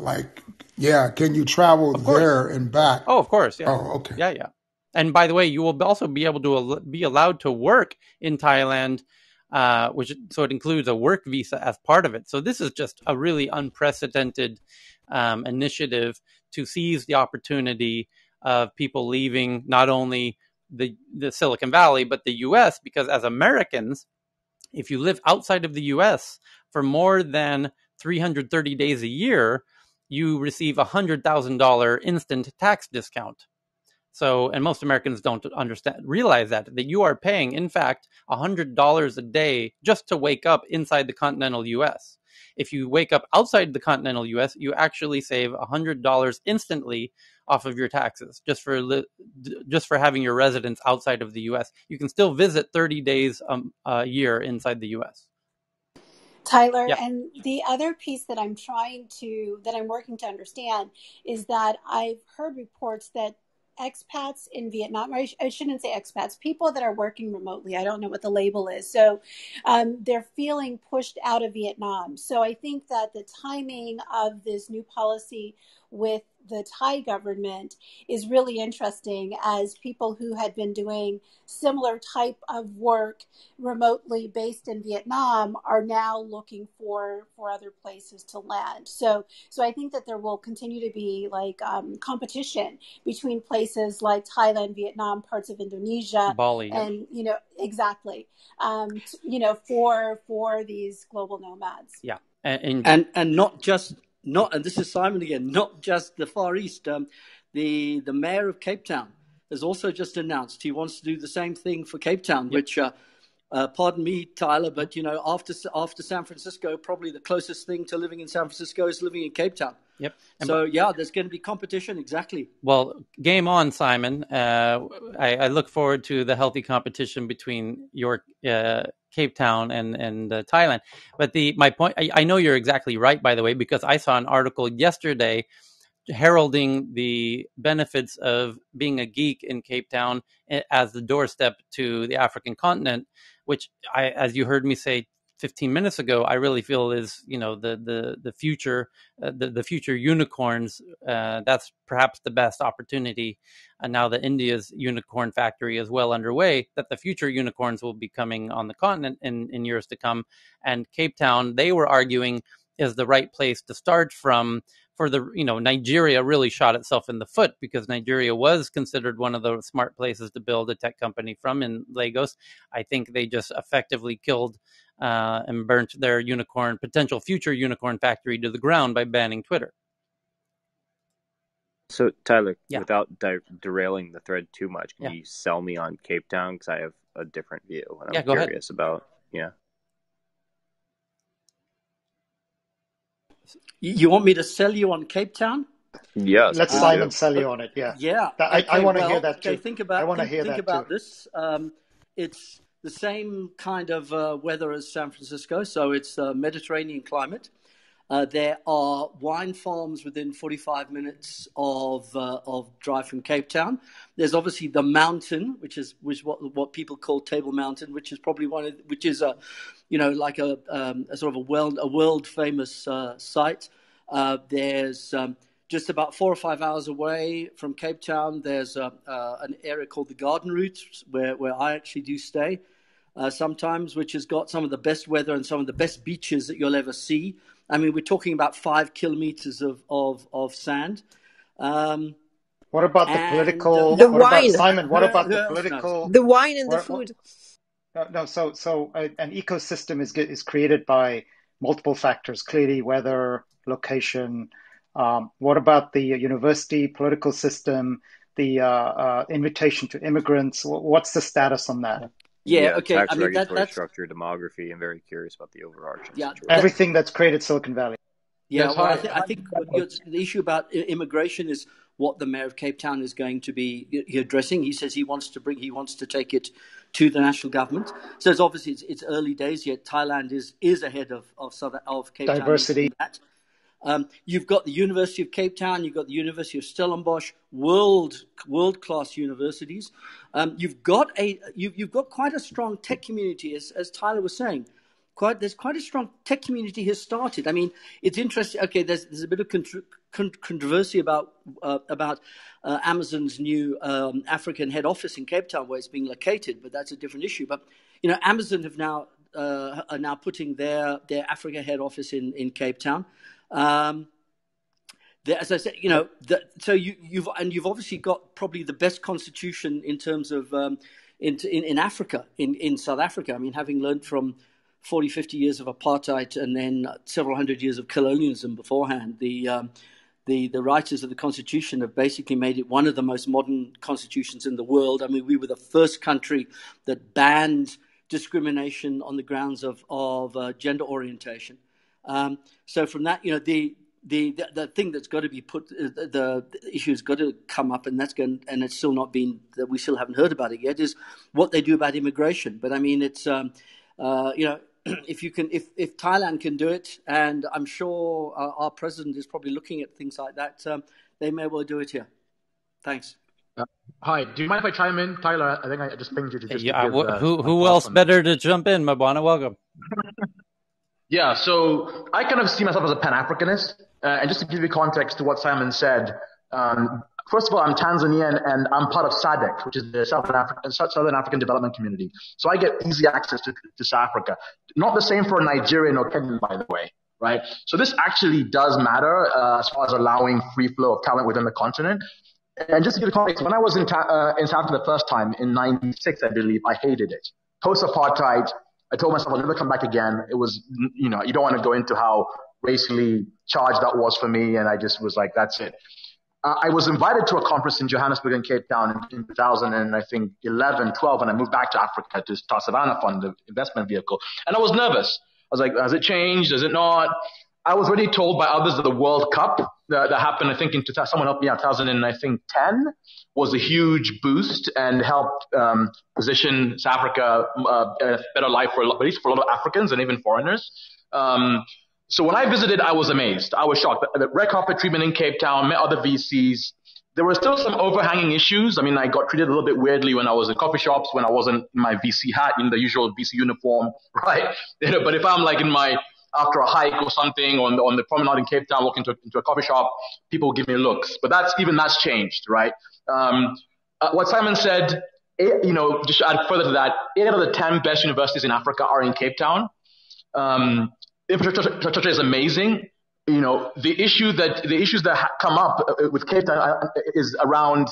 Can you travel there and back? Oh, of course. Yeah. Oh, okay. Yeah. And by the way, you will also be able to be allowed to work in Thailand, so it includes a work visa as part of it. So this is just a really unprecedented initiative to seize the opportunity of people leaving not only the Silicon Valley, but the U.S., because as Americans, if you live outside of the U.S. for more than 330 days a year, you receive $100,000 instant tax discount. So, and most Americans don't realize that you are paying, in fact, $100 a day just to wake up inside the continental U.S. If you wake up outside the continental U.S., you actually save $100 instantly off of your taxes just for having your residence outside of the U.S. You can still visit 30 days a year inside the U.S. Tyler, and the other piece that I'm working to understand is that I've heard reports that expats in Vietnam. Or I shouldn't say expats, people that are working remotely. I don't know what the label is. So they're feeling pushed out of Vietnam. So I think that the timing of this new policy with the Thai government is really interesting, as people who had been doing similar type of work remotely based in Vietnam are now looking for other places to land. So I think that there will continue to be like competition between places like Thailand, Vietnam, parts of Indonesia, Bali, and exactly, for these global nomads. Yeah, and not just. And this is Simon again, not just the Far East. The mayor of Cape Town has also just announced he wants to do the same thing for Cape Town, which, pardon me, Tyler, but after San Francisco, probably the closest thing to living in San Francisco is living in Cape Town. Yep. So there's going to be competition. Exactly. Well, game on, Simon. I look forward to the healthy competition between your Cape Town and Thailand. But my point, I know you're exactly right, by the way, because I saw an article yesterday heralding the benefits of being a geek in Cape Town as the doorstep to the African continent, which as you heard me say 15 minutes ago, I really feel is, the future, the future unicorns. That's perhaps the best opportunity. And now that India's unicorn factory is well underway, that the future unicorns will be coming on the continent in years to come. And Cape Town, they were arguing, is the right place to start from. For the, Nigeria really shot itself in the foot because Nigeria was considered one of the smart places to build a tech company from in Lagos. I think they just effectively killed and burnt their potential future unicorn factory to the ground by banning Twitter. So, Tyler, without derailing the thread too much, can you sell me on Cape Town? Because I have a different view, and I'm curious about. Yeah. You want me to sell you on Cape Town? Yes. Let Simon sell you on it. Yeah. Yeah. I want to hear that too. Think about this. It's the same kind of weather as San Francisco, so it's a Mediterranean climate. There are wine farms within 45 minutes of drive from Cape Town. There's obviously the mountain, which is what people call Table Mountain, which is probably like a sort of a world famous site. There's just about 4 or 5 hours away from Cape Town. There's an area called the Garden Route where I actually do stay sometimes, which has got some of the best weather and some of the best beaches that you'll ever see. I mean, we're talking about 5 kilometers of sand. What about the political? The wine, Simon? What about the political? The wine and the food. No. So an ecosystem is created by multiple factors. Clearly, weather, location. What about the university political system? The invitation to immigrants. What's the status on that? Okay. Tax, regulatory structure, demography. I'm very curious about the overarching situation. Everything that's created Silicon Valley. Yeah, well, I think the issue about immigration is what the mayor of Cape Town is going to be addressing. He says he wants to take it to the national government. So it's obviously it's early days yet. Thailand is ahead of Cape Town. Diversity. You've got the University of Cape Town. You've got the University of Stellenbosch, world class universities. You've got quite a strong tech community, as Tyler was saying. There's quite a strong tech community has started. I mean, it's interesting. Okay, there's a bit of controversy about Amazon's new African head office in Cape Town, where it's being located, but that's a different issue. But Amazon are now putting their Africa head office in Cape Town. As I said, so you've obviously got probably the best constitution in terms of in Africa, in South Africa. I mean, having learned from 40, 50 years of apartheid and then several hundred years of colonialism beforehand, the writers of the Constitution have basically made it one of the most modern constitutions in the world. I mean, we were the first country that banned discrimination on the grounds of gender orientation. So from that, the thing that's got to be put, the issue has got to come up, and it's still not been, that we still haven't heard about it yet, is what they do about immigration. But I mean, it's if Thailand can do it, and I'm sure our president is probably looking at things like that, they may well do it here. Thanks. Hi, do you mind if I chime in, Tyler? I think I just pinged you to just Yeah, give who else better to jump in, Mabana? Welcome. Yeah, so I kind of see myself as a Pan-Africanist, and just to give you context to what Simon said, first of all, I'm Tanzanian and I'm part of SADC, which is the Southern African Development Community. So I get easy access to South Africa. Not the same for Nigerian or Kenyan, by the way, right? So this actually does matter as far as allowing free flow of talent within the continent. And just to give you context, when I was in South Africa the first time in '96, I believe, I hated it. Post-apartheid, I told myself I'll never come back again. It was, you don't want to go into how racially charged that was for me. And I just was like, that's it. I was invited to a conference in Johannesburg and Cape Town in 2011, 12, and I moved back to Africa to start Savannah Fund, the investment vehicle. And I was nervous. I was like, has it changed? Has it not? I was already told by others that the World Cup that happened, I think in 2000, someone helped me out, 2010 was a huge boost and helped position South Africa a better life for at least for a lot of Africans and even foreigners. So when I visited, I was amazed. I was shocked. The red carpet treatment in Cape Town, met other VCs. There were still some overhanging issues. I mean, I got treated a little bit weirdly when I was in coffee shops, when I wasn't in my VC hat, in the usual VC uniform, right? But if I'm like after a hike or something on the promenade in Cape Town, walking into a coffee shop, people give me looks. But that's changed, right? What Simon said, just to add further to that, 8 out of the 10 best universities in Africa are in Cape Town. Infrastructure is amazing. The issues that come up with Cape Town is around,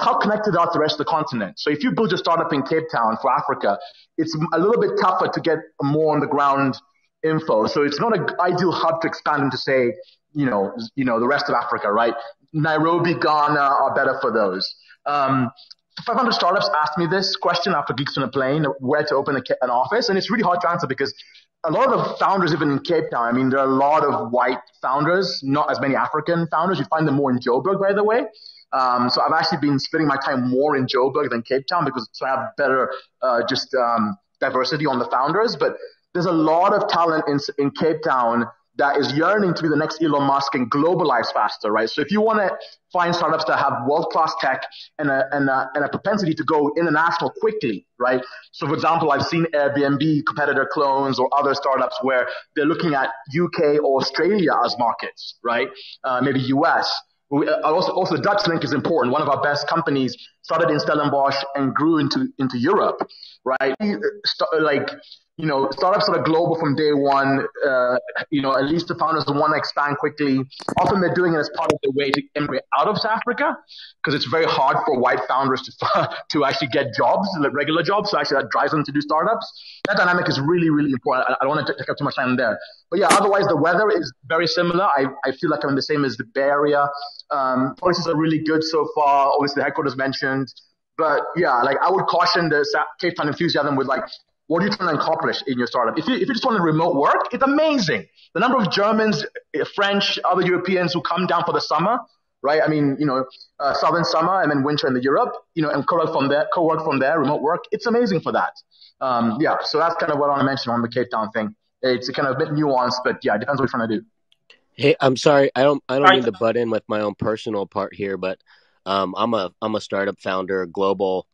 how connected are to the rest of the continent. So if you build a startup in Cape Town for Africa, it's a little bit tougher to get more on the ground info. So it's not an ideal hub to expand into, say, the rest of Africa, right? Nairobi, Ghana are better for those. 500 startups asked me this question after Geeks on a Plane, where to open an office. And it's really hard to answer because a lot of the founders, even in Cape Town, I mean, there are a lot of white founders, not as many African founders. You find them more in Joburg, by the way. So I've actually been spending my time more in Joburg than Cape Town because I have better diversity on the founders. But there's a lot of talent in Cape Town that is yearning to be the next Elon Musk and globalize faster, right? So if you want to find startups that have world-class tech and a propensity to go international quickly, right? So for example, I've seen Airbnb competitor clones or other startups where they're looking at UK or Australia as markets, right? Maybe US. Also, the Dutch link is important. One of our best companies started in Stellenbosch and grew into Europe, right? Startups that are global from day one, at least the founders want to expand quickly. Often they're doing it as part of their way to immigrate out of South Africa because it's very hard for white founders to actually get jobs, like regular jobs. So actually that drives them to do startups. That dynamic is really, really important. I don't want to take up too much time there. But yeah, otherwise the weather is very similar. I feel like I'm the same as the Bay Area. Policies are really good so far. Obviously the headquarters mentioned. But yeah, I would caution the Cape Town enthusiasm with what are you trying to accomplish in your startup? If you just want remote work, it's amazing. The number of Germans, French, other Europeans who come down for the summer, right? I mean, southern summer and then winter in Europe, and co-work from there, remote work. It's amazing for that. So that's kind of what I want to mention on the Cape Town thing. It's kind of a bit nuanced, but yeah, it depends what you're trying to do. Hey, I'm sorry. I don't mean to butt in with my own personal part here, but I'm a startup founder, global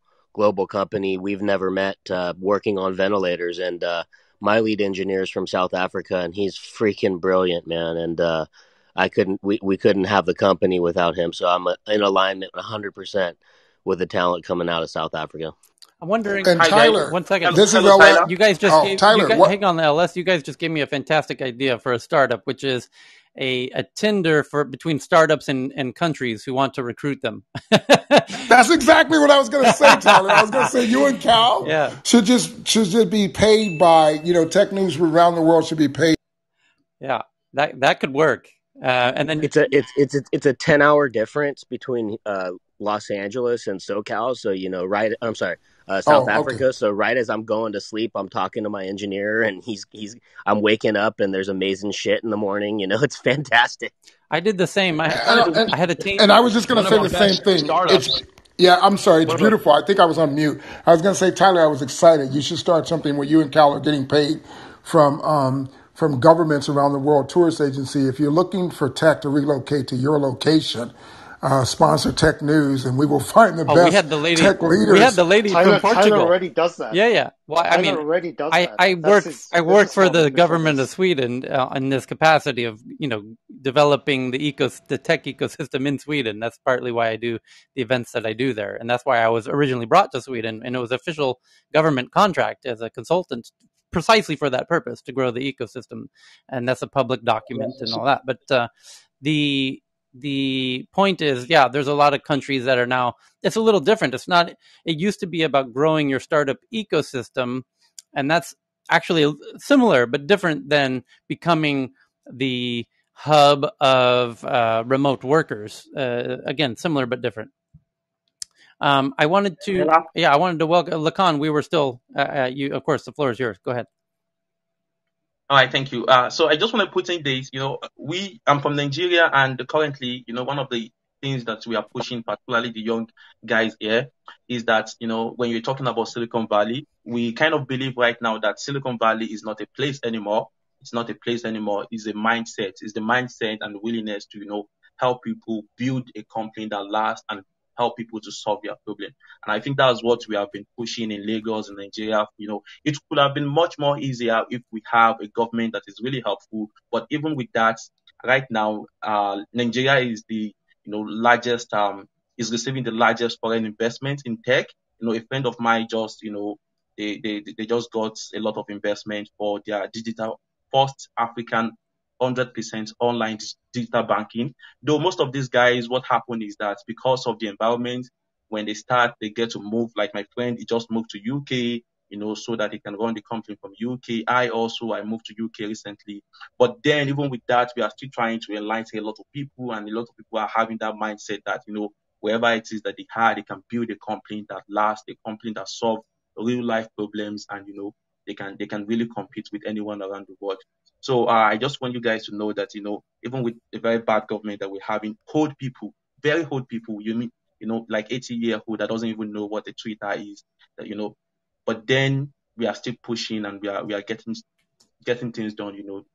company. We've never met, working on ventilators, and my lead engineer is from South Africa, and he's freaking brilliant, man. And we couldn't have the company without him. So I'm in alignment 100% with the talent coming out of South Africa. I'm wondering, and Tyler, 1 second. This is you guys just hang on, LS. You guys just gave me a fantastic idea for a startup, which is a Tinder between startups and countries who want to recruit them. That's exactly what I was going to say, Tyler. I was going to say you and Cal should just be paid by, tech news around the world should be paid. Yeah, that could work. And then it's a 10-hour difference between Los Angeles and SoCal. So South Africa. Okay. So right as I'm going to sleep, I'm talking to my engineer, and I'm waking up, and there's amazing shit in the morning. It's fantastic. I did the same. I had a team, and I was just going to say the same thing. I'm sorry. It's beautiful. I think I was on mute. I was going to say, Tyler, I was excited. You should start something where you and Cal are getting paid from governments around the world, tourist agency. If you're looking for tech to relocate to your location, sponsor tech news, and we will find the best we had the lady, tech leaders. We had the lady from Portugal. Tyler already does that. Yeah. Well, Tyler already does that. I work for the government of Sweden in this capacity of developing the tech ecosystem in Sweden. That's partly why I do the events that I do there, and that's why I was originally brought to Sweden, and it was official government contract as a consultant, precisely for that purpose, to grow the ecosystem, and that's a public document and all that. But the point is, there's a lot of countries that are now, it's a little different. It's not, it used to be about growing your startup ecosystem, and that's actually similar but different than becoming the hub of remote workers. Again, similar but different. I wanted to welcome Lacan. We were still, you, of course, the floor is yours. Go ahead. All right, thank you. So I just want to put in this, I'm from Nigeria, and currently, one of the things that we are pushing, particularly the young guys here, is that, when you're talking about Silicon Valley, we kind of believe right now that Silicon Valley is not a place anymore. It's not a place anymore. It's a mindset. It's the mindset and willingness to, help people build a company that lasts and help people to solve their problem. And I think that's what we have been pushing in Lagos and Nigeria. It could have been much more easier if we have a government that is really helpful. But even with that, right now, Nigeria is the largest, is receiving the largest foreign investment in tech. A friend of mine just, they just got a lot of investment for their digital first African 100% online digital banking. Though most of these guys, what happened is that because of the environment, when they start, they get to move. Like my friend, he just moved to UK, so that he can run the company from UK. I moved to UK recently. But then even with that, we are still trying to enlighten a lot of people, and a lot of people are having that mindset that, wherever it is that they can build a company that lasts, a company that solves real life problems, and, they can really compete with anyone around the world. So I just want you guys to know that, even with a very bad government that we're having, old people, very old people, like 80-year-old that doesn't even know what a Twitter is, that, but then we are still pushing, and we are getting things done,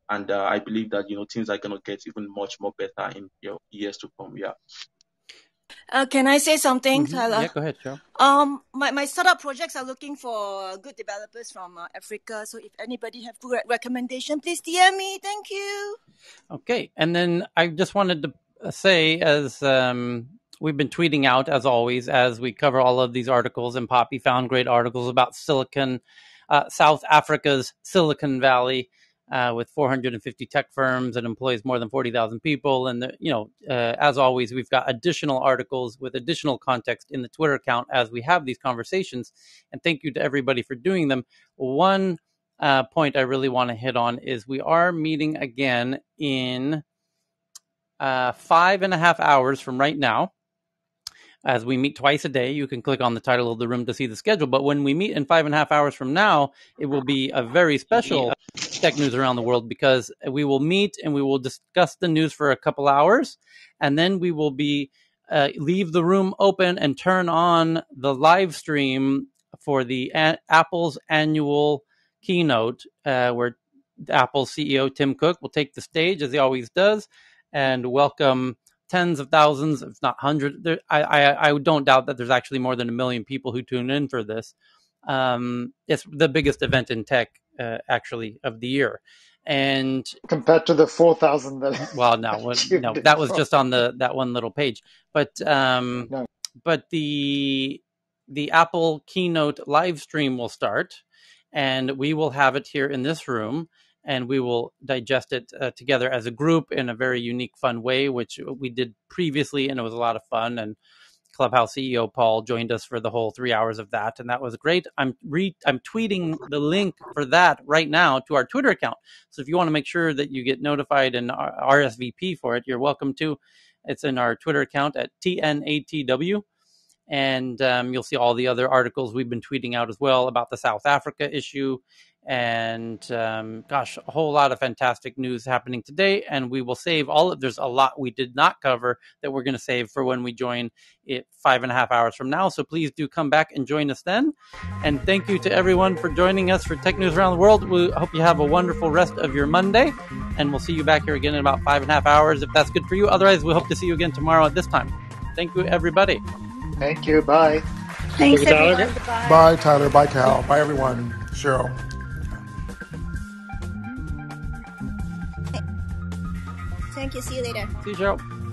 and I believe that, things are going to get even much more better in years to come. Yeah. Can I say something, Tyler? Yeah, go ahead, Cheryl. My startup projects are looking for good developers from Africa. So if anybody have good recommendation, please DM me. Thank you. Okay, and then I just wanted to say, as we've been tweeting out, as always, as we cover all of these articles, and Poppy found great articles about South Africa's Silicon Valley, with 450 tech firms and employs more than 40,000 people. And, as always, we've got additional articles with additional context in the Twitter account as we have these conversations. And thank you to everybody for doing them. One point I really want to hit on is we are meeting again in 5.5 hours from right now. As we meet twice a day, you can click on the title of the room to see the schedule. But when we meet in 5.5 hours from now, it will be a very special tech news around the world, because we will meet and we will discuss the news for a couple hours, and then we will leave the room open and turn on the live stream for the Apple's annual keynote, where Apple's CEO Tim Cook will take the stage, as he always does, and welcome tens of thousands, if not hundreds. I don't doubt that there's actually more than 1 million people who tune in for this. It's the biggest event in tech, actually, of the year. And compared to the 4,000 that no, that was just on that one little page. But but the Apple keynote live stream will start, and we will have it here in this room, and we will digest it together as a group in a very unique, fun way, which we did previously, and it was a lot of fun. And Clubhouse CEO Paul joined us for the whole 3 hours of that, and that was great. I'm tweeting the link for that right now to our Twitter account. So if you want to make sure that you get notified and RSVP for it, you're welcome to. It's in our Twitter account at TNATW. And you'll see all the other articles we've been tweeting out as well about the South Africa issue. And a whole lot of fantastic news happening today. And we will save there's a lot we did not cover that we're going to save for when we join it 5.5 hours from now. So please do come back and join us then. And thank you to everyone for joining us for Tech News Around the World. We hope you have a wonderful rest of your Monday. and we'll see you back here again in about 5.5 hours if that's good for you. Otherwise, we hope to see you again tomorrow at this time. Thank you, everybody. Thank you. Bye. Thanks, Thank you, everyone. Tyler. Bye, Tyler. Bye, Cal. Bye, everyone. Cheryl. Thank you. See you later. See you, Cheryl.